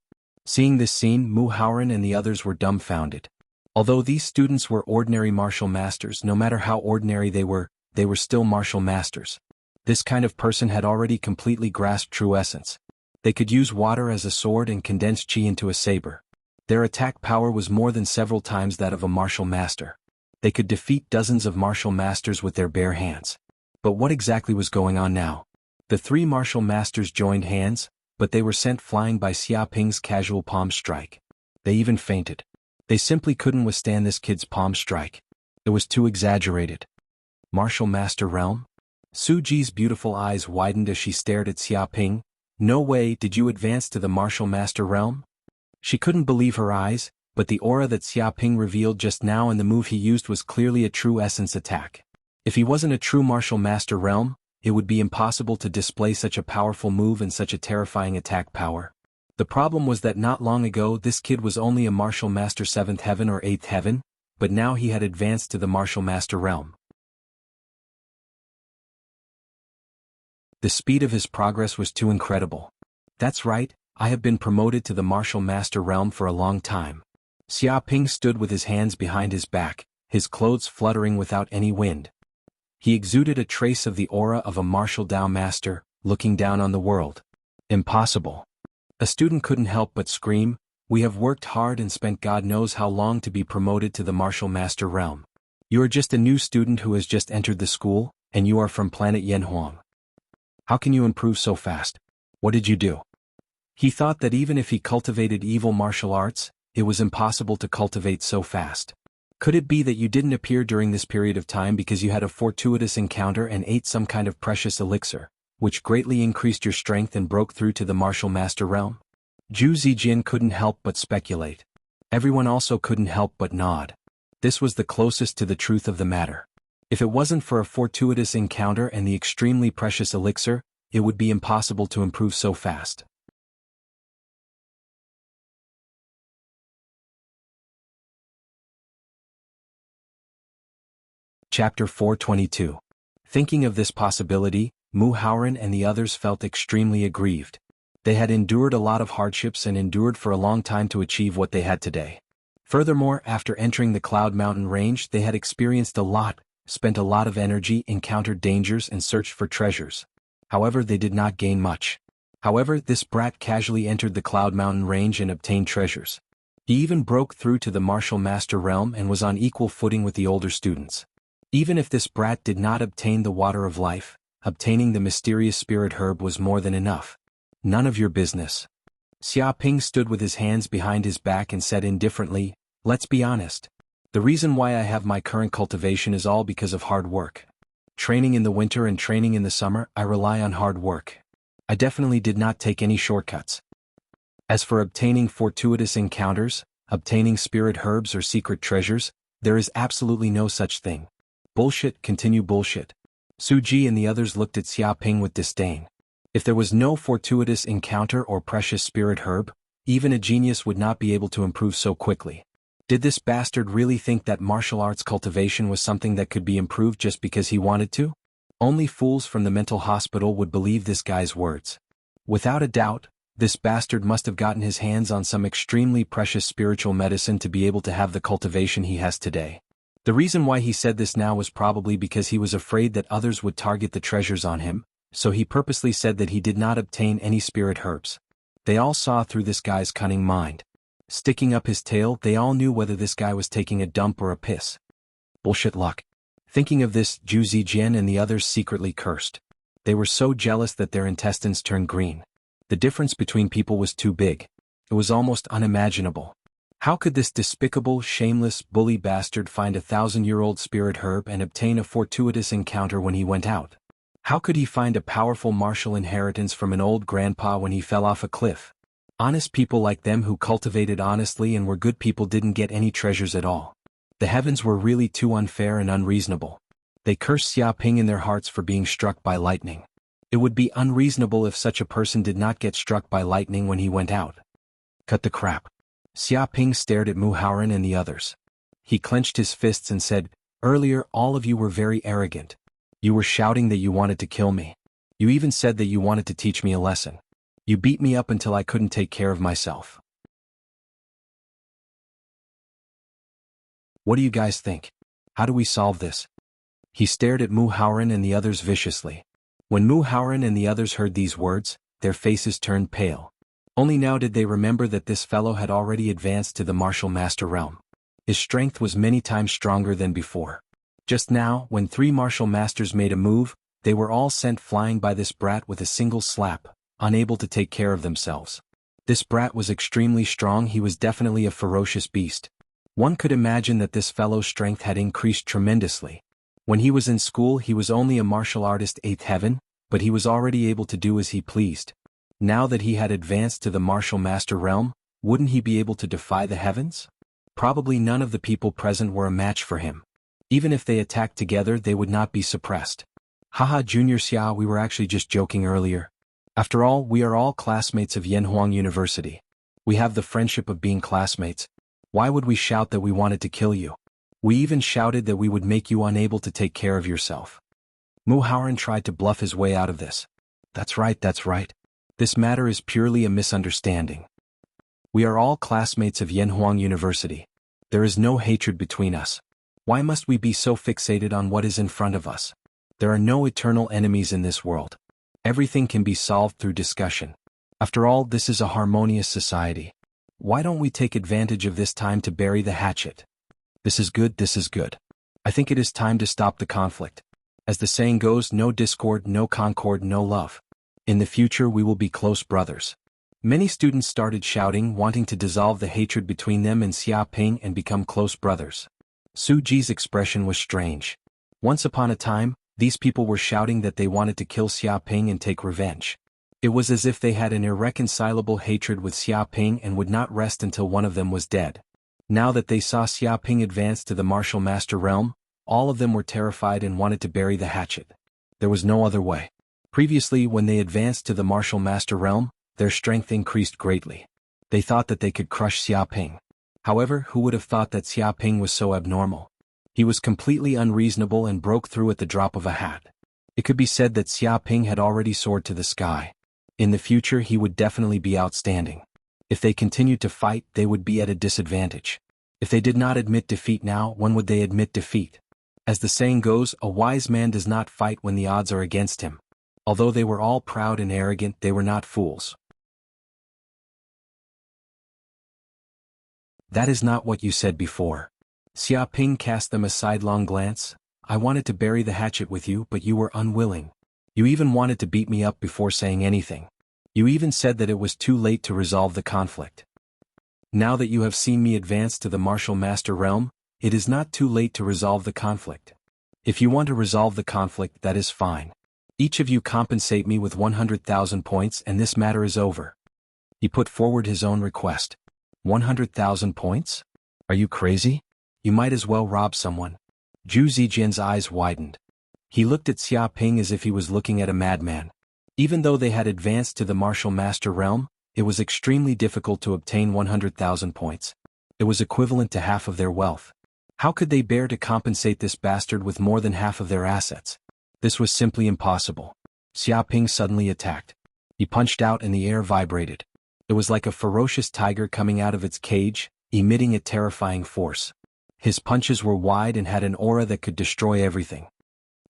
Seeing this scene, Mu Haoran and the others were dumbfounded. Although these students were ordinary martial masters, no matter how ordinary they were still martial masters. This kind of person had already completely grasped true essence. They could use water as a sword and condense chi into a saber. Their attack power was more than several times that of a martial master. They could defeat dozens of martial masters with their bare hands. But what exactly was going on now? The 3 martial masters joined hands, but they were sent flying by Xiaoping's casual palm strike. They even fainted. They simply couldn't withstand this kid's palm strike. It was too exaggerated. Martial Master Realm? Suji's beautiful eyes widened as she stared at Xiaoping. No way, did you advance to the Martial Master Realm? She couldn't believe her eyes, but the aura that Xiaoping revealed just now and the move he used was clearly a true essence attack. If he wasn't a true Martial Master Realm, it would be impossible to display such a powerful move and such a terrifying attack power. The problem was that not long ago this kid was only a Martial Master 7th Heaven or 8th Heaven, but now he had advanced to the Martial Master Realm. The speed of his progress was too incredible. That's right, I have been promoted to the Martial Master Realm for a long time. Xiaoping stood with his hands behind his back, his clothes fluttering without any wind. He exuded a trace of the aura of a martial Dao master, looking down on the world. Impossible. A student couldn't help but scream, we have worked hard and spent God knows how long to be promoted to the Martial Master Realm. You are just a new student who has just entered the school, and you are from planet Yanhuang. How can you improve so fast? What did you do? He thought that even if he cultivated evil martial arts, it was impossible to cultivate so fast. Could it be that you didn't appear during this period of time because you had a fortuitous encounter and ate some kind of precious elixir, which greatly increased your strength and broke through to the Martial Master Realm? Zhu Zijin couldn't help but speculate. Everyone also couldn't help but nod. This was the closest to the truth of the matter. If it wasn't for a fortuitous encounter and the extremely precious elixir, it would be impossible to improve so fast. Chapter 422. Thinking of this possibility, Mu Haoran and the others felt extremely aggrieved. They had endured a lot of hardships and endured for a long time to achieve what they had today. Furthermore, after entering the Cloud Mountain range, they had experienced a lot, spent a lot of energy, encountered dangers and searched for treasures. However, they did not gain much. However, this brat casually entered the Cloud Mountain range and obtained treasures. He even broke through to the Martial Master Realm and was on equal footing with the older students. Even if this brat did not obtain the Water of Life, obtaining the mysterious spirit herb was more than enough. None of your business. Xiaoping stood with his hands behind his back and said indifferently, let's be honest. The reason why I have my current cultivation is all because of hard work. Training in the winter and training in the summer, I rely on hard work. I definitely did not take any shortcuts. As for obtaining fortuitous encounters, obtaining spirit herbs or secret treasures, There is absolutely no such thing. Bullshit, continue bullshit. Su Ji and the others looked at Xia Ping with disdain. If there was no fortuitous encounter or precious spirit herb, even a genius would not be able to improve so quickly. Did this bastard really think that martial arts cultivation was something that could be improved just because he wanted to? Only fools from the mental hospital would believe this guy's words. Without a doubt, this bastard must have gotten his hands on some extremely precious spiritual medicine to be able to have the cultivation he has today. The reason why he said this now was probably because he was afraid that others would target the treasures on him, so he purposely said that he did not obtain any spirit herbs. They all saw through this guy's cunning mind. Sticking up his tail, they all knew whether this guy was taking a dump or a piss. Bullshit luck. Thinking of this, Zhu Zijian and the others secretly cursed. They were so jealous that their intestines turned green. The difference between people was too big. It was almost unimaginable. How could this despicable, shameless, bully bastard find a 1,000-year-old spirit herb and obtain a fortuitous encounter when he went out? How could he find a powerful martial inheritance from an old grandpa when he fell off a cliff? Honest people like them who cultivated honestly and were good people didn't get any treasures at all. The heavens were really too unfair and unreasonable. They cursed Xia Ping in their hearts for being struck by lightning. It would be unreasonable if such a person did not get struck by lightning when he went out. Cut the crap. Xia Ping stared at Mu Haoren and the others. He clenched his fists and said, "Earlier all of you were very arrogant. You were shouting that you wanted to kill me. You even said that you wanted to teach me a lesson. You beat me up until I couldn't take care of myself. What do you guys think? How do we solve this?" He stared at Mu Haoren and the others viciously. When Mu Haoren and the others heard these words, their faces turned pale. Only now did they remember that this fellow had already advanced to the martial master realm. His strength was many times stronger than before. Just now, when 3 martial masters made a move, they were all sent flying by this brat with a single slap, unable to take care of themselves. This brat was extremely strong. He was definitely a ferocious beast. One could imagine that this fellow's strength had increased tremendously. When he was in school he was only a martial artist 8th heaven, but he was already able to do as he pleased. Now that he had advanced to the martial master realm, wouldn't he be able to defy the heavens? Probably none of the people present were a match for him. Even if they attacked together they would not be suppressed. Haha, Junior Xia, we were actually just joking earlier. After all, we are all classmates of Yanhuang University. We have the friendship of being classmates. Why would we shout that we wanted to kill you? We even shouted that we would make you unable to take care of yourself. Mu Haoren tried to bluff his way out of this. That's right, that's right. This matter is purely a misunderstanding. We are all classmates of Yanhuang University. There is no hatred between us. Why must we be so fixated on what is in front of us? There are no eternal enemies in this world. Everything can be solved through discussion. After all, this is a harmonious society. Why don't we take advantage of this time to bury the hatchet? This is good, this is good. I think it is time to stop the conflict. As the saying goes, no discord, no concord, no love. In the future we will be close brothers. Many students started shouting, wanting to dissolve the hatred between them and Xia Ping and become close brothers. Su Ji's expression was strange. Once upon a time, these people were shouting that they wanted to kill Xia Ping and take revenge. It was as if they had an irreconcilable hatred with Xia Ping and would not rest until one of them was dead. Now that they saw Xia Ping advance to the martial master realm, all of them were terrified and wanted to bury the hatchet. There was no other way. Previously, when they advanced to the martial master realm, their strength increased greatly. They thought that they could crush Xia Ping. However, who would have thought that Xia Ping was so abnormal? He was completely unreasonable and broke through at the drop of a hat. It could be said that Xia Ping had already soared to the sky. In the future he would definitely be outstanding. If they continued to fight, they would be at a disadvantage. If they did not admit defeat now, when would they admit defeat? As the saying goes, a wise man does not fight when the odds are against him. Although they were all proud and arrogant, they were not fools. That is not what you said before. Xia Ping cast them a sidelong glance. I wanted to bury the hatchet with you, but you were unwilling. You even wanted to beat me up before saying anything. You even said that it was too late to resolve the conflict. Now that you have seen me advance to the martial master realm, it is not too late to resolve the conflict. If you want to resolve the conflict, that is fine. Each of you compensate me with 100,000 points and this matter is over. He put forward his own request. 100,000 points? Are you crazy? You might as well rob someone. Zhu Zijian's eyes widened. He looked at Xia Ping as if he was looking at a madman. Even though they had advanced to the martial master realm, it was extremely difficult to obtain 100,000 points. It was equivalent to half of their wealth. How could they bear to compensate this bastard with more than half of their assets? This was simply impossible. Xia Ping suddenly attacked. He punched out and the air vibrated. It was like a ferocious tiger coming out of its cage, emitting a terrifying force. His punches were wide and had an aura that could destroy everything.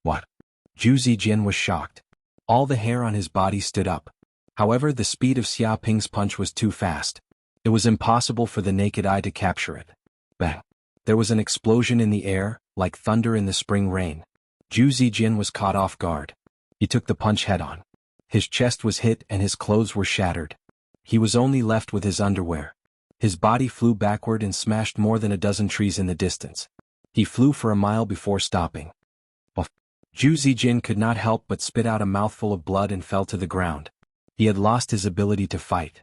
What? Zhu Zijian was shocked. All the hair on his body stood up. However, the speed of Xia Ping's punch was too fast. It was impossible for the naked eye to capture it. Bang! There was an explosion in the air, like thunder in the spring rain. Zhu Zijian was caught off guard. He took the punch head-on. His chest was hit and his clothes were shattered. He was only left with his underwear. His body flew backward and smashed more than a dozen trees in the distance. He flew for a mile before stopping. Zhu Zijian could not help but spit out a mouthful of blood and fell to the ground. He had lost his ability to fight.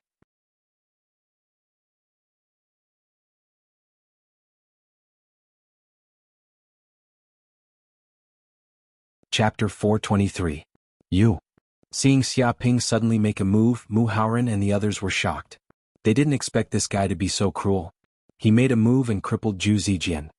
Chapter 423. You. Seeing Xia Ping suddenly make a move, Mu Haoren and the others were shocked. They didn't expect this guy to be so cruel. He made a move and crippled Zhu Zijian.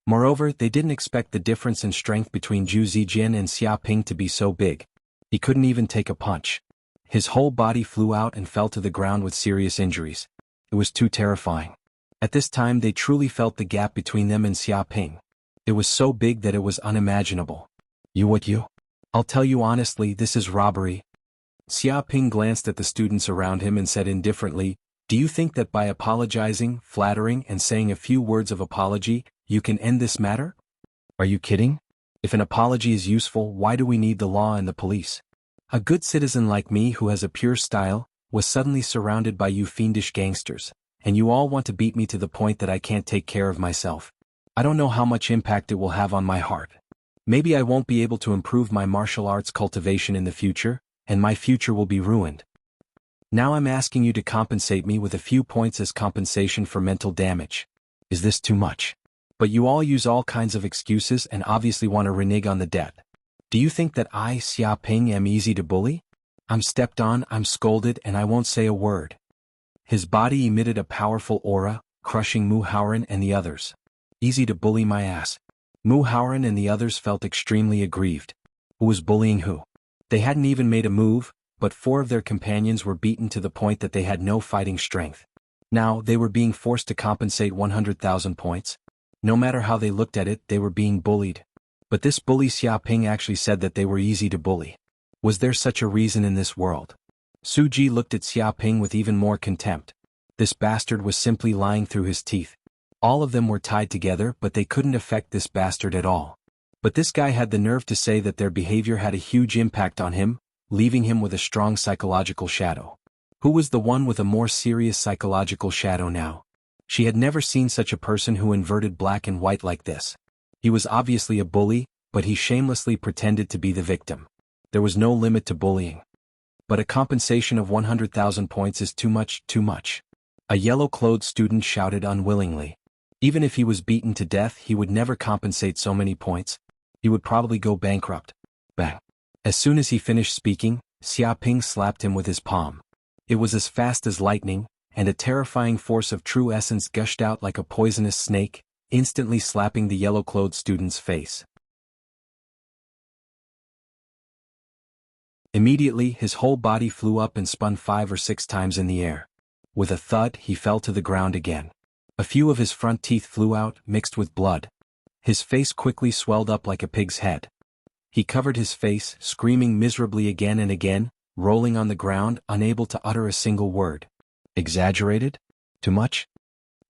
Moreover, they didn't expect the difference in strength between Zhu Zijian and Xia Ping to be so big. He couldn't even take a punch. His whole body flew out and fell to the ground with serious injuries. It was too terrifying. At this time they truly felt the gap between them and Xia Ping. It was so big that it was unimaginable. You? I'll tell you honestly, this is robbery. Xia Ping glanced at the students around him and said indifferently, do you think that by apologizing, flattering, and saying a few words of apology, you can end this matter? Are you kidding? If an apology is useful, why do we need the law and the police? A good citizen like me who has a pure style, was suddenly surrounded by you fiendish gangsters, and you all want to beat me to the point that I can't take care of myself. I don't know how much impact it will have on my heart. Maybe I won't be able to improve my martial arts cultivation in the future, and my future will be ruined. Now I'm asking you to compensate me with a few points as compensation for mental damage. Is this too much? But you all use all kinds of excuses and obviously want to renege on the debt. Do you think that I, Xia Ping, am easy to bully? I'm stepped on, I'm scolded, and I won't say a word. His body emitted a powerful aura, crushing Mu Haoren and the others. Easy to bully my ass. Mu Haoren and the others felt extremely aggrieved. Who was bullying who? They hadn't even made a move, but 4 of their companions were beaten to the point that they had no fighting strength. Now, they were being forced to compensate 100,000 points. No matter how they looked at it, they were being bullied. But this bully Xia Ping actually said that they were easy to bully. Was there such a reason in this world? Su Ji looked at Xia Ping with even more contempt. This bastard was simply lying through his teeth. All of them were tied together, but they couldn't affect this bastard at all. But this guy had the nerve to say that their behavior had a huge impact on him, leaving him with a strong psychological shadow. Who was the one with a more serious psychological shadow now? She had never seen such a person who inverted black and white like this. He was obviously a bully, but he shamelessly pretended to be the victim. There was no limit to bullying. But a compensation of 100,000 points is too much, too much. A yellow-clothed student shouted unwillingly. Even if he was beaten to death, he would never compensate so many points. He would probably go bankrupt. Bang. As soon as he finished speaking, Xia Ping slapped him with his palm. It was as fast as lightning, and a terrifying force of true essence gushed out like a poisonous snake, instantly slapping the yellow-clothed student's face. Immediately, his whole body flew up and spun 5 or 6 times in the air. With a thud, he fell to the ground again. A few of his front teeth flew out, mixed with blood. His face quickly swelled up like a pig's head. He covered his face, screaming miserably again and again, rolling on the ground, unable to utter a single word. Exaggerated? Too much?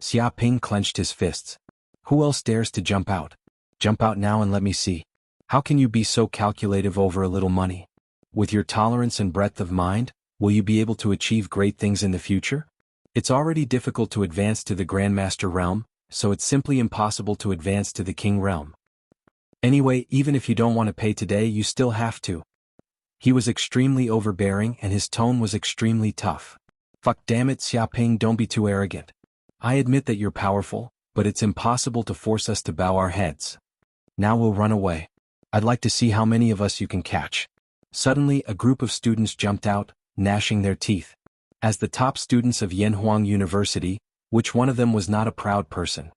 Xia Ping clenched his fists. Who else dares to jump out? Jump out now and let me see. How can you be so calculative over a little money? With your tolerance and breadth of mind, will you be able to achieve great things in the future? It's already difficult to advance to the Grandmaster realm, so it's simply impossible to advance to the King realm. Anyway, even if you don't want to pay today, you still have to. He was extremely overbearing and his tone was extremely tough. Fuck damn it, Xia Ping, don't be too arrogant. I admit that you're powerful, but it's impossible to force us to bow our heads. Now we'll run away. I'd like to see how many of us you can catch." Suddenly, a group of students jumped out, gnashing their teeth. As the top students of Yanhuang University, which one of them was not a proud person?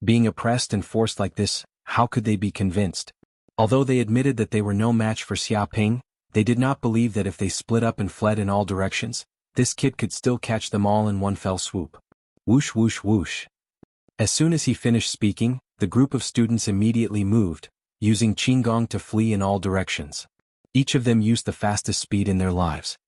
Being oppressed and forced like this, how could they be convinced? Although they admitted that they were no match for Xiaoping, they did not believe that if they split up and fled in all directions, this kid could still catch them all in one fell swoop. Whoosh whoosh whoosh. As soon as he finished speaking, the group of students immediately moved, using Qinggong to flee in all directions. Each of them used the fastest speed in their lives.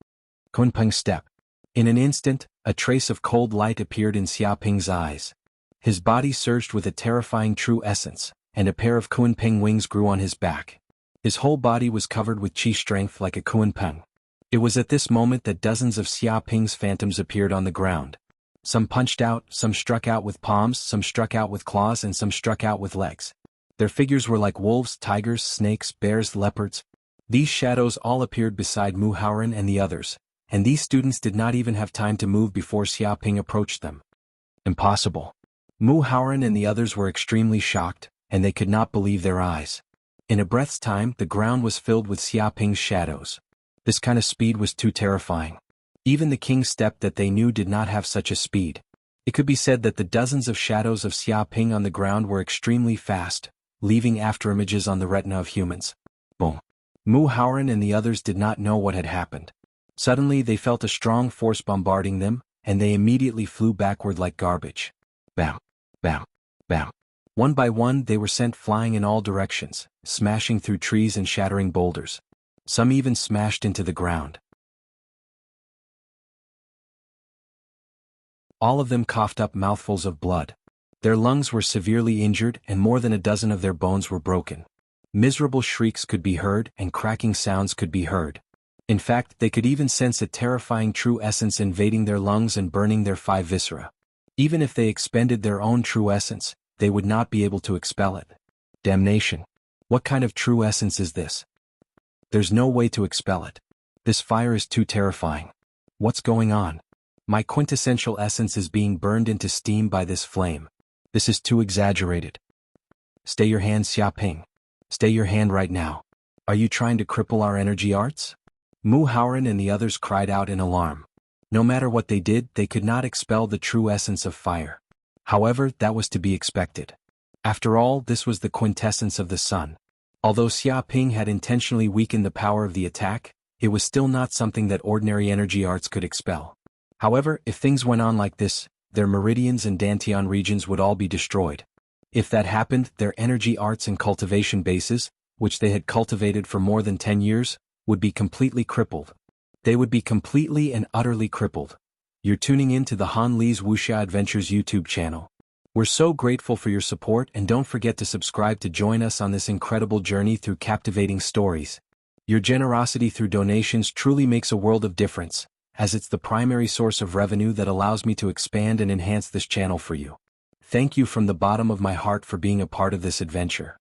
Kunpeng step. In an instant, a trace of cold light appeared in Xiaoping's eyes. His body surged with a terrifying true essence, and a pair of Kunpeng wings grew on his back. His whole body was covered with qi strength like a Kunpeng. It was at this moment that dozens of Xiaoping's phantoms appeared on the ground. Some punched out, some struck out with palms, some struck out with claws, and some struck out with legs. Their figures were like wolves, tigers, snakes, bears, leopards. These shadows all appeared beside Mu Haoren and the others, and these students did not even have time to move before Xiaoping approached them. Impossible. Mu Haoren and the others were extremely shocked, and they could not believe their eyes. In a breath's time, the ground was filled with Xiaoping's shadows. This kind of speed was too terrifying. Even the king's step that they knew did not have such a speed. It could be said that the dozens of shadows of Xiaoping on the ground were extremely fast, leaving afterimages on the retina of humans. Boom. Mu Haoren and the others did not know what had happened. Suddenly they felt a strong force bombarding them, and they immediately flew backward like garbage. Bam, bam, bam. One by one they were sent flying in all directions, smashing through trees and shattering boulders. Some even smashed into the ground. All of them coughed up mouthfuls of blood. Their lungs were severely injured and more than a dozen of their bones were broken. Miserable shrieks could be heard and cracking sounds could be heard. In fact, they could even sense a terrifying true essence invading their lungs and burning their 5 viscera. Even if they expended their own true essence, they would not be able to expel it. Damnation. What kind of true essence is this? There's no way to expel it. This fire is too terrifying. What's going on? My quintessential essence is being burned into steam by this flame. This is too exaggerated. Stay your hand, Xiaoping. Stay your hand right now. Are you trying to cripple our energy arts? Mu Haoren and the others cried out in alarm. No matter what they did, they could not expel the true essence of fire. However, that was to be expected. After all, this was the quintessence of the sun. Although Xiaoping had intentionally weakened the power of the attack, it was still not something that ordinary energy arts could expel. However, if things went on like this, their meridians and Dantian regions would all be destroyed. If that happened, their energy arts and cultivation bases, which they had cultivated for more than 10 years, would be completely crippled. They would be completely and utterly crippled. You're tuning in to the Han Li's Wuxia Adventures YouTube channel. We're so grateful for your support, and don't forget to subscribe to join us on this incredible journey through captivating stories. Your generosity through donations truly makes a world of difference, as it's the primary source of revenue that allows me to expand and enhance this channel for you. Thank you from the bottom of my heart for being a part of this adventure.